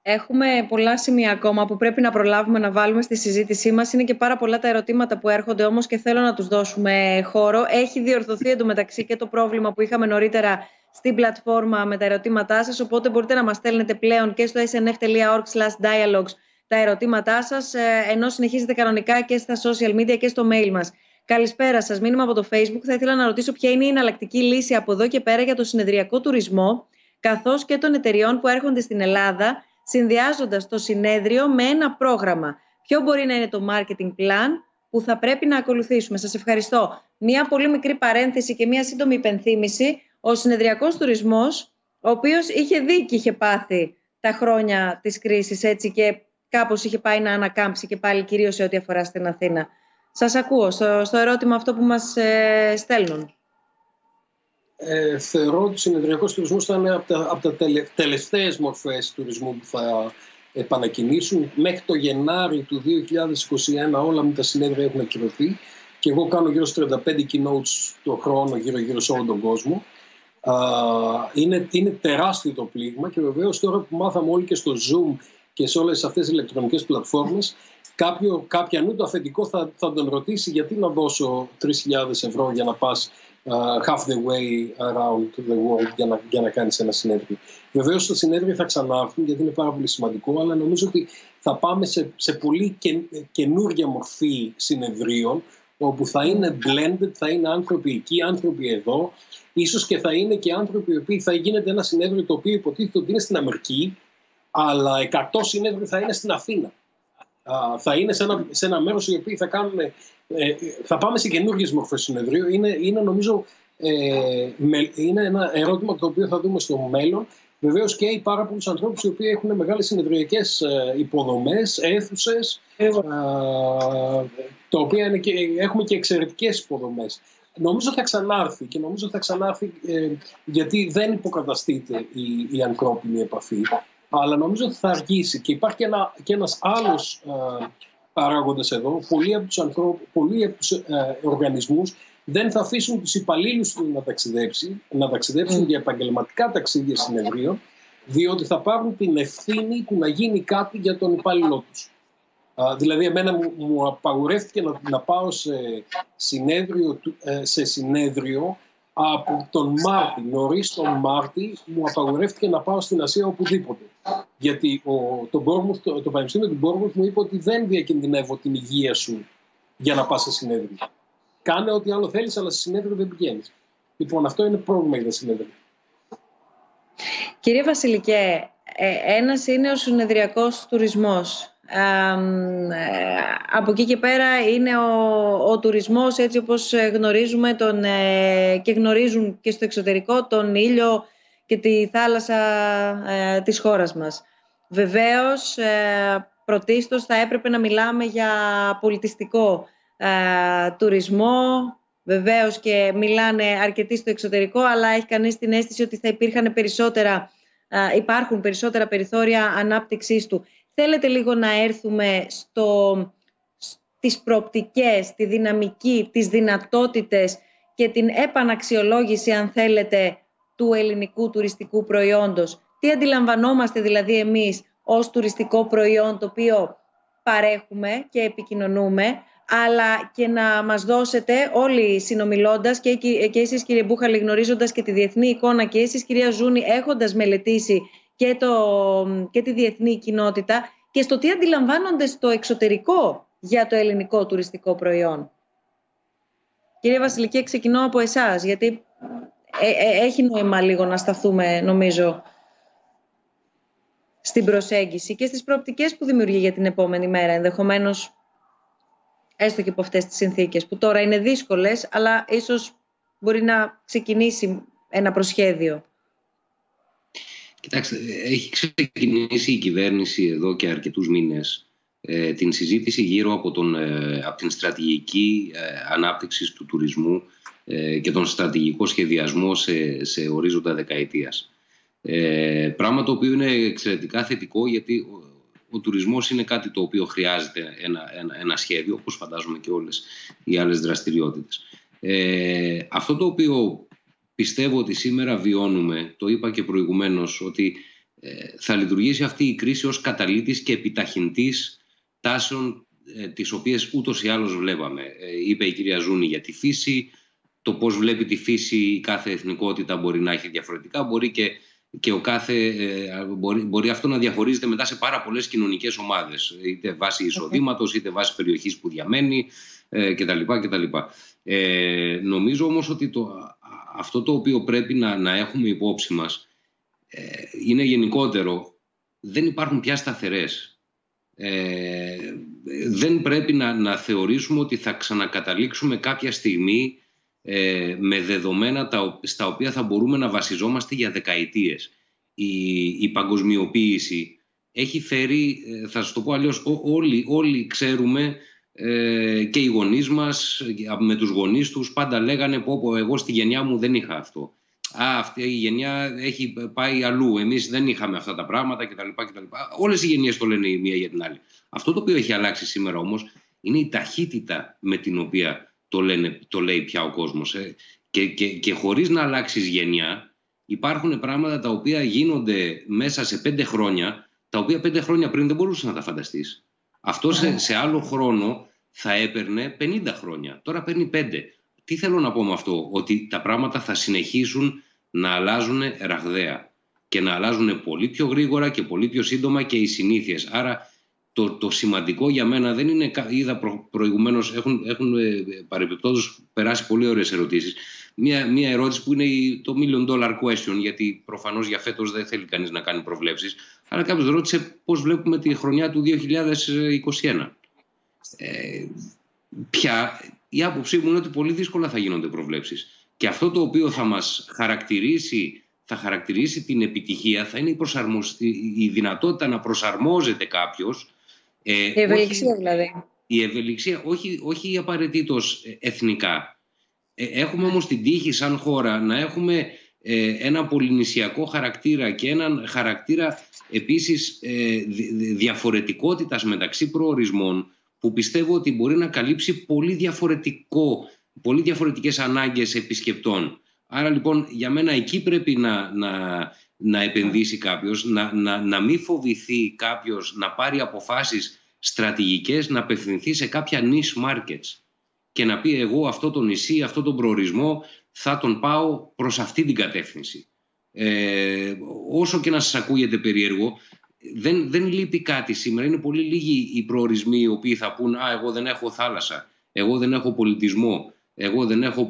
Έχουμε πολλά σημεία ακόμα που πρέπει να προλάβουμε να βάλουμε στη συζήτησή μας. Είναι και πάρα πολλά τα ερωτήματα που έρχονται όμως και θέλω να τους δώσουμε χώρο. Έχει διορθωθεί εντωμεταξύ και το πρόβλημα που είχαμε νωρίτερα στην πλατφόρμα με τα ερωτήματά σας, οπότε μπορείτε να μας στέλνετε πλέον και στο snf.org/dialogues τα ερωτήματά σας, ενώ συνεχίζετε κανονικά και στα social media και στο mail μας. Καλησπέρα σας, μήνυμα από το Facebook. Θα ήθελα να ρωτήσω ποια είναι η εναλλακτική λύση από εδώ και πέρα για το συνεδριακό τουρισμό, καθώς και των εταιριών που έρχονται στην Ελλάδα, συνδυάζοντας το συνέδριο με ένα πρόγραμμα. Ποιο μπορεί να είναι το marketing plan που θα πρέπει να ακολουθήσουμε? Σας ευχαριστώ. Μία πολύ μικρή παρένθεση και μία σύντομη υπενθύμηση. Ο συνεδριακός τουρισμός, ο οποίος είχε δει και είχε πάθει τα χρόνια της κρίσης, έτσι, και κάπως είχε πάει να ανακάμψει και πάλι, κυρίως σε ό,τι αφορά στην Αθήνα. Σας ακούω στο ερώτημα αυτό που μας στέλνουν. Θεωρώ ότι ο συνεδριακός τουρισμός θα είναι από τα τελευταίες μορφές τουρισμού που θα επανακινήσουν. Μέχρι το Γενάρη του 2021 όλα με τα συνέδρια έχουν ακυρωθεί και εγώ κάνω γύρω στους 35 keynotes το χρόνο γύρω σε όλο τον κόσμο. Είναι τεράστιο το πλήγμα και βεβαίως τώρα που μάθαμε όλοι και στο Zoom και σε όλες αυτές τις ηλεκτρονικές πλατφόρμες, κάποια νου το αφεντικό θα τον ρωτήσει γιατί να δώσω 3.000 ευρώ για να πας half the way around the world για να κάνεις ένα συνέδριο. Βεβαίως τα συνέδρια θα ξανάρθουν γιατί είναι πάρα πολύ σημαντικό, αλλά νομίζω ότι θα πάμε σε πολύ καινούργια μορφή συνεδρίων, όπου θα είναι blended, θα είναι άνθρωποι εκεί, άνθρωποι εδώ, ίσως και θα είναι και άνθρωποι οι οποίοι θα γίνεται ένα συνέδριο το οποίο υποτίθεται ότι είναι στην Αμερική, αλλά 100 συνέδριο θα είναι στην Αθήνα. Θα είναι σε ένα μέρος οι οποίοι θα πάμε σε καινούργιες μορφές συνεδρίου. Είναι νομίζω είναι ένα ερώτημα το οποίο θα δούμε στο μέλλον. Βεβαίως και οι πάρα πολλούς ανθρώπους οι οποίοι έχουν μεγάλες συνεδριακές υποδομές, αίθουσες, τα οποία έχουμε και εξαιρετικές υποδομές. Νομίζω θα ξανάρθει και νομίζω θα ξανάρθει γιατί δεν υποκαταστείται η ανθρώπινη επαφή. Αλλά νομίζω ότι θα αργήσει και υπάρχει και ένας άλλος παράγοντας εδώ. Πολλοί από τους οργανισμούς δεν θα αφήσουν τους υπαλλήλους τους να ταξιδέψουν για επαγγελματικά ταξίδια συνεδρίων, διότι θα πάρουν την ευθύνη του να γίνει κάτι για τον υπάλληλό τους. Δηλαδή εμένα μου απαγορεύτηκε να πάω σε συνέδριο από τον Μάρτι, νωρίς τον Μάρτι, μου απαγορεύτηκε να πάω στην Ασία οπουδήποτε. Γιατί το Πανεπιστήμιο του Bournemouth μου είπε ότι δεν διακινδυνεύω την υγεία σου για να πας σε συνέδριο. Κάνε ό,τι άλλο θέλεις, αλλά σε συνέδριο δεν πηγαίνεις. Λοιπόν, αυτό είναι πρόβλημα για τα συνέδρια. Κύριε Βασιλικέ, ένας είναι ο συνεδριακός τουρισμός. Από εκεί και πέρα είναι ο τουρισμός έτσι όπως γνωρίζουμε και γνωρίζουν και στο εξωτερικό τον ήλιο και τη θάλασσα της χώρας μας. Βεβαίως, πρωτίστως θα έπρεπε να μιλάμε για πολιτιστικό τουρισμό. Βεβαίως και μιλάνε αρκετοί στο εξωτερικό, αλλά έχει κανείς την αίσθηση ότι θα υπάρχουν περισσότερα περιθώρια ανάπτυξής του. Θέλετε λίγο να έρθουμε στις προοπτικές, τη δυναμική, τις δυνατότητες και την επαναξιολόγηση, αν θέλετε, του ελληνικού τουριστικού προϊόντος. Τι αντιλαμβανόμαστε δηλαδή εμείς ως τουριστικό προϊόν το οποίο παρέχουμε και επικοινωνούμε, αλλά και να μας δώσετε όλοι συνομιλώντας και εσείς κύριε Μπούχαλη γνωρίζοντας και τη διεθνή εικόνα και εσείς κυρία Ζούνη έχοντας μελετήσει και τη διεθνή κοινότητα και στο τι αντιλαμβάνονται στο εξωτερικό για το ελληνικό τουριστικό προϊόν. Κύριε Βασιλική, ξεκινώ από εσάς, γιατί έχει νόημα λίγο να σταθούμε, νομίζω, στην προσέγγιση και στις προοπτικές που δημιουργεί για την επόμενη μέρα, ενδεχομένως έστω και από αυτές τις συνθήκες, που τώρα είναι δύσκολες, αλλά ίσως μπορεί να ξεκινήσει ένα προσχέδιο. Κοιτάξτε, έχει ξεκινήσει η κυβέρνηση εδώ και αρκετούς μήνες την συζήτηση γύρω από την στρατηγική ανάπτυξη του τουρισμού και τον στρατηγικό σχεδιασμό σε ορίζοντα δεκαετίας. Πράγμα το οποίο είναι εξαιρετικά θετικό, γιατί ο τουρισμός είναι κάτι το οποίο χρειάζεται ένα σχέδιο, όπως φαντάζομαι και όλες οι άλλες δραστηριότητες. Αυτό το οποίο πιστεύω ότι σήμερα βιώνουμε, το είπα και προηγουμένως, ότι θα λειτουργήσει αυτή η κρίση ως καταλύτης και επιταχυντής τάσεων τις οποίες ούτως ή άλλως βλέπαμε. Είπε η κυρία Ζούνη για τη φύση, το πώς βλέπει τη φύση η κάθε εθνικότητα μπορεί να έχει διαφορετικά, μπορεί αυτό να διαχωρίζεται μετά σε πάρα πολλές κοινωνικές ομάδες, είτε βάσει εισοδήματος, είτε βάσει περιοχής που διαμένει κτλ. Νομίζω όμως ότι αυτό το οποίο πρέπει να έχουμε υπόψη μας είναι γενικότερο. Δεν υπάρχουν πια σταθερές. Δεν πρέπει να θεωρήσουμε ότι θα ξανακαταλήξουμε κάποια στιγμή με δεδομένα στα οποία θα μπορούμε να βασιζόμαστε για δεκαετίες. Η παγκοσμιοποίηση έχει φέρει, θα σας το πω αλλιώς, όλοι ξέρουμε, και οι γονείς μας με τους γονείς τους πάντα λέγανε πω εγώ στη γενιά μου δεν είχα αυτό. Αυτή η γενιά έχει πάει αλλού, εμείς δεν είχαμε αυτά τα πράγματα κτλ. Όλες οι γενιές το λένε η μία για την άλλη. Αυτό το οποίο έχει αλλάξει σήμερα όμως είναι η ταχύτητα με την οποία το λέει πια ο κόσμος. Και χωρίς να αλλάξεις γενιά, υπάρχουν πράγματα τα οποία γίνονται μέσα σε 5 χρόνια, τα οποία 5 χρόνια πριν δεν μπορούσες να τα φανταστείς. Αυτό σε άλλο χρόνο θα έπαιρνε 50 χρόνια. Τώρα παίρνει 5. Τι θέλω να πω με αυτό? Ότι τα πράγματα θα συνεχίσουν να αλλάζουν ραγδαία και να αλλάζουν πολύ πιο γρήγορα και πολύ πιο σύντομα και οι συνήθειες. Άρα το σημαντικό για μένα δεν είναι, είδα προηγουμένως, έχουν παρεμπιπτόντως περάσει πολύ ωραίες ερωτήσεις. Μία ερώτηση που είναι το $1 million question, γιατί προφανώς για φέτος δεν θέλει κανείς να κάνει προβλέψεις, αλλά κάποιος ρώτησε πώς βλέπουμε τη χρονιά του 2021. Πια η άποψή μου είναι ότι πολύ δύσκολα θα γίνονται προβλέψεις. Και αυτό το οποίο θα μας χαρακτηρίσει την επιτυχία θα είναι η δυνατότητα να προσαρμόζεται κάποιος. Η ευελιξία δηλαδή. Η ευελιξία, όχι απαραίτητος εθνικά. Έχουμε όμως την τύχη σαν χώρα να έχουμε ένα πολυνησιακό χαρακτήρα και έναν χαρακτήρα επίσης διαφορετικότητας μεταξύ προορισμών, που πιστεύω ότι μπορεί να καλύψει πολύ διαφορετικές ανάγκες επισκεπτών. Άρα λοιπόν για μένα εκεί πρέπει να επενδύσει κάποιος, να μην φοβηθεί κάποιος να πάρει αποφάσεις στρατηγικές, να απευθυνθεί σε κάποια niche markets και να πει εγώ αυτό το νησί, αυτό τον προορισμό θα τον πάω προς αυτή την κατεύθυνση. Όσο και να σας ακούγεται περίεργο, δεν λείπει κάτι σήμερα. Είναι πολύ λίγοι οι προορισμοί οι οποίοι θα πούν εγώ δεν έχω θάλασσα, εγώ δεν έχω πολιτισμό, εγώ δεν έχω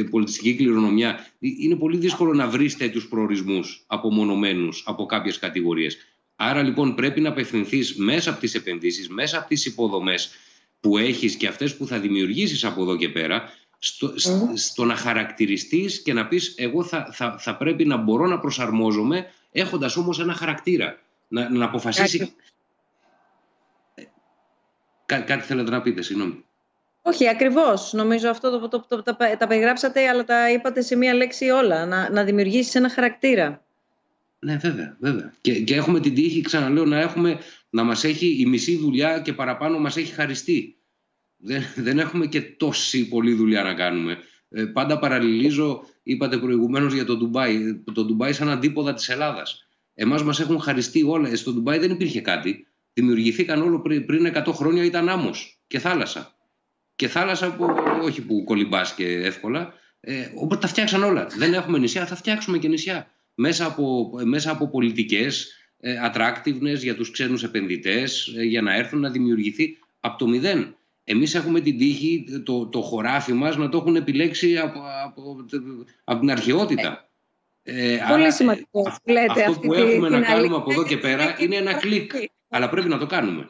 πολιτιστική κληρονομιά. Είναι πολύ δύσκολο να βρεις τέτοιους προορισμούς απομονωμένους από κάποιες κατηγορίες. Άρα λοιπόν πρέπει να απευθυνθείς μέσα από τις επενδύσεις, μέσα από τις υποδομές που έχεις και αυτές που θα δημιουργήσεις από εδώ και πέρα, στο να χαρακτηριστείς και να πεις εγώ θα πρέπει να μπορώ να προσαρμόζομαι έχοντας όμως ένα χαρακτήρα. Να αποφασίσει. Κάτι θέλετε να πείτε, συγγνώμη. Όχι, ακριβώς. Νομίζω αυτό τα περιγράψατε, αλλά τα είπατε σε μία λέξη όλα. Να δημιουργήσεις ένα χαρακτήρα. Ναι, βέβαια. Και έχουμε την τύχη, ξαναλέω, να μας έχει η μισή δουλειά και παραπάνω μας έχει χαριστεί. Δεν έχουμε και τόση πολλή δουλειά να κάνουμε. Πάντα παραλληλίζω Είπατε προηγουμένως για το Ντουμπάι. Το Ντουμπάι σαν αντίποδα της Ελλάδας. Εμάς μας έχουν χαριστεί όλα. Στο Ντουμπάι δεν υπήρχε κάτι. Δημιουργηθήκαν όλο πριν 100 χρόνια, ήταν άμμος και θάλασσα. Και θάλασσα που όχι που κολυμπάς και εύκολα. Οπότε τα φτιάξαν όλα. Δεν έχουμε νησιά, θα φτιάξουμε και νησιά. Μέσα από πολιτικές attractiveness για τους ξένους επενδυτές, για να έρθουν να δημιουργηθεί από το μηδέν. Εμείς έχουμε την τύχη το χωράφι μας να το έχουν επιλέξει από την αρχαιότητα. Πολύ σημαντικό. Αυτό που έχουμε να κάνουμε από εδώ και πέρα είναι ένα κλικ, αλλά πρέπει να το κάνουμε.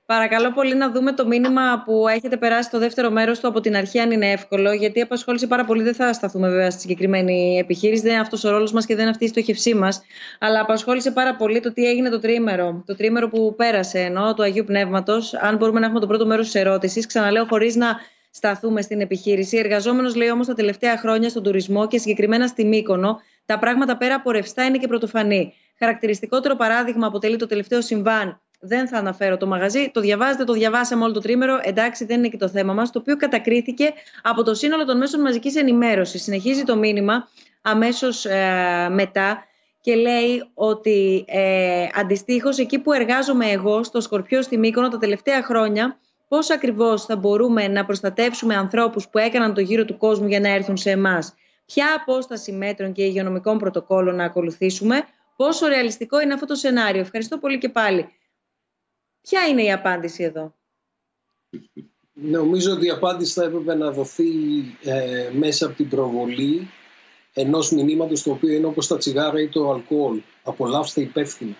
Παρακαλώ πολύ να δούμε το μήνυμα που έχετε περάσει στο δεύτερο μέρος του από την αρχή, αν είναι εύκολο, γιατί απασχόλησε πάρα πολύ. Δεν θα σταθούμε βέβαια στη συγκεκριμένη επιχείρηση, δεν είναι αυτός ο ρόλος μας και δεν είναι αυτή η στοχευσή μας. Αλλά απασχόλησε πάρα πολύ το τι έγινε το τρίμερο. Το τρίμερο που πέρασε, του Αγίου Πνεύματος. Αν μπορούμε να έχουμε το πρώτο μέρος της ερώτησης, ξαναλέω χωρίς να σταθούμε στην επιχείρηση. Εργαζόμενος, λέει όμως, τα τελευταία χρόνια στον τουρισμό και συγκεκριμένα στη Μύκονο, τα πράγματα πέρα από ρευστά είναι και πρωτοφανή. Χαρακτηριστικότερο παράδειγμα αποτελεί το τελευταίο συμβάν. Δεν θα αναφέρω το μαγαζί, το διαβάζετε, το διαβάσαμε όλο το τρίμερο. Εντάξει, δεν είναι και το θέμα μας. Το οποίο κατακρίθηκε από το σύνολο των μέσων μαζικής ενημέρωσης. Συνεχίζει το μήνυμα αμέσως μετά και λέει ότι αντιστοίχως εκεί που εργάζομαι εγώ, στο Σκορπιό στη Μύκονο, τα τελευταία χρόνια, πώς ακριβώς θα μπορούμε να προστατεύσουμε ανθρώπους που έκαναν το γύρο του κόσμου για να έρθουν σε εμάς, ποια απόσταση μέτρων και υγειονομικών πρωτοκόλων να ακολουθήσουμε, πόσο ρεαλιστικό είναι αυτό το σενάριο. Ευχαριστώ πολύ και πάλι. Ποια είναι η απάντηση εδώ? Νομίζω ότι η απάντηση θα έπρεπε να δοθεί μέσα από την προβολή ενός μηνύματος, το οποίο είναι όπως τα τσιγάρα ή το αλκοόλ. Απολαύστε υπεύθυνα.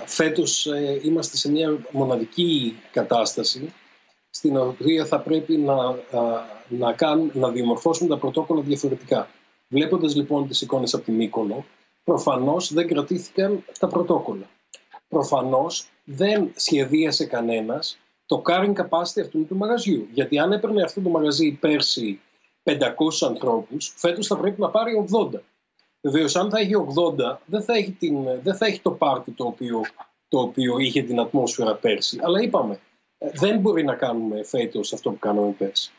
Φέτος είμαστε σε μια μοναδική κατάσταση στην οποία θα πρέπει να διαμορφώσουμε τα πρωτόκολλα διαφορετικά. Βλέποντας λοιπόν τις εικόνες από τη Μύκονο, προφανώς δεν κρατήθηκαν τα πρωτόκολλα. Προφανώς δεν σχεδίασε κανένας το carrying capacity αυτού του μαγαζιού. Γιατί αν έπαιρνε αυτό το μαγαζί πέρσι 500 ανθρώπους, φέτος θα πρέπει να πάρει 80. Βεβαίως, αν θα έχει 80, δεν θα έχει το πάρτι το οποίο είχε την ατμόσφαιρα πέρσι. Αλλά είπαμε, δεν μπορεί να κάνουμε φέτος αυτό που κάναμε πέρσι.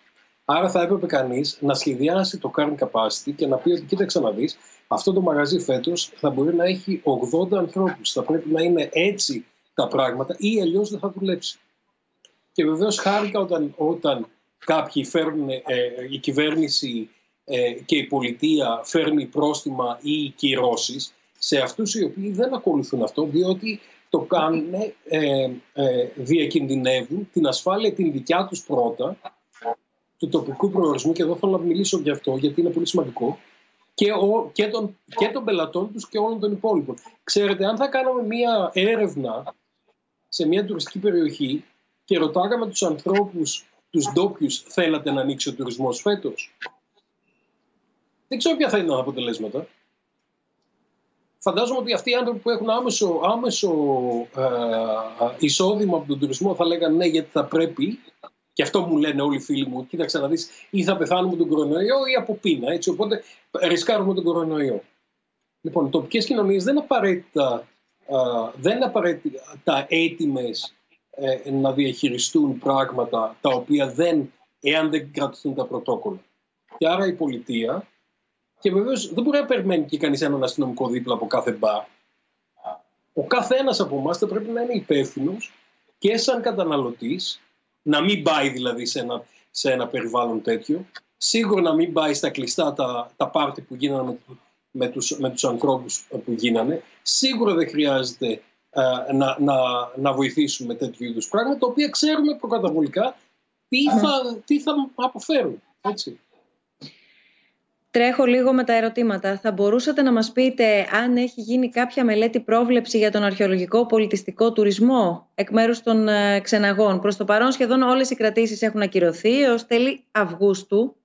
Άρα θα έπρεπε κανείς να σχεδιάσει το carrying capacity και να πει ότι κοίταξε να δεις, αυτό το μαγαζί φέτος θα μπορεί να έχει 80 ανθρώπους. Θα πρέπει να είναι έτσι τα πράγματα ή αλλιώς δεν θα δουλέψει. Και βεβαίως χάρηκα όταν κάποιοι φέρνουν, η κυβέρνηση και η πολιτεία φέρνει πρόστιμα ή κυρώσεις σε αυτούς οι οποίοι δεν ακολουθούν αυτό, διότι το κάνουν, διακινδυνεύουν την ασφάλεια την δικιά τους πρώτα, του τοπικού προορισμού, και εδώ θέλω να μιλήσω γι' αυτό γιατί είναι πολύ σημαντικό, και των πελατών τους και όλων των υπόλοιπων. Ξέρετε, αν θα κάναμε μία έρευνα σε μία τουριστική περιοχή και ρωτάγαμε τους ανθρώπους, τους ντόπιους, θέλατε να ανοίξει ο τουρισμός φέτος, δεν ξέρω ποια θα είναι τα αποτελέσματα. Φαντάζομαι ότι αυτοί οι άνθρωποι που έχουν άμεσο εισόδημα από τον τουρισμό θα λέγανε ναι, γιατί θα πρέπει. Και αυτό μου λένε όλοι οι φίλοι μου, κοίταξε να δεις, ή θα πεθάνουμε τον κορονοϊό ή από πείνα, έτσι, οπότε ρισκάρουμε τον κορονοϊό. Λοιπόν, οι τοπικές κοινωνίες δεν είναι απαραίτητα έτοιμες να διαχειριστούν πράγματα τα οποία εάν δεν κρατηθούν τα πρωτόκολλα. Και άρα η πολιτεία, και βεβαίως δεν μπορεί να περιμένει και κανείς έναν αστυνομικό δίπλα από κάθε μπαρ. Ο κάθε ένας από εμάς θα πρέπει να είναι υπεύθυνος και σαν καταναλωτής, να μην πάει δηλαδή σε ένα περιβάλλον τέτοιο, σίγουρα να μην πάει στα κλειστά τα πάρτι που γίνανε με τους ανθρώπους που γίνανε, σίγουρα δεν χρειάζεται να βοηθήσουμε τέτοιου είδους πράγματα, τα οποία ξέρουμε προκαταβολικά τι θα αποφέρουν. Έτσι. Τρέχω λίγο με τα ερωτήματα. Θα μπορούσατε να μας πείτε αν έχει γίνει κάποια μελέτη πρόβλεψη για τον αρχαιολογικό πολιτιστικό τουρισμό εκ μέρους των ξεναγών? Προς το παρόν σχεδόν όλες οι κρατήσεις έχουν ακυρωθεί έως τέλη Αυγούστου,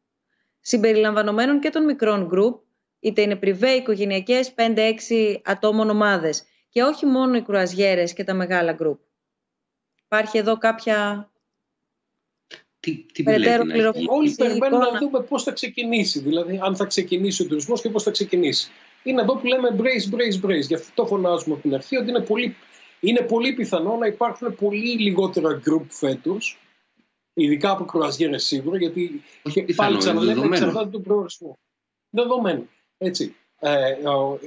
συμπεριλαμβανομένων και των μικρών γκρουπ, είτε είναι πριβέ, οικογενειακές, 5-6 ατόμων ομάδες, και όχι μόνο οι κρουαζιέρες και τα μεγάλα γκρουπ. Υπάρχει εδώ κάποια... Όλοι περιμένουν να δούμε πώς θα ξεκινήσει. Δηλαδή, αν θα ξεκινήσει ο τουρισμός και πώς θα ξεκινήσει. Είναι εδώ που λέμε brace. Γι' αυτό το φωνάζουμε από την αρχή, ότι είναι πολύ πιθανό να υπάρχουν πολύ λιγότερα group φέτος Ειδικά από κρουαζιέρες σίγουρα, γιατί πάλι ξαναλέμε εξαρτάται τον προορισμό. Δεδομένο. Έτσι.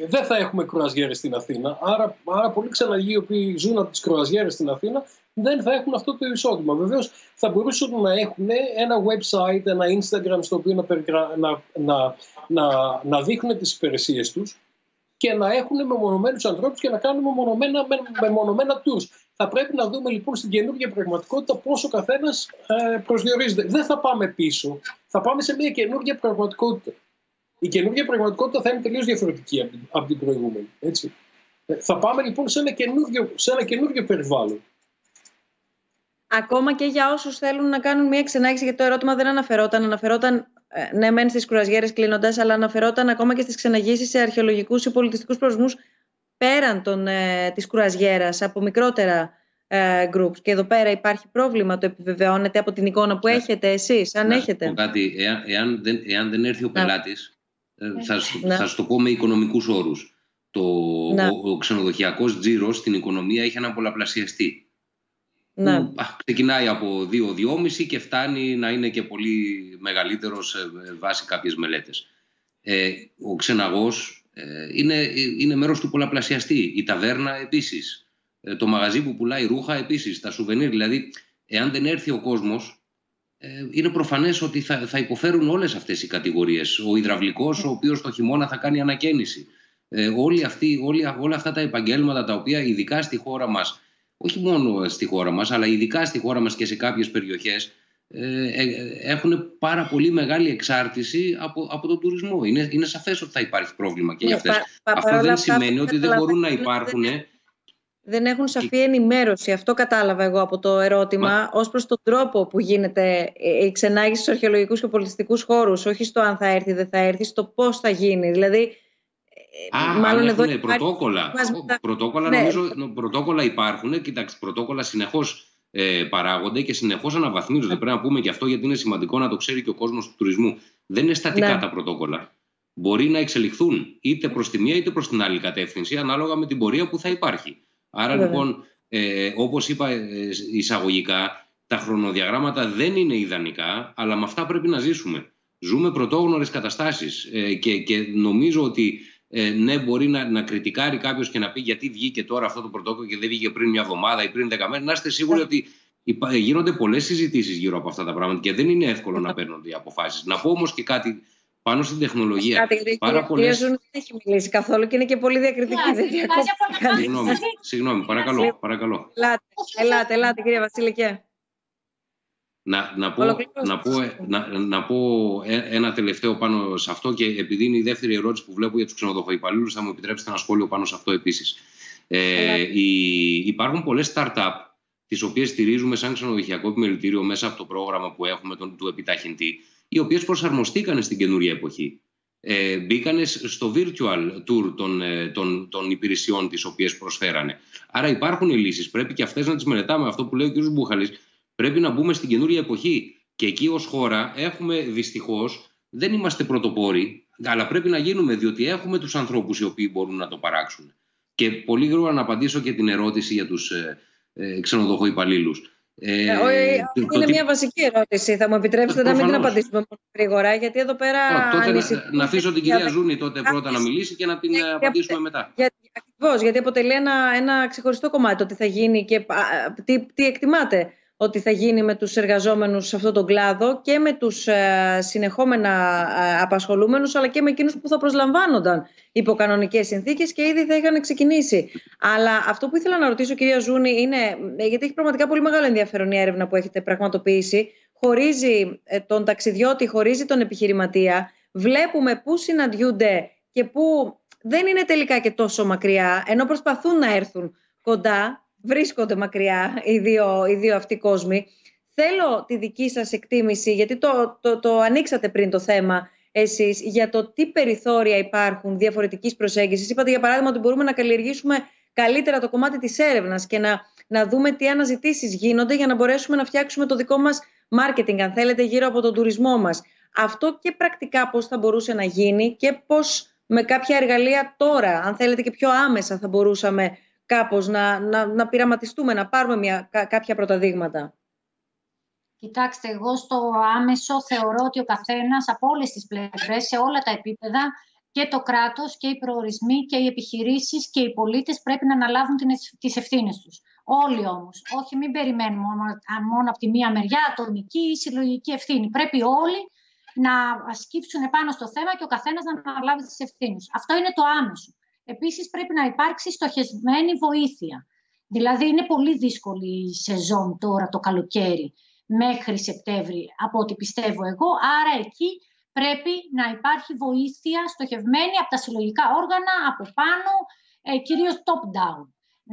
Δεν θα έχουμε κρουαζιέρες στην Αθήνα, άρα πολλοί ξεναγοί οι οποίοι ζουν από τις κρουαζιέρες στην Αθήνα δεν θα έχουν αυτό το εισόδημα. Βεβαίως θα μπορούσαν να έχουν ένα website, ένα Instagram στο οποίο να δείχνουν τις υπηρεσίες τους και να έχουν μεμονωμένους ανθρώπους και να κάνουν μεμονωμένα tours. Θα πρέπει να δούμε λοιπόν στην καινούργια πραγματικότητα πώς ο καθένας προσδιορίζεται. Δεν θα πάμε πίσω, θα πάμε σε μια καινούργια πραγματικότητα. Η καινούργια πραγματικότητα θα είναι τελείως διαφορετική από την προηγούμενη. Έτσι. Θα πάμε λοιπόν σε ένα καινούργιο περιβάλλον. Ακόμα και για όσους θέλουν να κάνουν μια ξενάγηση, γιατί το ερώτημα δεν αναφερόταν ναι μεν στις κρουαζιέρες κλείνοντας, αλλά αναφερόταν ακόμα και στις ξεναγήσεις σε αρχαιολογικούς ή πολιτιστικούς προορισμούς πέραν της κρουαζιέρας, από μικρότερα groups. Και εδώ πέρα υπάρχει πρόβλημα, το επιβεβαιώνετε από την εικόνα που έχετε εσείς, αν έχετε. Κάτι, εάν δεν έρθει ο πελάτης, θα σου το πω με οικονομικούς όρους. Ο ξενοδοχειακός τζίρος στην οικονομία έχει έναν πολλαπλασιαστή. Που ξεκινάει από 2-2,5 και φτάνει να είναι και πολύ μεγαλύτερος βάσει κάποιες μελέτες. Ο ξεναγός είναι μέρος του πολλαπλασιαστή. Η ταβέρνα επίσης. Το μαγαζί που πουλάει ρούχα επίσης. Τα σουβενίρ. Δηλαδή, εάν δεν έρθει ο κόσμος, είναι προφανές ότι θα υποφέρουν όλες αυτές οι κατηγορίες. Ο υδραυλικός, ο οποίος το χειμώνα θα κάνει ανακαίνιση. Όλα αυτά τα επαγγέλματα τα οποία ειδικά στη χώρα μας, όχι μόνο στη χώρα μας, αλλά ειδικά στη χώρα μας και σε κάποιες περιοχές, έχουν πάρα πολύ μεγάλη εξάρτηση από τον τουρισμό. Είναι σαφές ότι θα υπάρχει πρόβλημα και για αυτές. Αυτό δεν σημαίνει ότι δεν μπορούν να υπάρχουν. Δεν έχουν σαφή ενημέρωση. Αυτό κατάλαβα εγώ από το ερώτημα, ως προς τον τρόπο που γίνεται η ξενάγηση στους αρχαιολογικούς και πολιτιστικούς χώρους. Όχι στο αν θα έρθει ή δεν θα έρθει, στο πώς θα γίνει. Δηλαδή, μάλλον εδώ υπάρχουν πρωτόκολλα. Πρωτόκολλα, ναι. Νομίζω, πρωτόκολλα υπάρχουν. Κοιτάξτε, πρωτόκολλα συνεχώς παράγονται και συνεχώς αναβαθμίζονται. Πρέπει να πούμε και αυτό, γιατί είναι σημαντικό να το ξέρει και ο κόσμος του τουρισμού. Δεν είναι στατικά τα πρωτόκολλα. Μπορεί να εξελιχθούν είτε προς τη μία είτε προς την άλλη κατεύθυνση, ανάλογα με την πορεία που θα υπάρχει. Άρα λοιπόν, όπως είπα εισαγωγικά, τα χρονοδιαγράμματα δεν είναι ιδανικά, αλλά με αυτά πρέπει να ζήσουμε. Ζούμε πρωτόγνωρες καταστάσεις και νομίζω ότι ναι, μπορεί να κριτικάρει κάποιος και να πει γιατί βγήκε τώρα αυτό το πρωτόκολλο και δεν βγήκε πριν μια εβδομάδα ή πριν 10 μέρες. Να είστε σίγουροι ότι γίνονται πολλές συζητήσεις γύρω από αυτά τα πράγματα και δεν είναι εύκολο να παίρνονται οι αποφάσεις. Να πω όμως και κάτι πάνω στην τεχνολογία. Πάρα πολλές... δεν έχει μιλήσει καθόλου και είναι και πολύ διακριτική. Συγγνώμη, παρακαλώ. Ελάτε κύριε Βασίλικε. Να πω ένα τελευταίο πάνω σε αυτό, και επειδή είναι η δεύτερη ερώτηση που βλέπω για τους ξενοδοχοϊπαλλήλους, θα μου επιτρέψετε ένα σχόλιο πάνω σε αυτό επίσης. Υπάρχουν πολλές start-up τις οποίες στηρίζουμε σαν ξενοδοχειακό επιμελητήριο μέσα από το πρόγραμμα που έχουμε του επιταχυντή, οι οποίες προσαρμοστήκαν στην καινούρια εποχή. Μπήκανε στο virtual tour των υπηρεσιών τις οποίες προσφέρανε. Άρα υπάρχουν λύσεις, πρέπει και αυτές να τις μελετάμε. Αυτό που λέει ο κ. Μπουχαλής, πρέπει να μπούμε στην καινούρια εποχή. Και εκεί ως χώρα έχουμε, δυστυχώς, δεν είμαστε πρωτοπόροι, αλλά πρέπει να γίνουμε, διότι έχουμε τους ανθρώπους οι οποίοι μπορούν να το παράξουν. Και πολύ γρήγορα να απαντήσω και την ερώτηση για τους ξενοδοχοϊπαλλήλους. Είναι μια βασική ερώτηση. Θα μου επιτρέψετε να μην την απαντήσουμε μόνο γρήγορα, γιατί εδώ πέρα. Να αφήσω την κυρία Ζούνη τότε πρώτα να μιλήσει και να την απαντήσουμε μετά. Ακριβώς, γιατί αποτελεί ένα ξεχωριστό κομμάτι το τι θα γίνει και τι εκτιμάτε ότι θα γίνει με τους εργαζόμενους σε αυτόν τον κλάδο και με τους συνεχόμενα απασχολούμενους, αλλά και με εκείνους που θα προσλαμβάνονταν υπό κανονικές συνθήκες και ήδη θα είχαν ξεκινήσει. Αλλά αυτό που ήθελα να ρωτήσω, κυρία Ζούνη, είναι, γιατί έχει πραγματικά πολύ μεγάλο ενδιαφέρον η έρευνα που έχετε πραγματοποιήσει, χωρίζει τον ταξιδιώτη, χωρίζει τον επιχειρηματία, βλέπουμε πού συναντιούνται και πού δεν είναι τελικά και τόσο μακριά, ενώ προσπαθούν να έρθουν κοντά. Βρίσκονται μακριά οι δύο αυτοί κόσμοι. Θέλω τη δική σας εκτίμηση, γιατί το ανοίξατε πριν το θέμα εσείς, για το τι περιθώρια υπάρχουν διαφορετικής προσέγγισης. Είπατε για παράδειγμα ότι μπορούμε να καλλιεργήσουμε καλύτερα το κομμάτι της έρευνας και να δούμε τι αναζητήσεις γίνονται για να μπορέσουμε να φτιάξουμε το δικό μας marketing, αν θέλετε, γύρω από τον τουρισμό μας. Αυτό και πρακτικά πώς θα μπορούσε να γίνει και πώς με κάποια εργαλεία τώρα, αν θέλετε και πιο άμεσα, θα μπορούσαμε κάπως να πειραματιστούμε, να πάρουμε κάποια πρώτα δείγματα. Κοιτάξτε, εγώ στο άμεσο θεωρώ ότι ο καθένας από όλες τις πλευρές, σε όλα τα επίπεδα, και το κράτος και οι προορισμοί και οι επιχειρήσεις και οι πολίτες πρέπει να αναλάβουν τις ευθύνες τους. Όλοι όμως. Όχι, μην περιμένουμε μόνο από τη μία μεριά, ατομική ή συλλογική ευθύνη. Πρέπει όλοι να σκύψουν πάνω στο θέμα και ο καθένας να αναλάβει τις ευθύνες. Αυτό είναι το άμεσο. Επίσης, πρέπει να υπάρξει στοχευμένη βοήθεια. Δηλαδή, είναι πολύ δύσκολη η σεζόν τώρα το καλοκαίρι μέχρι Σεπτέμβρη, από ό,τι πιστεύω εγώ. Άρα, εκεί πρέπει να υπάρχει βοήθεια στοχευμένη από τα συλλογικά όργανα, από πάνω, κυρίως top-down.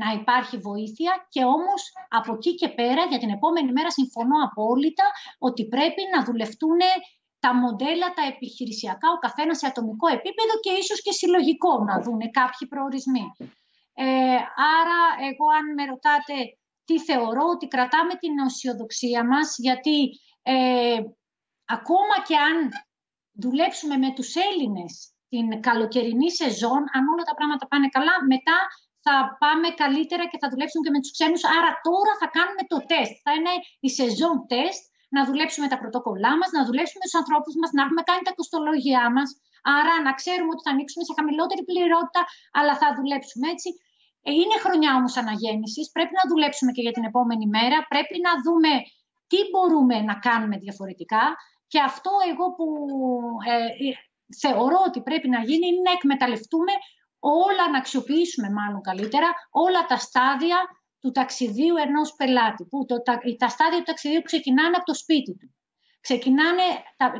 Να υπάρχει βοήθεια και όμως από εκεί και πέρα, για την επόμενη μέρα συμφωνώ απόλυτα ότι πρέπει να δουλευτούν τα μοντέλα, τα επιχειρησιακά, ο καθένας σε ατομικό επίπεδο και ίσως και συλλογικό να δουν κάποιοι προορισμοί. Άρα, εγώ αν με ρωτάτε τι θεωρώ, ότι κρατάμε την αισιοδοξία μας, γιατί ακόμα και αν δουλέψουμε με τους Έλληνες την καλοκαιρινή σεζόν, αν όλα τα πράγματα πάνε καλά, μετά θα πάμε καλύτερα και θα δουλέψουμε και με τους ξένους. Άρα τώρα θα κάνουμε το τεστ. Θα είναι η σεζόν τεστ, να δουλέψουμε τα πρωτόκολλά μας, να δουλέψουμε με τους ανθρώπους μας, να έχουμε κάνει τα κοστολόγια μας. Άρα να ξέρουμε ότι θα ανοίξουμε σε χαμηλότερη πληρότητα, αλλά θα δουλέψουμε έτσι. Είναι χρονιά όμως αναγέννησης. Πρέπει να δουλέψουμε και για την επόμενη μέρα. Πρέπει να δούμε τι μπορούμε να κάνουμε διαφορετικά. Και αυτό εγώ που θεωρώ ότι πρέπει να γίνει είναι να εκμεταλλευτούμε όλα, να αξιοποιήσουμε μάλλον καλύτερα όλα τα στάδια του ταξιδίου ενός πελάτη. Που τα στάδια του ταξιδίου ξεκινάνε από το σπίτι του. Ξεκινάνε,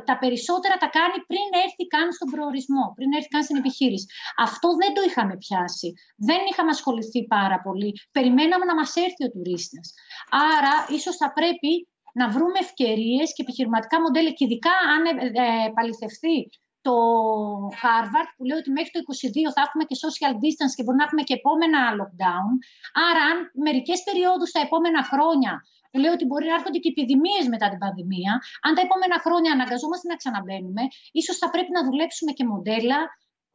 τα περισσότερα τα κάνει πριν έρθει καν στον προορισμό, πριν έρθει καν στην επιχείρηση. Αυτό δεν το είχαμε πιάσει. Δεν είχαμε ασχοληθεί πάρα πολύ. Περιμέναμε να μας έρθει ο τουρίστας. Άρα, ίσως θα πρέπει να βρούμε ευκαιρίες και επιχειρηματικά μοντέλα, και ειδικά αν επαληθευτεί το Harvard που λέει ότι μέχρι το 2022 θα έχουμε και social distance και μπορεί να έχουμε και επόμενα lockdown. Άρα, αν μερικές περιόδους τα επόμενα χρόνια, που λέει ότι μπορεί να έρχονται και επιδημίες μετά την πανδημία, αν τα επόμενα χρόνια αναγκαζόμαστε να ξαναμπαίνουμε, ίσως θα πρέπει να δουλέψουμε και μοντέλα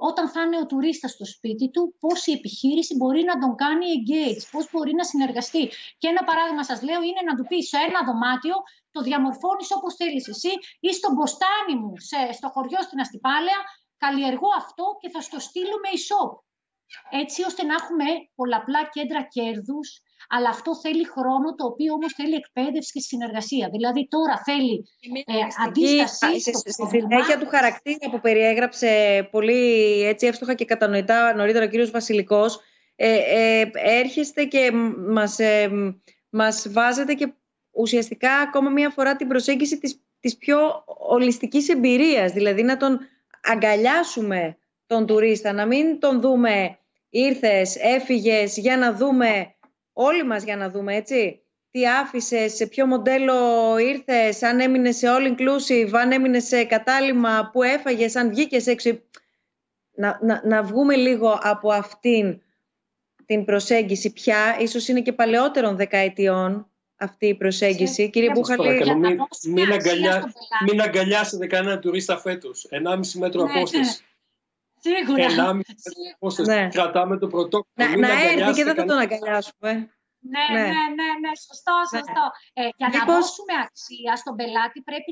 όταν θα είναι ο τουρίστας στο σπίτι του, πώς η επιχείρηση μπορεί να τον κάνει engage, πώς μπορεί να συνεργαστεί. Και ένα παράδειγμα σας λέω είναι να του πεις σε ένα δωμάτιο, το διαμορφώνεις όπως θέλεις εσύ, ή στον μποστάνι μου, στο χωριό στην Αστυπάλαια, καλλιεργώ αυτό και θα στο στείλω με e-shop. Έτσι ώστε να έχουμε πολλαπλά κέντρα κέρδους, αλλά αυτό θέλει χρόνο, το οποίο όμως θέλει εκπαίδευση και συνεργασία. Δηλαδή τώρα θέλει αντίσταση. Στη συνέχεια του χαρακτήρα που περιέγραψε πολύ έτσι εύστοχα και κατανοητά νωρίτερα ο κύριος Βασιλικός, έρχεστε και μας βάζετε και ουσιαστικά ακόμα μία φορά την προσέγγιση της πιο ολιστικής εμπειρίας. Δηλαδή να τον αγκαλιάσουμε τον τουρίστα, να μην τον δούμε ήρθες, έφυγες, για να δούμε, όλοι μας για να δούμε, έτσι, τι άφησες, σε ποιο μοντέλο ήρθες, αν έμεινες σε all inclusive, αν έμεινες σε κατάλημα, που έφαγες, αν βγήκες έξω. Να βγούμε λίγο από αυτήν την προσέγγιση πια, ίσως είναι και παλαιότερων δεκαετιών αυτή η προσέγγιση. Κύριε Μπούχαλη, μην αγκαλιάσετε κανένα τουρίστα φέτος. 1,5 μέτρο απόσταση. Σίγουρα. 1,5 μέτρο απόσταση. Ναι. Κρατάμε το πρωτόκολλο. Να έρθει και δεν θα τον αγκαλιάσουμε. Ναι. Σωστό. Για να δώσουμε αξία στον πελάτη πρέπει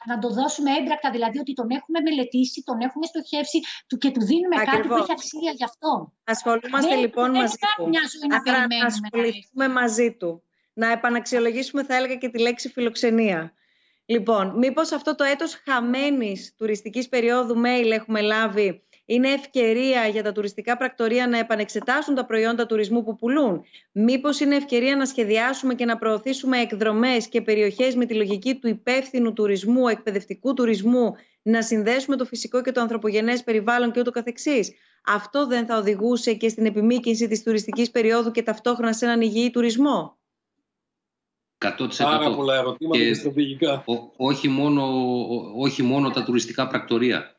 να το δώσουμε έμπρακτα, δηλαδή ότι τον έχουμε μελετήσει, τον έχουμε στοχεύσει και του δίνουμε κάτι που έχει αξία γι' αυτό. Ασχολούμαστε λοιπόν μαζί του. Να ασχοληθούμε μαζί του. Να επαναξιολογήσουμε, θα έλεγα, και τη λέξη φιλοξενία. Λοιπόν, μήπως αυτό το έτος χαμένης τουριστικής περίοδου mail έχουμε λάβει είναι ευκαιρία για τα τουριστικά πρακτορεία να επανεξετάσουν τα προϊόντα τουρισμού που πουλούν? Μήπως είναι ευκαιρία να σχεδιάσουμε και να προωθήσουμε εκδρομές και περιοχές με τη λογική του υπεύθυνου τουρισμού, εκπαιδευτικού τουρισμού, να συνδέσουμε το φυσικό και το ανθρωπογενές περιβάλλον και ούτω καθεξής? Αυτό δεν θα οδηγούσε και στην επιμήκυνση της τουριστικής περίοδου και ταυτόχρονα σε έναν υγιή τουρισμό? 100%. Πάρα πολλά ερωτήματα και στρατηγικά. Όχι μόνο τα τουριστικά πρακτορεία.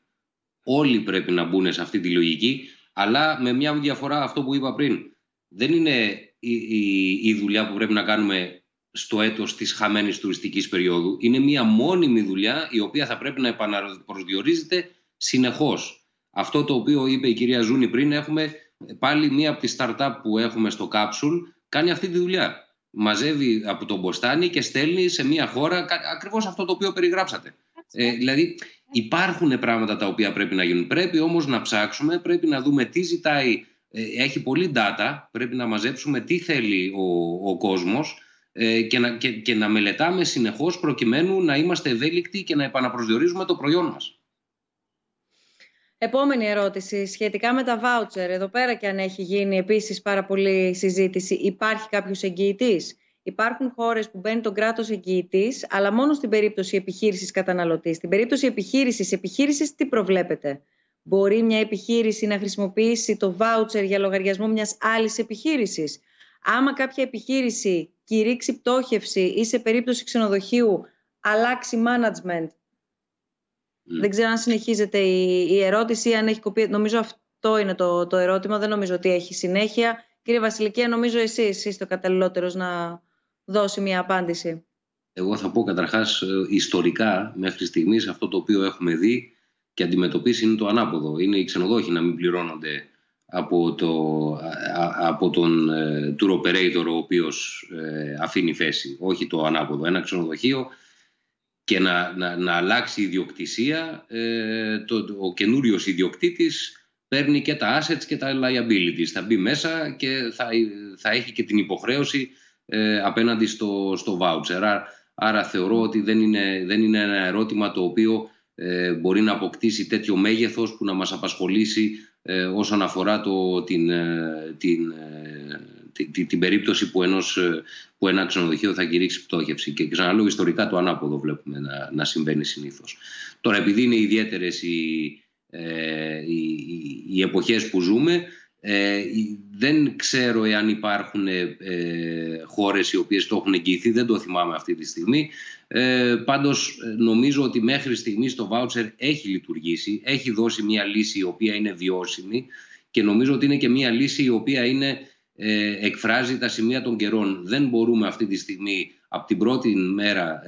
Όλοι πρέπει να μπουν σε αυτή τη λογική, αλλά με μια διαφορά, αυτό που είπα πριν. Δεν είναι η δουλειά που πρέπει να κάνουμε στο έτος της χαμένης τουριστικής περίοδου. Είναι μια μόνιμη δουλειά η οποία θα πρέπει να επαναπροσδιορίζεται συνεχώς. Αυτό το οποίο είπε η κυρία Ζούνη πριν, έχουμε πάλι μία από τις startup που έχουμε στο Capsule, κάνει αυτή τη δουλειά. μαζεύει από τον ποστάνι και στέλνει σε μια χώρα ακριβώς αυτό το οποίο περιγράψατε. Δηλαδή υπάρχουν πράγματα τα οποία πρέπει να γίνουν. Πρέπει όμως να ψάξουμε, πρέπει να δούμε τι ζητάει. Έχει πολύ data, πρέπει να μαζέψουμε τι θέλει ο κόσμος και να μελετάμε συνεχώς προκειμένου να είμαστε ευέλικτοι και να επαναπροσδιορίζουμε το προϊόν μας. Επόμενη ερώτηση σχετικά με τα βάουτσερ. Εδώ πέρα και αν έχει γίνει επίσης πάρα πολύ συζήτηση, υπάρχει κάποιος εγγυητής? Υπάρχουν χώρες που μπαίνει το κράτος εγγυητής, αλλά μόνο στην περίπτωση επιχείρησης καταναλωτή. Στην περίπτωση επιχείρησης τι προβλέπετε? Μπορεί μια επιχείρηση να χρησιμοποιήσει το βάουτσερ για λογαριασμό μιας άλλης επιχείρησης? Άμα κάποια επιχείρηση κηρύξει πτώχευση ή σε περίπτωση ξενοδοχείου αλλάξει management, δεν ξέρω αν συνεχίζεται η ερώτηση ή αν έχει κοπεί. Νομίζω αυτό είναι το ερώτημα, δεν νομίζω ότι έχει συνέχεια. Κύριε Βασιλικέ, νομίζω εσείς είστε ο καταλληλότερος να δώσει μια απάντηση. Εγώ θα πω καταρχάς ιστορικά μέχρι στιγμής αυτό το οποίο έχουμε δει και αντιμετωπίσει είναι το ανάποδο. Είναι οι ξενοδόχοι να μην πληρώνονται από τον tour operator ο οποίος αφήνει θέση, όχι το ανάποδο. Ένα ξενοδοχείο και να αλλάξει η ιδιοκτησία, ο καινούριος ιδιοκτήτης παίρνει και τα assets και τα liabilities. Θα μπει μέσα και θα έχει και την υποχρέωση απέναντι στο voucher. Άρα θεωρώ ότι δεν είναι ένα ερώτημα το οποίο μπορεί να αποκτήσει τέτοιο μέγεθος που να μας απασχολήσει όσον αφορά την περίπτωση που ένα ξενοδοχείο θα κηρύξει πτώχευση. Και ξαναλέω, ιστορικά το ανάποδο βλέπουμε να συμβαίνει συνήθως. Τώρα, επειδή είναι ιδιαίτερες οι εποχές που ζούμε, δεν ξέρω εάν υπάρχουν χώρες οι οποίες το έχουν εγγυηθεί, δεν το θυμάμαι αυτή τη στιγμή. Πάντως νομίζω ότι μέχρι στιγμής το voucher έχει λειτουργήσει, έχει δώσει μια λύση η οποία είναι βιώσιμη και νομίζω ότι είναι και μια λύση η οποία εκφράζει τα σημεία των καιρών. Δεν μπορούμε αυτή τη στιγμή, από την πρώτη μέρα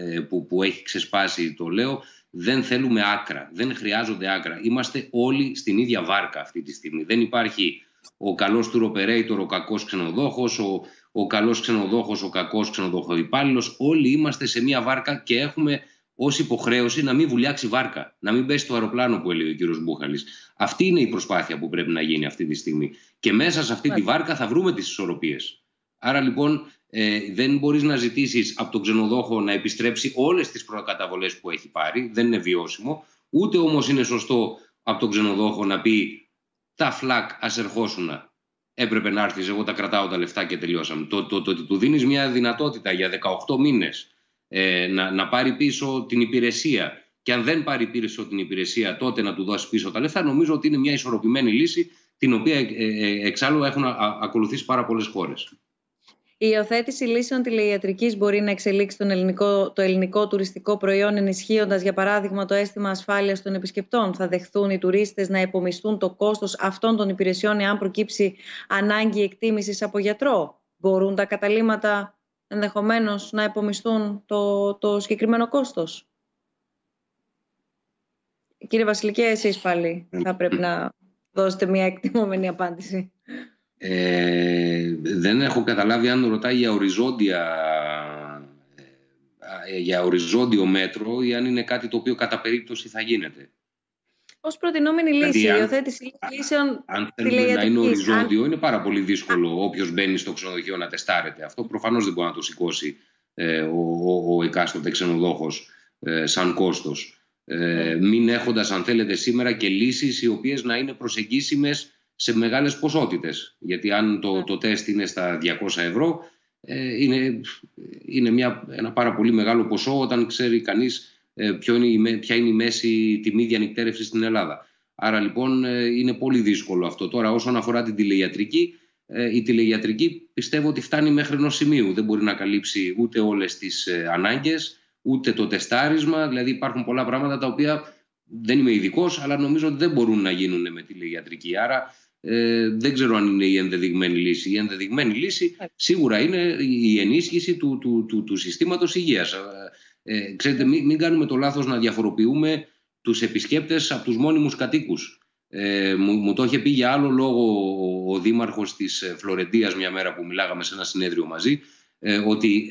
που έχει ξεσπάσει, το λέω, δεν θέλουμε άκρα, δεν χρειάζονται άκρα. Είμαστε όλοι στην ίδια βάρκα αυτή τη στιγμή. Δεν υπάρχει ο καλός tour operator, ο κακός ξενοδόχος, ο καλός ξενοδόχος, ο κακός ξενοδοχοϊπάλληλος. Όλοι είμαστε σε μια βάρκα και έχουμε ως υποχρέωση να μην βουλιάξει βάρκα, να μην πέσει το αεροπλάνο που έλεγε ο κύριος Μπούχαλης. Αυτή είναι η προσπάθεια που πρέπει να γίνει αυτή τη στιγμή. Και μέσα σε αυτή τη βάρκα θα βρούμε τις ισορροπίες. Άρα λοιπόν δεν μπορείς να ζητήσεις από τον ξενοδόχο να επιστρέψει όλες τις προκαταβολές που έχει πάρει. Δεν είναι βιώσιμο. Ούτε όμως είναι σωστό από τον ξενοδόχο να πει τα φλακ ας ερχόσουνα. Έπρεπε να έρθεις, εγώ τα κρατάω τα λεφτά και τελειώσαμε. Το ότι του δίνεις μια δυνατότητα για 18 μήνες να πάρει πίσω την υπηρεσία και αν δεν πάρει πίσω την υπηρεσία τότε να του δώσει πίσω τα λεφτά, νομίζω ότι είναι μια ισορροπημένη λύση την οποία εξάλλου έχουν ακολουθήσει πάρα πολλές χώρες. Η υιοθέτηση λύσεων τηλεϊατρικής μπορεί να εξελίξει το ελληνικό τουριστικό προϊόν ενισχύοντας, για παράδειγμα, το αίσθημα ασφάλειας των επισκεπτών. Θα δεχθούν οι τουρίστες να επομισθούν το κόστος αυτών των υπηρεσιών εάν προκύψει ανάγκη εκτίμησης από γιατρό? Μπορούν τα καταλύματα ενδεχομένως να επομισθούν το συγκεκριμένο κόστος? Κύριε Βασιλικέ, εσείς πάλι θα πρέπει να δώσετε μια εκτιμωμένη απάντηση. Δεν έχω καταλάβει αν ρωτάει για οριζόντιο μέτρο ή αν είναι κάτι το οποίο κατά περίπτωση θα γίνεται. Ως προτινόμενη λύση, η υιοθέτηση λύσεων αν θέλουμε να είναι οριζόντιο, είναι πάρα πολύ δύσκολο όποιος μπαίνει στο ξενοδοχείο να τεστάρεται. Αυτό προφανώς δεν μπορεί να το σηκώσει ο εκάστοτε ξενοδόχος σαν κόστος. Μην έχοντας, αν θέλετε, σήμερα και λύσεις οι οποίες να είναι προσεγγίσιμες σε μεγάλες ποσότητες. Γιατί αν το τεστ είναι στα 200 ευρώ, είναι ένα πάρα πολύ μεγάλο ποσό όταν ξέρει κανείς ποια είναι η μέση τιμή διανυκτέρευσης στην Ελλάδα. Άρα λοιπόν είναι πολύ δύσκολο αυτό. Τώρα όσον αφορά την τηλεϊατρική, η τηλεϊατρική πιστεύω ότι φτάνει μέχρι ενός σημείου. Δεν μπορεί να καλύψει ούτε όλες τις ανάγκες, ούτε το τεστάρισμα. Δηλαδή υπάρχουν πολλά πράγματα τα οποία δεν είμαι ειδικός, αλλά νομίζω ότι δεν μπορούν να γίνουν με τηλεϊατρική. Άρα δεν ξέρω αν είναι η ενδεδειγμένη λύση. Η ενδεδειγμένη λύση σίγουρα είναι η ενίσχυση του συστήματος υγείας. Ξέρετε, μην κάνουμε το λάθος να διαφοροποιούμε τους επισκέπτες από τους μόνιμους κατοίκους. Μου το είχε πει για άλλο λόγο ο δήμαρχος της Φλωρεντίας μια μέρα που μιλάγαμε σε ένα συνέδριο μαζί. ότι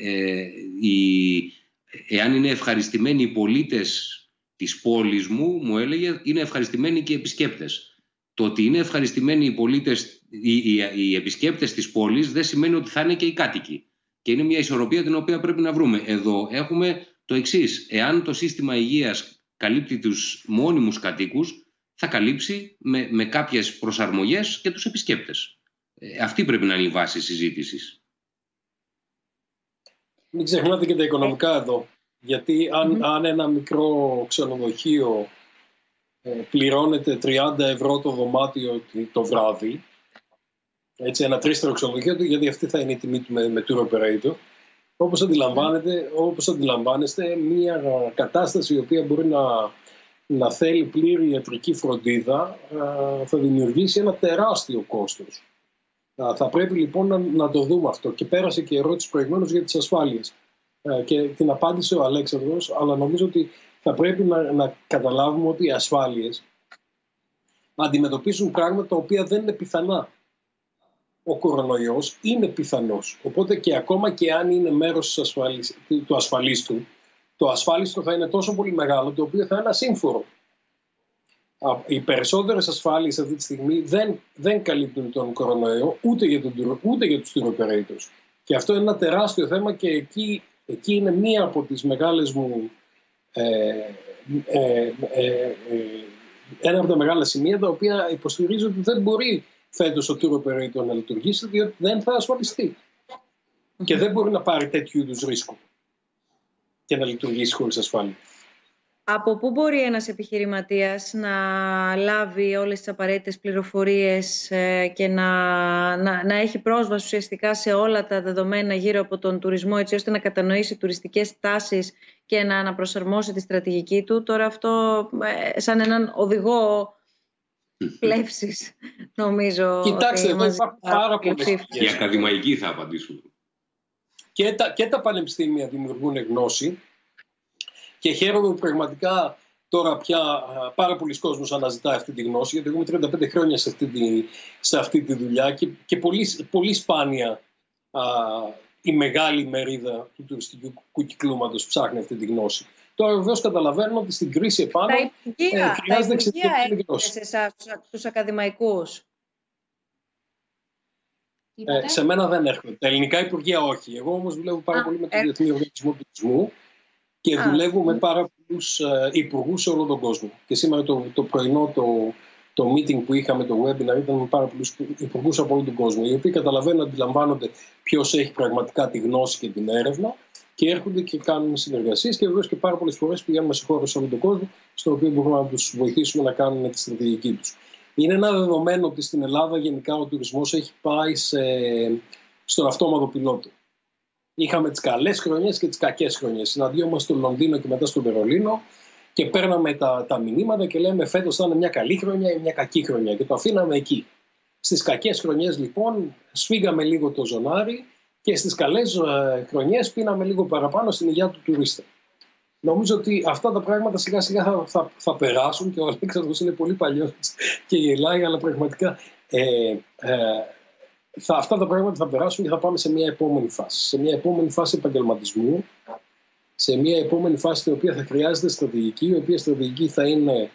εάν είναι ευχαριστημένοι οι πολίτες της πόλης μου έλεγε, είναι ευχαριστημένοι και οι επισκέπτες. Το ότι είναι ευχαριστημένοι οι πολίτες, οι επισκέπτες της πόλης δεν σημαίνει ότι θα είναι και οι κάτοικοι. Και είναι μια ισορροπία την οποία πρέπει να βρούμε. Εδώ έχουμε το εξής. Εάν το σύστημα υγείας καλύπτει τους μόνιμους κατοίκους, θα καλύψει με κάποιες προσαρμογές και τους επισκέπτες. Αυτή πρέπει να είναι η βάση συζήτησης. Μην ξεχνάτε και τα οικονομικά εδώ. Γιατί αν ένα μικρό ξενοδοχείο πληρώνεται 30 ευρώ το δωμάτιο το βράδυ, έτσι, ένα τρίστερο ξενοδοχείο, γιατί αυτή θα είναι η τιμή του με tour operator, όπως αντιλαμβάνεστε, μια κατάσταση η οποία μπορεί να θέλει πλήρη ιατρική φροντίδα θα δημιουργήσει ένα τεράστιο κόστος. Θα πρέπει λοιπόν να το δούμε αυτό. Και πέρασε και η ερώτηση προηγουμένως για τις ασφάλειες. Και την απάντησε ο Αλέξανδρος, αλλά νομίζω ότι θα πρέπει να καταλάβουμε ότι οι ασφάλειες αντιμετωπίζουν πράγματα τα οποία δεν είναι πιθανά. Ο κορονοϊός είναι πιθανός. Οπότε και ακόμα και αν είναι μέρος του ασφαλίστου, το ασφάλιστο θα είναι τόσο πολύ μεγάλο, το οποίο θα είναι ασύμφορο. Οι περισσότερες ασφάλειες αυτή τη στιγμή δεν καλύπτουν τον κορονοϊό ούτε για τους tour operators. Και αυτό είναι ένα τεράστιο θέμα και εκεί είναι μία από τις μεγάλες μου ένα από τα μεγάλα σημεία τα οποία υποστηρίζω ότι δεν μπορεί φέτος ο tour operator να λειτουργήσει, διότι δεν θα ασφαλιστεί. Και δεν μπορεί να πάρει τέτοιου είδους ρίσκο και να λειτουργήσει χωρίς ασφάλεια. Από πού μπορεί ένας επιχειρηματίας να λάβει όλες τις απαραίτητες πληροφορίες και να έχει πρόσβαση ουσιαστικά σε όλα τα δεδομένα γύρω από τον τουρισμό, έτσι ώστε να κατανοήσει τουριστικές τάσεις και να αναπροσαρμόσει τη στρατηγική του? Τώρα αυτό σαν έναν οδηγό πλεύσης, νομίζω. Κοιτάξτε, εδώ υπάρχουν πάρα πολλές. Οι ακαδημαϊκοί θα απαντήσουν. Και τα πανεπιστήμια δημιουργούν γνώση. Και χαίρομαι που πραγματικά τώρα πια πάρα πολλοί κόσμος αναζητά αυτή τη γνώση, γιατί έχουμε 35 χρόνια σε αυτή τη δουλειά και πολύ σπάνια η μεγάλη μερίδα του τουριστικού κυκλώματος ψάχνει αυτή τη γνώση. Τώρα βεβαίως καταλαβαίνω ότι στην κρίση επάνω χρειάζεται εξαιρετική γνώση. Σε εσάς, τους ακαδημαϊκούς. Σε μένα δεν έρχονται. Τα ελληνικά υπουργεία όχι. Εγώ όμως δουλεύω πάρα πολύ με τον Διεθνή Οργανισμό Τουρισμού. Και δουλεύω με πάρα πολλούς υπουργούς σε όλο τον κόσμο. Και σήμερα το πρωινό το meeting που είχαμε, το webinar, ήταν με πάρα πολλούς υπουργούς από όλο τον κόσμο, οι οποίοι καταλαβαίνουν, αντιλαμβάνονται ποιος έχει πραγματικά τη γνώση και την έρευνα και έρχονται και κάνουν συνεργασίες. Και βεβαίως και πάρα πολλές φορές πηγαίνουμε σε χώρες σε όλο τον κόσμο, στο οποίο μπορούμε να τους βοηθήσουμε να κάνουν τη στρατηγική τους. Είναι ένα δεδομένο ότι στην Ελλάδα γενικά ο τουρισμός έχει πάει στον αυτόματο πιλότο. Είχαμε τις καλές χρονιές και τις κακές χρονιές. Συναντιόμαστε στο Λονδίνο και μετά στο Βερολίνο και παίρναμε τα μηνύματα και λέμε φέτος θα είναι μια καλή χρονιά ή μια κακή χρονιά και το αφήναμε εκεί. Στις κακές χρονιές λοιπόν σφίγγαμε λίγο το ζωνάρι και στις καλές χρονιές πίναμε λίγο παραπάνω στην υγεία του τουρίστα. Νομίζω ότι αυτά τα πράγματα σιγά σιγά θα περάσουν και ο Αλέξανδρος είναι πολύ παλιός και γελάει, αλλά πραγματικά αυτά τα πράγματα θα περάσουν και θα πάμε σε μια επόμενη φάση. Σε μια επόμενη φάση επαγγελματισμού, σε μια επόμενη φάση στην οποία θα χρειάζεται στρατηγική, η οποία στρατηγική θα είναι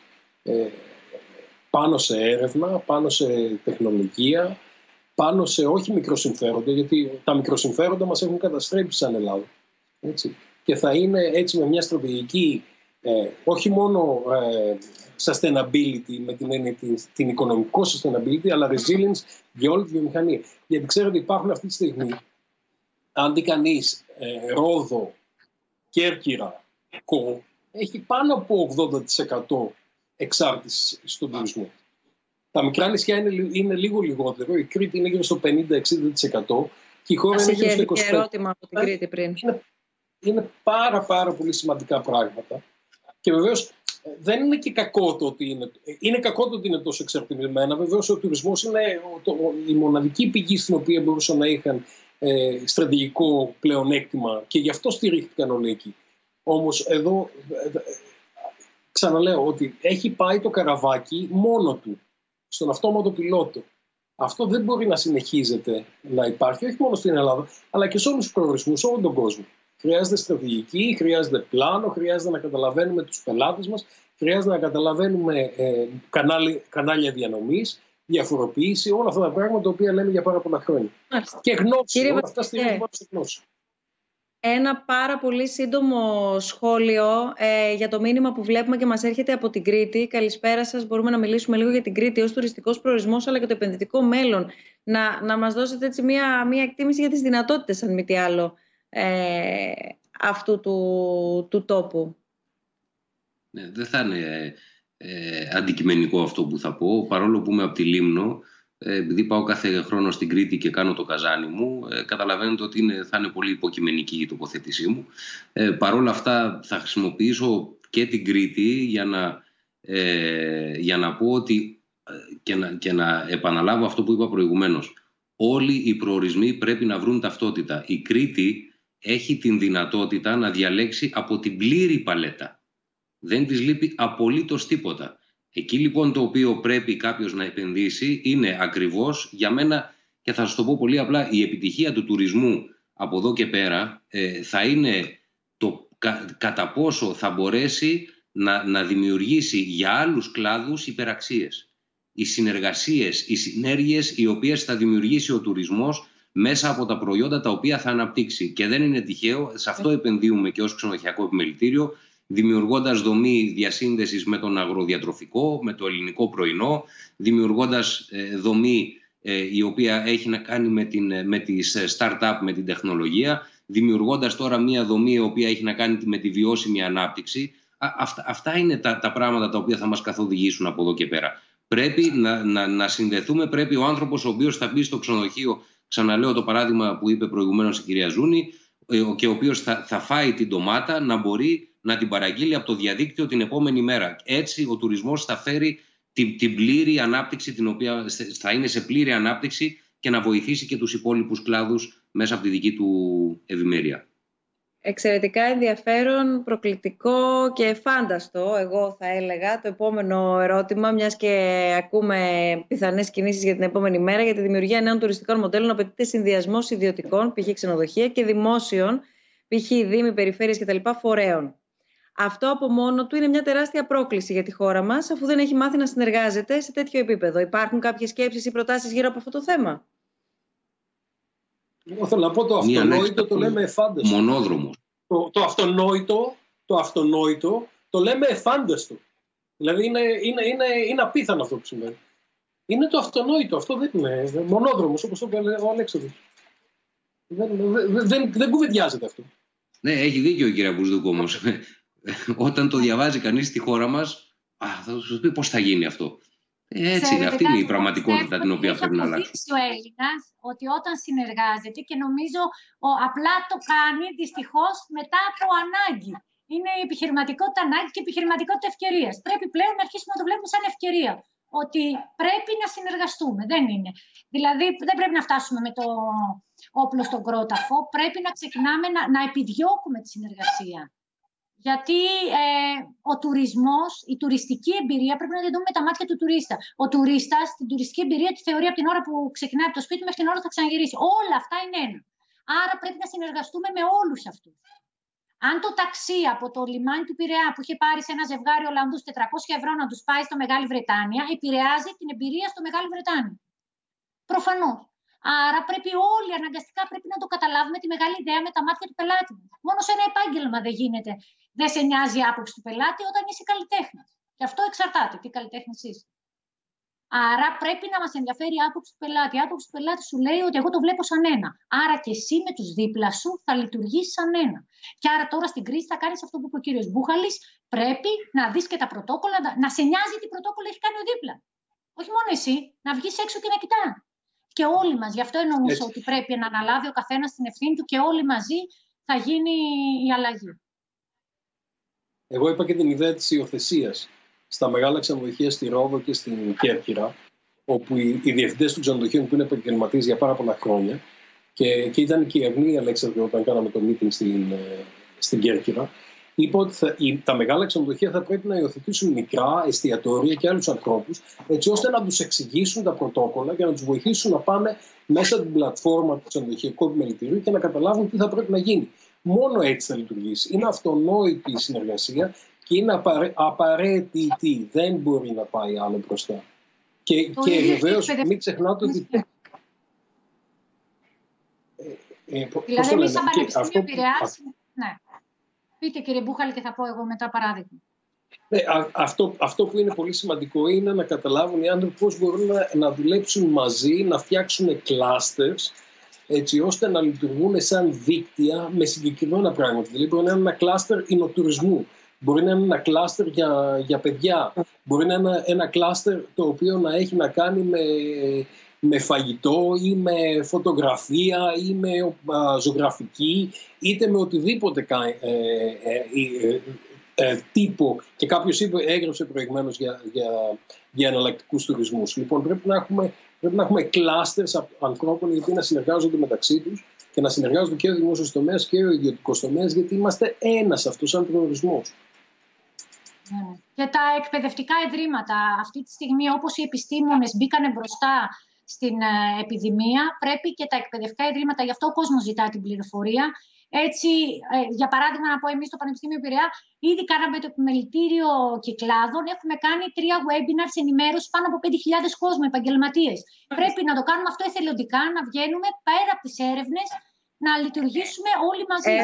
πάνω σε έρευνα, πάνω σε τεχνολογία, πάνω σε όχι μικροσυμφέροντα, γιατί τα μικροσυμφέροντα μας έχουν καταστρέψει σαν Ελλάδα. Έτσι. Και θα είναι έτσι με μια στρατηγική όχι μόνο sustainability με την έννοια την οικονομικό sustainability, αλλά resilience για όλη τη βιομηχανία. Γιατί ξέρετε υπάρχουν αυτή τη στιγμή, αν δει κανείς Ρόδο, Κέρκυρα, Κο, έχει πάνω από 80% εξάρτηση στον τουρισμό. Τα μικρά νησιά είναι λίγο λιγότερο, η Κρήτη είναι γύρω στο 50-60% και η χώρα είναι γύρω στο 25%. Είχε ερώτημα από την Κρήτη πριν. Είναι πάρα πολύ σημαντικά πράγματα. Και βεβαίως δεν είναι και κακό το ότι είναι κακό το ότι είναι τόσο εξαρτημένα. Βεβαίως ο τουρισμός είναι η μοναδική πηγή στην οποία μπορούσαν να είχαν στρατηγικό πλεονέκτημα και γι' αυτό στηρίχθηκαν όλοι εκεί. Όμως εδώ ξαναλέω ότι έχει πάει το καραβάκι μόνο του στον αυτόματο πιλότο. Αυτό δεν μπορεί να συνεχίζεται να υπάρχει, όχι μόνο στην Ελλάδα, αλλά και σε όλους τους προορισμούς, σε όλο τον κόσμο. Χρειάζεται στρατηγική, χρειάζεται πλάνο, χρειάζεται να καταλαβαίνουμε τους πελάτες μας, χρειάζεται να καταλαβαίνουμε κανάλια διανομής, διαφοροποίηση, όλα αυτά τα πράγματα τα οποία λέμε για πάρα πολλά χρόνια. Και γνώση, όλα αυτά στηρίζουν πάνω στη γνώση. Ένα πάρα πολύ σύντομο σχόλιο για το μήνυμα που βλέπουμε και μας έρχεται από την Κρήτη. Καλησπέρα σας. Μπορούμε να μιλήσουμε λίγο για την Κρήτη ως τουριστικός προορισμός, αλλά και το επενδυτικό μέλλον. Να μας δώσετε έτσι μία εκτίμηση για τις δυνατότητες, αν μη τι άλλο, αυτού του τόπου. Ναι, δεν θα είναι αντικειμενικό αυτό που θα πω, παρόλο που είμαι από τη Λίμνο. Επειδή πάω κάθε χρόνο στην Κρήτη και κάνω το καζάνι μου, καταλαβαίνετε ότι θα είναι πολύ υποκειμενική η τοποθέτησή μου. Παρ' όλα αυτά θα χρησιμοποιήσω και την Κρήτη για να πω ότι και να επαναλάβω αυτό που είπα προηγουμένως. Όλοι οι προορισμοί πρέπει να βρουν ταυτότητα. Η Κρήτη έχει την δυνατότητα να διαλέξει από την πλήρη παλέτα. Δεν της λείπει απολύτως τίποτα. Εκεί λοιπόν το οποίο πρέπει κάποιος να επενδύσει είναι ακριβώς για μένα, και θα σας το πω πολύ απλά, η επιτυχία του τουρισμού από εδώ και πέρα θα είναι το κατά πόσο θα μπορέσει να δημιουργήσει για άλλους κλάδους υπεραξίες. Οι συνεργασίες, οι συνέργειες οι οποίες θα δημιουργήσει ο τουρισμός μέσα από τα προϊόντα τα οποία θα αναπτύξει. Και δεν είναι τυχαίο, σε αυτό επενδύουμε και ως ξενοδοχειακό επιμελητήριο, δημιουργώντας δομή διασύνδεσης με τον αγροδιατροφικό, με το ελληνικό πρωινό, δημιουργώντας δομή η οποία έχει να κάνει με τις start-up, με την τεχνολογία, δημιουργώντας τώρα μια δομή η οποία έχει να κάνει με τη βιώσιμη ανάπτυξη. Αυτά είναι τα πράγματα τα οποία θα μας καθοδηγήσουν από εδώ και πέρα. Πρέπει να συνδεθούμε, πρέπει ο άνθρωπος ο οποίος θα μπει στο ξενοδοχείο, ξαναλέω το παράδειγμα που είπε προηγουμένως η κυρία Ζούνη, και ο οποίος θα φάει την ντομάτα, να μπορεί να την παραγγείλει από το διαδίκτυο την επόμενη μέρα. Έτσι ο τουρισμός θα φέρει την πλήρη ανάπτυξη, την οποία θα είναι σε πλήρη ανάπτυξη και να βοηθήσει και τους υπόλοιπους κλάδους μέσα από τη δική του ευημερία. Εξαιρετικά ενδιαφέρον, προκλητικό και φάνταστο, εγώ θα έλεγα, το επόμενο ερώτημα, μιας και ακούμε πιθανές κινήσεις για την επόμενη μέρα, για τη δημιουργία νέων τουριστικών μοντέλων απαιτείται συνδυασμός ιδιωτικών, π.χ. ξενοδοχεία, και δημόσιων, π.χ. δήμοι, περιφέρειες κτλ. Φορέων. Αυτό από μόνο του είναι μια τεράστια πρόκληση για τη χώρα μας, αφού δεν έχει μάθει να συνεργάζεται σε τέτοιο επίπεδο. Υπάρχουν κάποιες σκέψεις ή προτάσεις γύρω από αυτό το θέμα? Εγώ θέλω να πω το αυτονόητο το λέμε εφάνταστο. Μονόδρομο. Το αυτονόητο το λέμε εφάνταστο. Δηλαδή είναι απίθανο αυτό που συμβαίνει. Είναι το αυτονόητο. Αυτό δεν είναι μονόδρομος, όπως το είπε ο Αλέξανδρος. Δεν κουβεντιάζεται αυτό. Ναι, έχει δίκιο ο κ. Μπουσδούκου όμως. Όταν το διαβάζει κανείς στη χώρα μας, θα σου πει πώς θα γίνει αυτό. Έτσι είναι, αυτή είναι η πραγματικότητα την οποία πρέπει να αλλάξει. Έχει ο Έλληνας ότι όταν συνεργάζεται, και νομίζω απλά το κάνει δυστυχώς μετά από ανάγκη. Είναι η επιχειρηματικότητα ανάγκη και η επιχειρηματικότητα ευκαιρίας. Πρέπει πλέον να αρχίσουμε να το βλέπουμε σαν ευκαιρία. Ότι πρέπει να συνεργαστούμε. Δεν είναι. Δηλαδή, δεν πρέπει να φτάσουμε με το όπλο στον κρόταφο. Πρέπει να ξεκινάμε να επιδιώκουμε τη συνεργασία. Γιατί ο τουρισμός, η τουριστική εμπειρία πρέπει να τη δούμε με τα μάτια του τουρίστα. Ο τουρίστας την τουριστική εμπειρία τη θεωρεί από την ώρα που ξεκινάει από το σπίτι μέχρι την ώρα που θα ξαναγυρίσει. Όλα αυτά είναι ένα. Άρα πρέπει να συνεργαστούμε με όλους αυτούς. Αν το ταξί από το λιμάνι του Πειραιά που είχε πάρει σε ένα ζευγάρι Ολλανδούς 400 ευρώ να τους πάει στο Μεγάλη Βρετάνια, επηρεάζει την εμπειρία στο Μεγάλη Βρετάνια. Προφανώς. Άρα πρέπει όλοι αναγκαστικά να το καταλάβουμε τη μεγάλη ιδέα με τα μάτια του πελάτη μας. Μόνο σε ένα επάγγελμα δεν γίνεται. Δεν σε νοιάζει η άποψη του πελάτη όταν είσαι καλλιτέχνης. Και αυτό εξαρτάται τι καλλιτέχνης είσαι. Άρα πρέπει να μας ενδιαφέρει η άποψη του πελάτη. Η άποψη του πελάτη σου λέει ότι εγώ το βλέπω σαν ένα. Άρα και εσύ με τους δίπλα σου θα λειτουργήσεις σαν ένα. Και άρα τώρα στην κρίση θα κάνεις αυτό που είπε ο κύριος Μπούχαλης. Πρέπει να δεις και τα πρωτόκολλα, να σε νοιάζει τι πρωτόκολλο έχει κάνει ο δίπλα. Όχι μόνο εσύ, να βγεις έξω και να κοιτάς. Και όλοι μας. Γι' αυτό εννοούσα ότι πρέπει να αναλάβει ο καθένας την ευθύνη του και όλοι μαζί θα γίνει η αλλαγή. Εγώ είπα και την ιδέα της υιοθεσίας στα μεγάλα ξενοδοχεία στη Ρόδο και στην Κέρκυρα, όπου οι διευθυντές των ξενοδοχείων που είναι επαγγελματίες για πάρα πολλά χρόνια, και ήταν και η Αγνή Αλέξανδρου όταν κάναμε το meeting στην Κέρκυρα, είπε ότι τα μεγάλα ξενοδοχεία θα πρέπει να υιοθετήσουν μικρά εστιατόρια και άλλους ανθρώπους, έτσι ώστε να τους εξηγήσουν τα πρωτόκολλα και να τους βοηθήσουν να πάνε μέσα από την πλατφόρμα του ξενοδοχειακού επιμελητηρίου και να καταλάβουν τι θα πρέπει να γίνει. Μόνο έτσι θα λειτουργήσει. Είναι αυτονόητη η συνεργασία και είναι απαραίτητη. Δεν μπορεί να πάει άλλο μπροστά. Και βεβαίως μην ξεχνάτε ότι... Δηλαδή εμείς σαν Πανεπιστήμιο Πειραιάς... Ναι. Πείτε κύριε Μπούχαλη και θα πω εγώ μετά παράδειγμα. Αυτό που είναι πολύ σημαντικό είναι να καταλάβουν οι άνθρωποι πώς μπορούν να δουλέψουν μαζί, να φτιάξουν κλάστερς, έτσι ώστε να λειτουργούν σαν δίκτυα με συγκεκριμένα πράγματα. Δηλαδή μπορεί να είναι ένα κλάστερ εινοτουρισμού, μπορεί να είναι ένα κλάστερ για παιδιά, μπορεί να είναι ένα κλάστερ το οποίο να έχει να κάνει με φαγητό ή με φωτογραφία ή με ζωγραφική, είτε με οτιδήποτε τύπο. Και κάποιος έγραψε προηγουμένως για εναλλακτικούς τουρισμούς. Λοιπόν, πρέπει να έχουμε κλάστερς ανθρώπων οι οποίοι να συνεργάζονται μεταξύ τους και να συνεργάζονται και ο δημόσιος τομέας και ο ιδιωτικός τομέας, γιατί είμαστε ένας αυτός σαν προορισμός. Και τα εκπαιδευτικά ιδρύματα αυτή τη στιγμή, όπως οι επιστήμονες μπήκανε μπροστά στην επιδημία, πρέπει και τα εκπαιδευτικά ιδρύματα, γι' αυτό ο κόσμος ζητά την πληροφορία. Έτσι, για παράδειγμα, να πω εμείς στο Πανεπιστήμιο Πειραιά, ήδη κάναμε το επιμελητήριο Κυκλάδων, έχουμε κάνει 3 webinars ενημέρωση πάνω από 5.000 κόσμο, επαγγελματίες. Πρέπει να το κάνουμε αυτό εθελοντικά, να βγαίνουμε πέρα από τις έρευνες, να λειτουργήσουμε όλοι μαζί.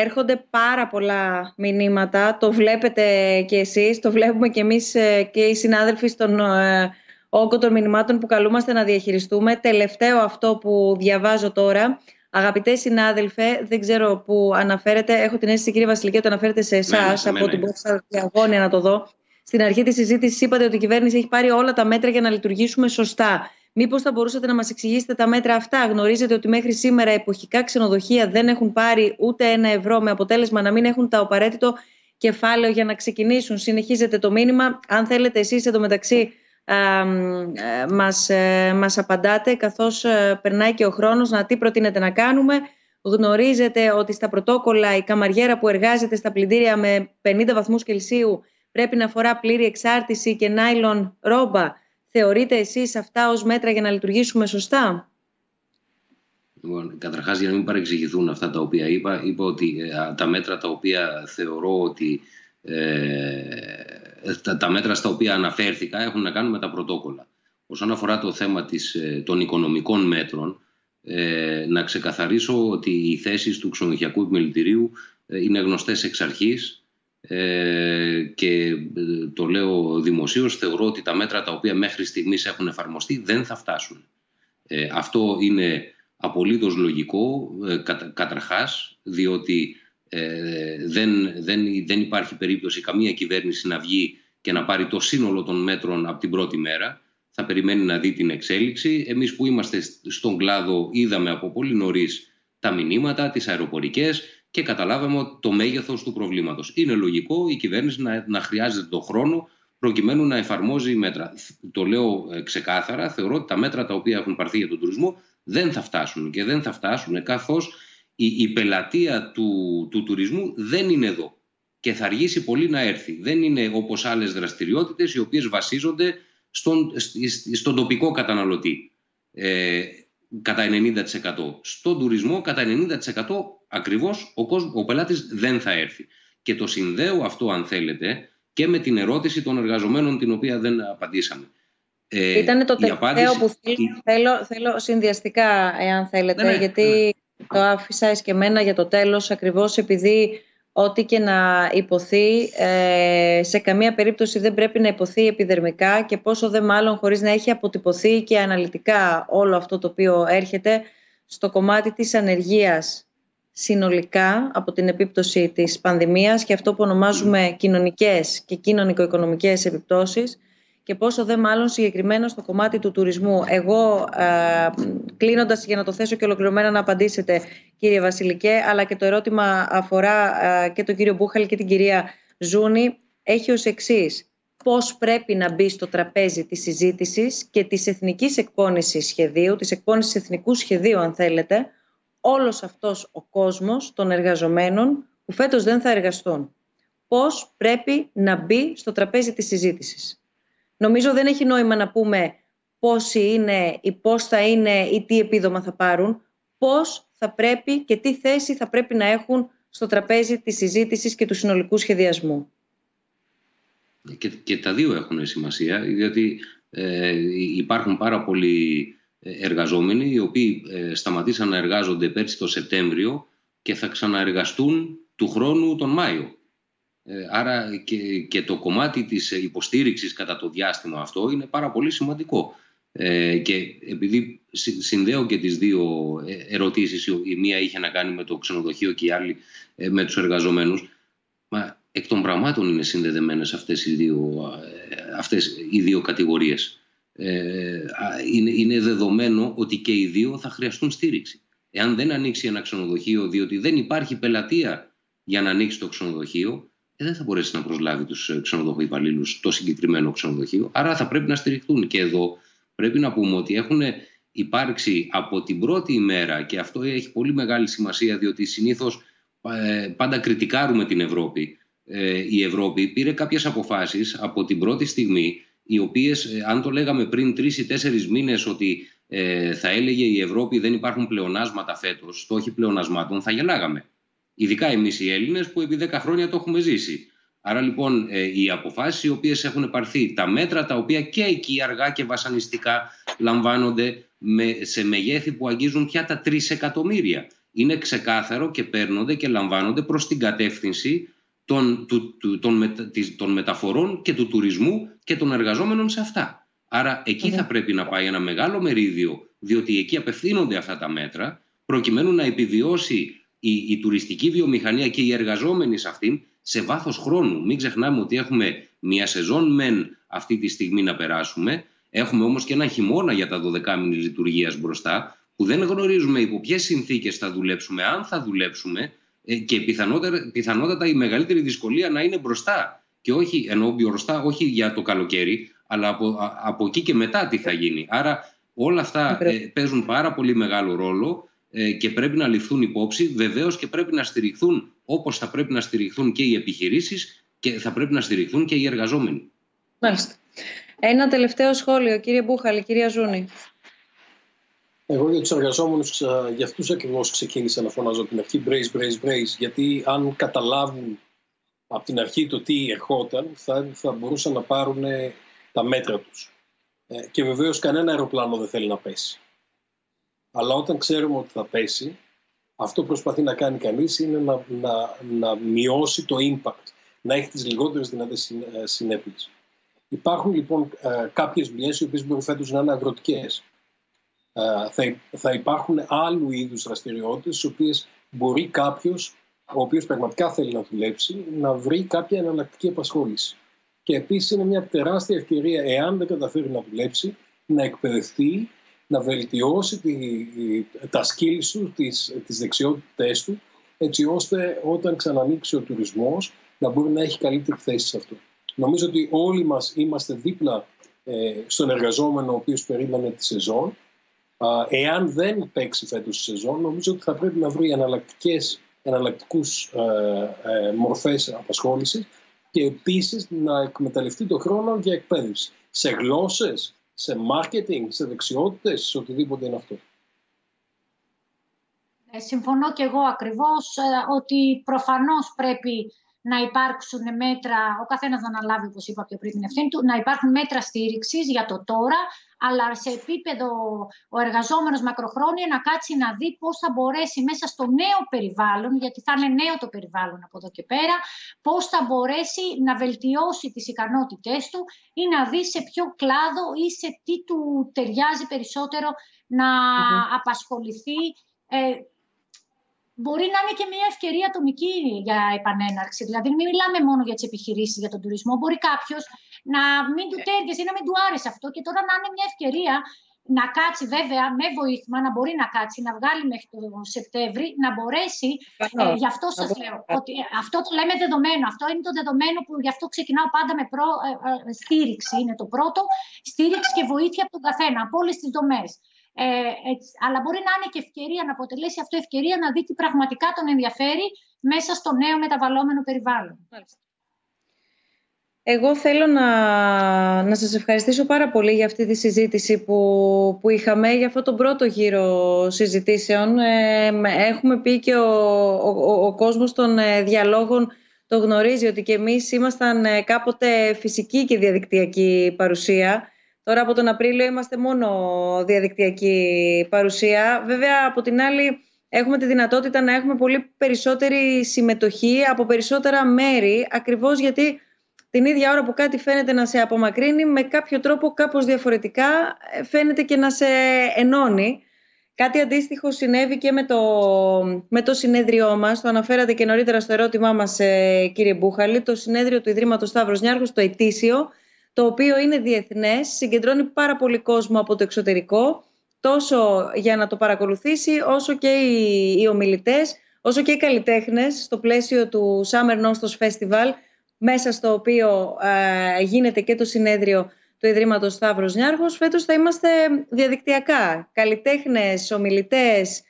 Έρχονται πάρα πολλά μηνύματα, το βλέπετε και εσείς, το βλέπουμε και εμείς και οι συνάδελφοι στον όγκο των μηνυμάτων που καλούμαστε να διαχειριστούμε. Τελευταίο αυτό που διαβάζω τώρα. Αγαπητέ συνάδελφε, δεν ξέρω πού αναφέρεται. Έχω την αίσθηση, κύριε Βασιλική, ότι αναφέρεται σε εσάς. Από την πόσα διαγώνια να το δω. Στην αρχή της συζήτησης είπατε ότι η κυβέρνηση έχει πάρει όλα τα μέτρα για να λειτουργήσουμε σωστά. Μήπως θα μπορούσατε να μας εξηγήσετε τα μέτρα αυτά? Γνωρίζετε ότι μέχρι σήμερα εποχικά ξενοδοχεία δεν έχουν πάρει ούτε €1 με αποτέλεσμα να μην έχουν το απαραίτητο κεφάλαιο για να ξεκινήσουν. Συνεχίζετε το μήνυμα. Αν θέλετε εσείς εντωμεταξύ μας απαντάτε, καθώς περνάει και ο χρόνος, να τι προτείνετε να κάνουμε. Γνωρίζετε ότι στα πρωτόκολλα η καμαριέρα που εργάζεται στα πλυντήρια με 50 βαθμούς Κελσίου πρέπει να φορά πλήρη εξάρτηση και νάιλον ρόμπα. Θεωρείτε εσείς αυτά ως μέτρα για να λειτουργήσουμε σωστά? Λοιπόν, καταρχάς, για να μην παρεξηγηθούν αυτά τα οποία είπα ότι τα μέτρα τα οποία θεωρώ ότι τα μέτρα στα οποία αναφέρθηκα έχουν να κάνουν με τα πρωτόκολλα. Όσον αφορά το θέμα των οικονομικών μέτρων, να ξεκαθαρίσω ότι οι θέσεις του ξενοδοχειακού επιμελητηρίου είναι γνωστές εξ αρχής και το λέω δημοσίως, θεωρώ ότι τα μέτρα τα οποία μέχρι στιγμής έχουν εφαρμοστεί δεν θα φτάσουν. Αυτό είναι απολύτως λογικό, καταρχάς, διότι δεν υπάρχει περίπτωση καμία κυβέρνηση να βγει και να πάρει το σύνολο των μέτρων από την πρώτη μέρα. Θα περιμένει να δει την εξέλιξη. Εμείς που είμαστε στον κλάδο είδαμε από πολύ νωρίς τα μηνύματα, τις αεροπορικές και καταλάβαμε το μέγεθος του προβλήματος. Είναι λογικό η κυβέρνηση να χρειάζεται τον χρόνο προκειμένου να εφαρμόζει μέτρα. Το λέω ξεκάθαρα, θεωρώ ότι τα μέτρα τα οποία έχουν πάρθει για τον τουρισμό δεν θα φτάσουν και δεν θα φτάσουν καθώς η πελατεία του τουρισμού δεν είναι εδώ και θα αργήσει πολύ να έρθει. Δεν είναι όπως άλλες δραστηριότητες οι οποίες βασίζονται στον τοπικό καταναλωτή κατά 90%. Στον τουρισμό κατά 90% ακριβώς ο πελάτης δεν θα έρθει. Και το συνδέω αυτό, αν θέλετε, και με την ερώτηση των εργαζομένων την οποία δεν απαντήσαμε. Ήταν το τελευταίο που θέλω συνδυαστικά, εάν θέλετε, γιατί το άφησα εσκεμμένα για το τέλος, ακριβώς επειδή ό,τι και να υποθεί σε καμία περίπτωση δεν πρέπει να υποθεί επιδερμικά και πόσο δε μάλλον χωρίς να έχει αποτυπωθεί και αναλυτικά όλο αυτό το οποίο έρχεται στο κομμάτι της ανεργίας συνολικά από την επίπτωση της πανδημίας και αυτό που ονομάζουμε κοινωνικές και κοινωνικο-οικονομικές επιπτώσεις και πόσο δε μάλλον συγκεκριμένα στο κομμάτι του τουρισμού. Εγώ, κλείνοντας για να το θέσω και ολοκληρωμένα να απαντήσετε, κύριε Βασιλικέ, αλλά και το ερώτημα αφορά και τον κύριο Μπούχαλη και την κυρία Ζούνη, έχει ως εξής. Πώς πρέπει να μπει στο τραπέζι της συζήτησης και της εθνικής εκπόνησης σχεδίου, της εκπόνησης εθνικού σχεδίου, αν θέλετε, όλος αυτός ο κόσμος των εργαζομένων που φέτος δεν θα εργαστούν, πώς πρέπει να μπει στο τραπέζι της συζήτησης. Νομίζω δεν έχει νόημα να πούμε πόσοι είναι ή πώς θα είναι ή τι επίδομα θα πάρουν, πώς θα πρέπει και τι θέση θα πρέπει να έχουν στο τραπέζι της συζήτησης και του συνολικού σχεδιασμού. Και τα δύο έχουν σημασία, διότι υπάρχουν πάρα πολλοί εργαζόμενοι οι οποίοι σταματήσαν να εργάζονται πέρσι το Σεπτέμβριο και θα ξαναεργαστούν του χρόνου τον Μάιο. Άρα και το κομμάτι της υποστήριξης κατά το διάστημα αυτό είναι πάρα πολύ σημαντικό. Και επειδή συνδέω και τις δύο ερωτήσεις, η μία είχε να κάνει με το ξενοδοχείο και η άλλη με τους εργαζομένους, εκ των πραγμάτων είναι συνδεδεμένες αυτές οι δύο κατηγορίες. Είναι δεδομένο ότι και οι δύο θα χρειαστούν στήριξη. Εάν δεν ανοίξει ένα ξενοδοχείο, διότι δεν υπάρχει πελατεία για να ανοίξει το ξενοδοχείο, δεν θα μπορέσει να προσλάβει τους ξενοδοχοϊπαλλήλους στο συγκεκριμένο ξενοδοχείο. Άρα θα πρέπει να στηριχτούν. Και εδώ πρέπει να πούμε ότι έχουν υπάρξει από την πρώτη ημέρα, και αυτό έχει πολύ μεγάλη σημασία, διότι συνήθως πάντα κριτικάρουμε την Ευρώπη. Η Ευρώπη πήρε κάποιες αποφάσεις από την πρώτη στιγμή, οι οποίες, αν το λέγαμε πριν 3 ή 4 μήνες ότι θα έλεγε η Ευρώπη δεν υπάρχουν πλεονάσματα φέτος, στόχοι πλεονασμάτων, θα γελάγαμε. Ειδικά εμείς οι Έλληνες που επί 10 χρόνια το έχουμε ζήσει. Άρα λοιπόν οι αποφάσεις οι οποίες έχουν πάρθει, τα μέτρα τα οποία και εκεί αργά και βασανιστικά λαμβάνονται σε μεγέθη που αγγίζουν πια τα 3 εκατομμύρια. Είναι ξεκάθαρο και παίρνονται και λαμβάνονται προς την κατεύθυνση των μεταφορών και του τουρισμού και των εργαζόμενων σε αυτά. Άρα εκεί θα πρέπει να πάει ένα μεγάλο μερίδιο, διότι εκεί απευθύνονται αυτά τα μέτρα, προκειμένου να επιβιώσει η τουριστική βιομηχανία και οι εργαζόμενοι σε αυτήν σε βάθος χρόνου. Μην ξεχνάμε ότι έχουμε μια σεζόν μεν αυτή τη στιγμή να περάσουμε, έχουμε όμως και ένα χειμώνα για τα 12 μήνες λειτουργίας μπροστά, που δεν γνωρίζουμε υπό ποιες συνθήκες θα δουλέψουμε, αν θα δουλέψουμε, και πιθανότατα η μεγαλύτερη δυσκολία να είναι μπροστά. Και όχι, εννοώ μπροστά, όχι για το καλοκαίρι, αλλά από εκεί και μετά τι θα γίνει. Άρα όλα αυτά παίζουν πάρα πολύ μεγάλο ρόλο και πρέπει να ληφθούν υπόψη. Βεβαίως και πρέπει να στηριχθούν όπως θα πρέπει να στηριχθούν και οι επιχειρήσεις και θα πρέπει να στηριχθούν και οι εργαζόμενοι. Μάλιστα. Ένα τελευταίο σχόλιο, κύριε Μπούχαλη, κυρία Ζούνη. Εγώ για τους εργαζόμενους, για αυτούς ακριβώς ξεκίνησα να φωνάζω από την αρχή brace, γιατί αν καταλάβουν από την αρχή το τι ερχόταν, θα μπορούσαν να πάρουν τα μέτρα τους. Και βεβαίως κανένα αεροπλάνο δεν θέλει να πέσει. Αλλά όταν ξέρουμε ότι θα πέσει, αυτό που προσπαθεί να κάνει κανείς είναι να μειώσει το impact, να έχει τις λιγότερες δυνατές συνέπειες. Υπάρχουν λοιπόν κάποιες δουλειές οι οποίες μπορούν φέτος να είναι αγροτικές. Θα υπάρχουν άλλου είδους δραστηριότητες, στις οποίες μπορεί κάποιος, ο οποίος πραγματικά θέλει να δουλέψει, να βρει κάποια εναλλακτική απασχόληση. Και επίσης είναι μια τεράστια ευκαιρία, εάν δεν καταφέρει να δουλέψει, να εκπαιδευτεί, να βελτιώσει τα skills του, τις δεξιότητές του, έτσι ώστε όταν ξανανοίξει ο τουρισμός να μπορεί να έχει καλύτερη θέση σε αυτό. Νομίζω ότι όλοι μας είμαστε δίπλα στον εργαζόμενο ο οποίος περίμενε τη σεζόν. Εάν δεν παίξει φέτος τη σεζόν, νομίζω ότι θα πρέπει να βρει εναλλακτικούς μορφές απασχόλησης και επίσης να εκμεταλλευτεί τον χρόνο για εκπαίδευση. Σε γλώσσες, σε marketing, σε δεξιότητες, σε οτιδήποτε είναι αυτό. Συμφωνώ και εγώ ακριβώς ότι προφανώς πρέπει να υπάρξουν μέτρα, ο καθένας να αναλάβει, όπως είπα πιο πριν, την ευθύνη του, να υπάρχουν μέτρα στήριξης για το τώρα, αλλά σε επίπεδο ο εργαζόμενος μακροχρόνια να κάτσει να δει πώς θα μπορέσει μέσα στο νέο περιβάλλον, γιατί θα είναι νέο το περιβάλλον από εδώ και πέρα, πώς θα μπορέσει να βελτιώσει τις ικανότητές του ή να δει σε ποιο κλάδο ή σε τι του ταιριάζει περισσότερο να απασχοληθεί. Μπορεί να είναι και μια ευκαιρία ατομική για επανέναρξη. Δηλαδή, μην μιλάμε μόνο για τις επιχειρήσεις, για τον τουρισμό. Μπορεί κάποιος να μην του τέριαζε ή να μην του άρεσε αυτό και τώρα να είναι μια ευκαιρία να κάτσει, βέβαια, με βοήθημα, να μπορεί να κάτσει, να βγάλει μέχρι το Σεπτέμβρη, να μπορέσει. Γι' αυτό σας λέω ότι αυτό το λέμε δεδομένο. Αυτό είναι το δεδομένο που γι' αυτό ξεκινάω πάντα με στήριξη. Είναι το πρώτο. Στήριξη και βοήθεια από τον καθένα, από όλες τις δομές. Αλλά μπορεί να είναι και ευκαιρία, να αποτελέσει αυτό ευκαιρία να δει τι πραγματικά τον ενδιαφέρει μέσα στο νέο μεταβαλλόμενο περιβάλλον. Εγώ θέλω να σας ευχαριστήσω πάρα πολύ για αυτή τη συζήτηση που είχαμε, για αυτό τον πρώτο γύρο συζητήσεων. Έχουμε πει και ο κόσμος των διαλόγων το γνωρίζει ότι και εμείς ήμασταν κάποτε φυσική και διαδικτυακή παρουσία. Τώρα από τον Απρίλιο είμαστε μόνο διαδικτυακή παρουσία. Βέβαια, από την άλλη, έχουμε τη δυνατότητα να έχουμε πολύ περισσότερη συμμετοχή από περισσότερα μέρη, ακριβώς γιατί την ίδια ώρα που κάτι φαίνεται να σε απομακρύνει, με κάποιο τρόπο κάπως διαφορετικά φαίνεται και να σε ενώνει. Κάτι αντίστοιχο συνέβη και με το συνέδριό μας, το αναφέρατε και νωρίτερα στο ερώτημά μας, κύριε Μπούχαλη, το συνέδριο του Ιδρύματος Σταύρος Νιάρχος, το ετήσιο, το οποίο είναι διεθνές, συγκεντρώνει πάρα πολύ κόσμο από το εξωτερικό, τόσο για να το παρακολουθήσει, όσο και οι ομιλητές, όσο και οι καλλιτέχνες, στο πλαίσιο του Summer Nostos Festival, μέσα στο οποίο γίνεται και το συνέδριο του Ιδρύματος Σταύρος Νιάρχος. Φέτος θα είμαστε διαδικτυακά. Καλλιτέχνες, ομιλητές,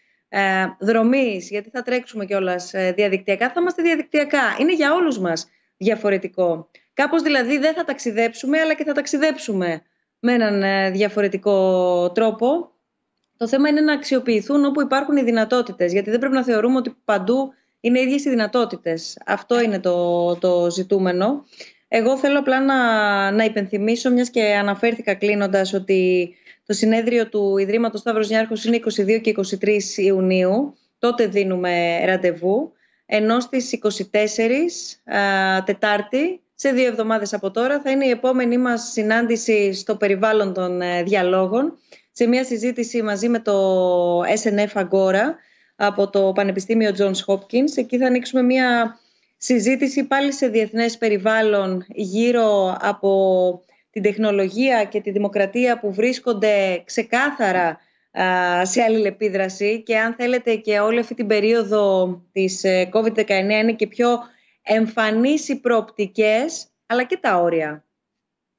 δρομείς, γιατί θα τρέξουμε κιόλας διαδικτυακά, θα είμαστε διαδικτυακά. Είναι για όλους μας διαφορετικό. Κάπως δηλαδή δεν θα ταξιδέψουμε, αλλά και θα ταξιδέψουμε με έναν διαφορετικό τρόπο. Το θέμα είναι να αξιοποιηθούν όπου υπάρχουν οι δυνατότητες, γιατί δεν πρέπει να θεωρούμε ότι παντού είναι ίδιες οι δυνατότητες. Αυτό είναι το ζητούμενο. Εγώ θέλω απλά να υπενθυμίσω, μιας και αναφέρθηκα κλείνοντας, ότι το συνέδριο του Ιδρύματος Σταύρος Νιάρχος είναι 22 και 23 Ιουνίου. Τότε δίνουμε ραντεβού. Ενώ στις 24 Τετάρτη, σε 2 εβδομάδες από τώρα, θα είναι η επόμενη μας συνάντηση στο περιβάλλον των διαλόγων, σε μια συζήτηση μαζί με το SNF Agora από το Πανεπιστήμιο Johns Hopkins. Εκεί θα ανοίξουμε μια συζήτηση πάλι σε διεθνές περιβάλλον γύρω από την τεχνολογία και τη δημοκρατία που βρίσκονται ξεκάθαρα σε αλληλεπίδραση, και αν θέλετε και όλη αυτή την περίοδο της COVID-19 είναι και πιο εμφανείς οι προοπτικές αλλά και τα όρια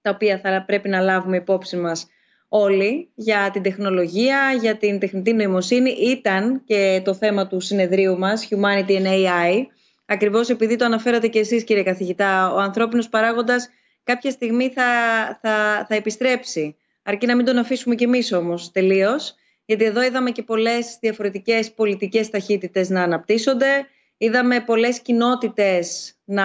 τα οποία θα πρέπει να λάβουμε υπόψη μας όλοι για την τεχνολογία, για την τεχνητή νοημοσύνη. Ήταν και το θέμα του συνεδρίου μας, Humanity and AI, ακριβώς επειδή το αναφέρατε και εσείς, κύριε καθηγητά. Ο ανθρώπινος παράγοντας κάποια στιγμή θα επιστρέψει, αρκεί να μην τον αφήσουμε κι εμείς όμως τελείως, γιατί εδώ είδαμε και πολλές διαφορετικές πολιτικές ταχύτητες να αναπτύσσονται, είδαμε πολλές κοινότητες να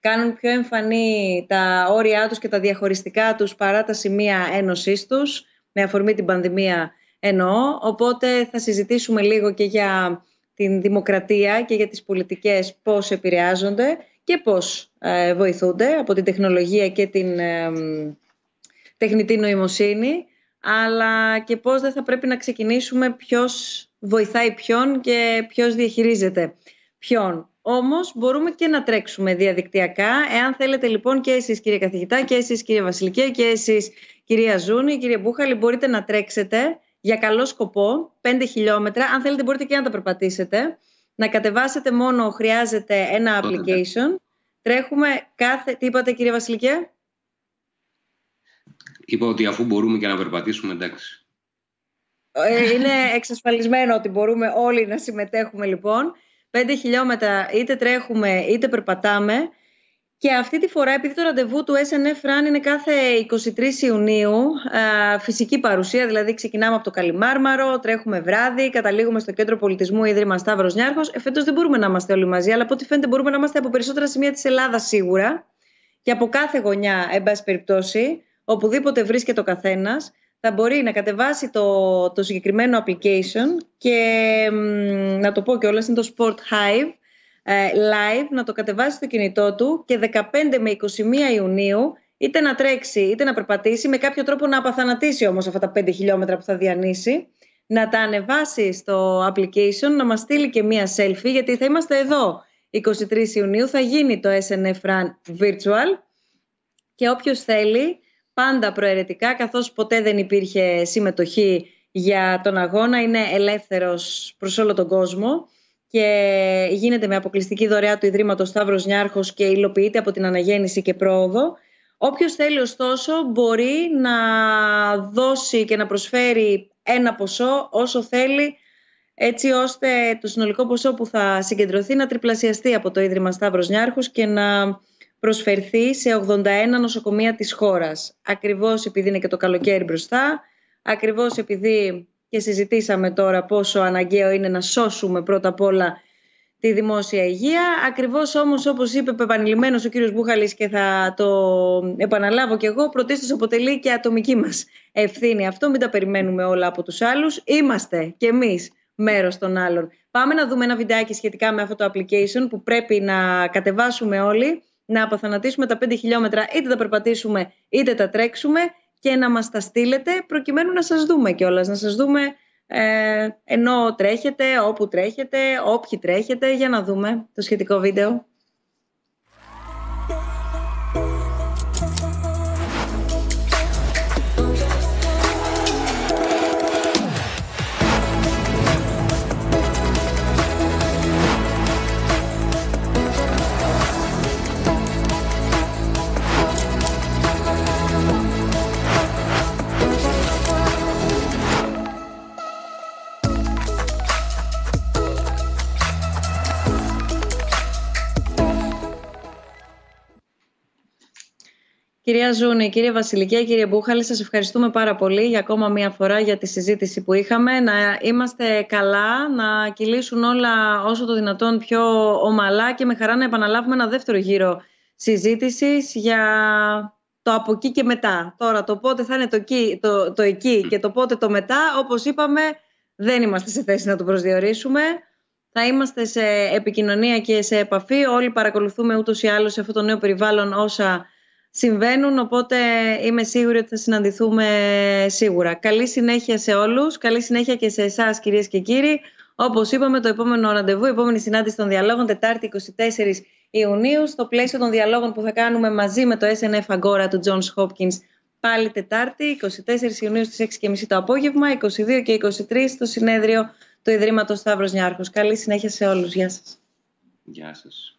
κάνουν πιο εμφανή τα όρια τους και τα διαχωριστικά τους παρά τα σημεία ένωσής τους, με αφορμή την πανδημία εννοώ. Οπότε θα συζητήσουμε λίγο και για την δημοκρατία και για τις πολιτικές, πώς επηρεάζονται και πώς βοηθούνται από την τεχνολογία και την τεχνητή νοημοσύνη, αλλά και πώς δεν θα πρέπει να ξεκινήσουμε ποιος βοηθάει ποιον και ποιος διαχειρίζεται ποιον. Όμως μπορούμε και να τρέξουμε διαδικτυακά. Εάν θέλετε λοιπόν και εσείς, κύριε καθηγητά, και εσείς, κύριε Βασιλικέ, και εσείς, κυρία Ζούνη, κύριε Μπούχαλη, μπορείτε να τρέξετε για καλό σκοπό 5 χιλιόμετρα. Αν θέλετε μπορείτε και να τα περπατήσετε. Να κατεβάσετε μόνο, χρειάζεται ένα application. Τρέχουμε κάθε... Τι είπατε, κύριε Βασιλικέ? Είπα ότι αφού μπορούμε και να περπατήσουμε, εντάξει. Είναι εξασφαλισμένο ότι μπορούμε όλοι να συμμετέχουμε λοιπόν. 5 χιλιόμετρα είτε τρέχουμε είτε περπατάμε. Και αυτή τη φορά, επειδή το ραντεβού του SNF Run είναι κάθε 23 Ιουνίου, φυσική παρουσία, δηλαδή ξεκινάμε από το Καλιμάρμαρο, τρέχουμε βράδυ, καταλήγουμε στο Κέντρο Πολιτισμού Ίδρυμα Σταύρος Νιάρχος. Φέτος δεν μπορούμε να είμαστε όλοι μαζί, αλλά από ό,τι φαίνεται μπορούμε να είμαστε από περισσότερα σημεία της Ελλάδας σίγουρα, και από κάθε γωνιά, εν πάση περιπτώσει, οπουδήποτε βρίσκεται ο καθένας, θα μπορεί να κατεβάσει το συγκεκριμένο application και να το πω κιόλας, είναι το Sport Hive Live, να το κατεβάσει στο κινητό του και 15 με 21 Ιουνίου είτε να τρέξει είτε να περπατήσει, με κάποιο τρόπο να απαθανατήσει όμως αυτά τα 5 χιλιόμετρα που θα διανύσει, να τα ανεβάσει στο application, να μας στείλει και μία selfie, γιατί θα είμαστε εδώ 23 Ιουνίου, θα γίνει το SNF Run Virtual, και όποιος θέλει, πάντα προαιρετικά, καθώς ποτέ δεν υπήρχε συμμετοχή για τον αγώνα, είναι ελεύθερος προς όλο τον κόσμο και γίνεται με αποκλειστική δωρεά του Ιδρύματος Σταύρος Νιάρχος και υλοποιείται από την Αναγέννηση και Πρόοδο. Όποιος θέλει ωστόσο μπορεί να δώσει και να προσφέρει ένα ποσό όσο θέλει έτσι ώστε το συνολικό ποσό που θα συγκεντρωθεί να τριπλασιαστεί από το Ίδρυμα Σταύρος Νιάρχος και να προσφερθεί σε 81 νοσοκομεία της χώρας. Ακριβώς επειδή είναι και το καλοκαίρι μπροστά, ακριβώς επειδή και συζητήσαμε τώρα πόσο αναγκαίο είναι να σώσουμε πρώτα απ' όλα τη δημόσια υγεία. Ακριβώς όμως, όπως είπε επανειλημμένος ο κύριος Μπούχαλης και θα το επαναλάβω κι εγώ, πρωτίστως αποτελεί και ατομική μας ευθύνη αυτό. Μην τα περιμένουμε όλα από τους άλλους. Είμαστε κι εμείς μέρος των άλλων. Πάμε να δούμε ένα βιντεάκι σχετικά με αυτό το application που πρέπει να κατεβάσουμε όλοι, να αποθανατήσουμε τα 5 χιλιόμετρα, είτε τα περπατήσουμε είτε τα τρέξουμε, και να μας τα στείλετε προκειμένου να σας δούμε κιόλας, να σας δούμε ενώ τρέχετε, όπου τρέχετε, όποιοι τρέχετε, για να δούμε το σχετικό βίντεο. Κυρία Ζούνη, κύριε Βασιλικέ, κύριε Μπούχαλη, σας ευχαριστούμε πάρα πολύ για ακόμα μία φορά για τη συζήτηση που είχαμε. Να είμαστε καλά, να κυλήσουν όλα όσο το δυνατόν πιο ομαλά και με χαρά να επαναλάβουμε ένα δεύτερο γύρο συζήτησης για το από εκεί και μετά. Τώρα το πότε θα είναι το εκεί και το πότε το μετά, όπως είπαμε, δεν είμαστε σε θέση να το προσδιορίσουμε. Θα είμαστε σε επικοινωνία και σε επαφή. Όλοι παρακολουθούμε ούτως ή άλλως σε αυτό το νέο περιβάλλον όσα συμβαίνουν, οπότε είμαι σίγουρη ότι θα συναντηθούμε σίγουρα. Καλή συνέχεια σε όλους, καλή συνέχεια και σε εσάς κυρίες και κύριοι. Όπως είπαμε, το επόμενο ραντεβού, η επόμενη συνάντηση των διαλόγων, Τετάρτη 24 Ιουνίου, στο πλαίσιο των διαλόγων που θα κάνουμε μαζί με το SNF Agora του Johns Hopkins, πάλι Τετάρτη 24 Ιουνίου στις 6:30 το απόγευμα, 22 και 23 στο συνέδριο του Ιδρύματος Σταύρος Νιάρχος. Καλή συνέχεια σε όλους. Γεια σας. Γεια σας.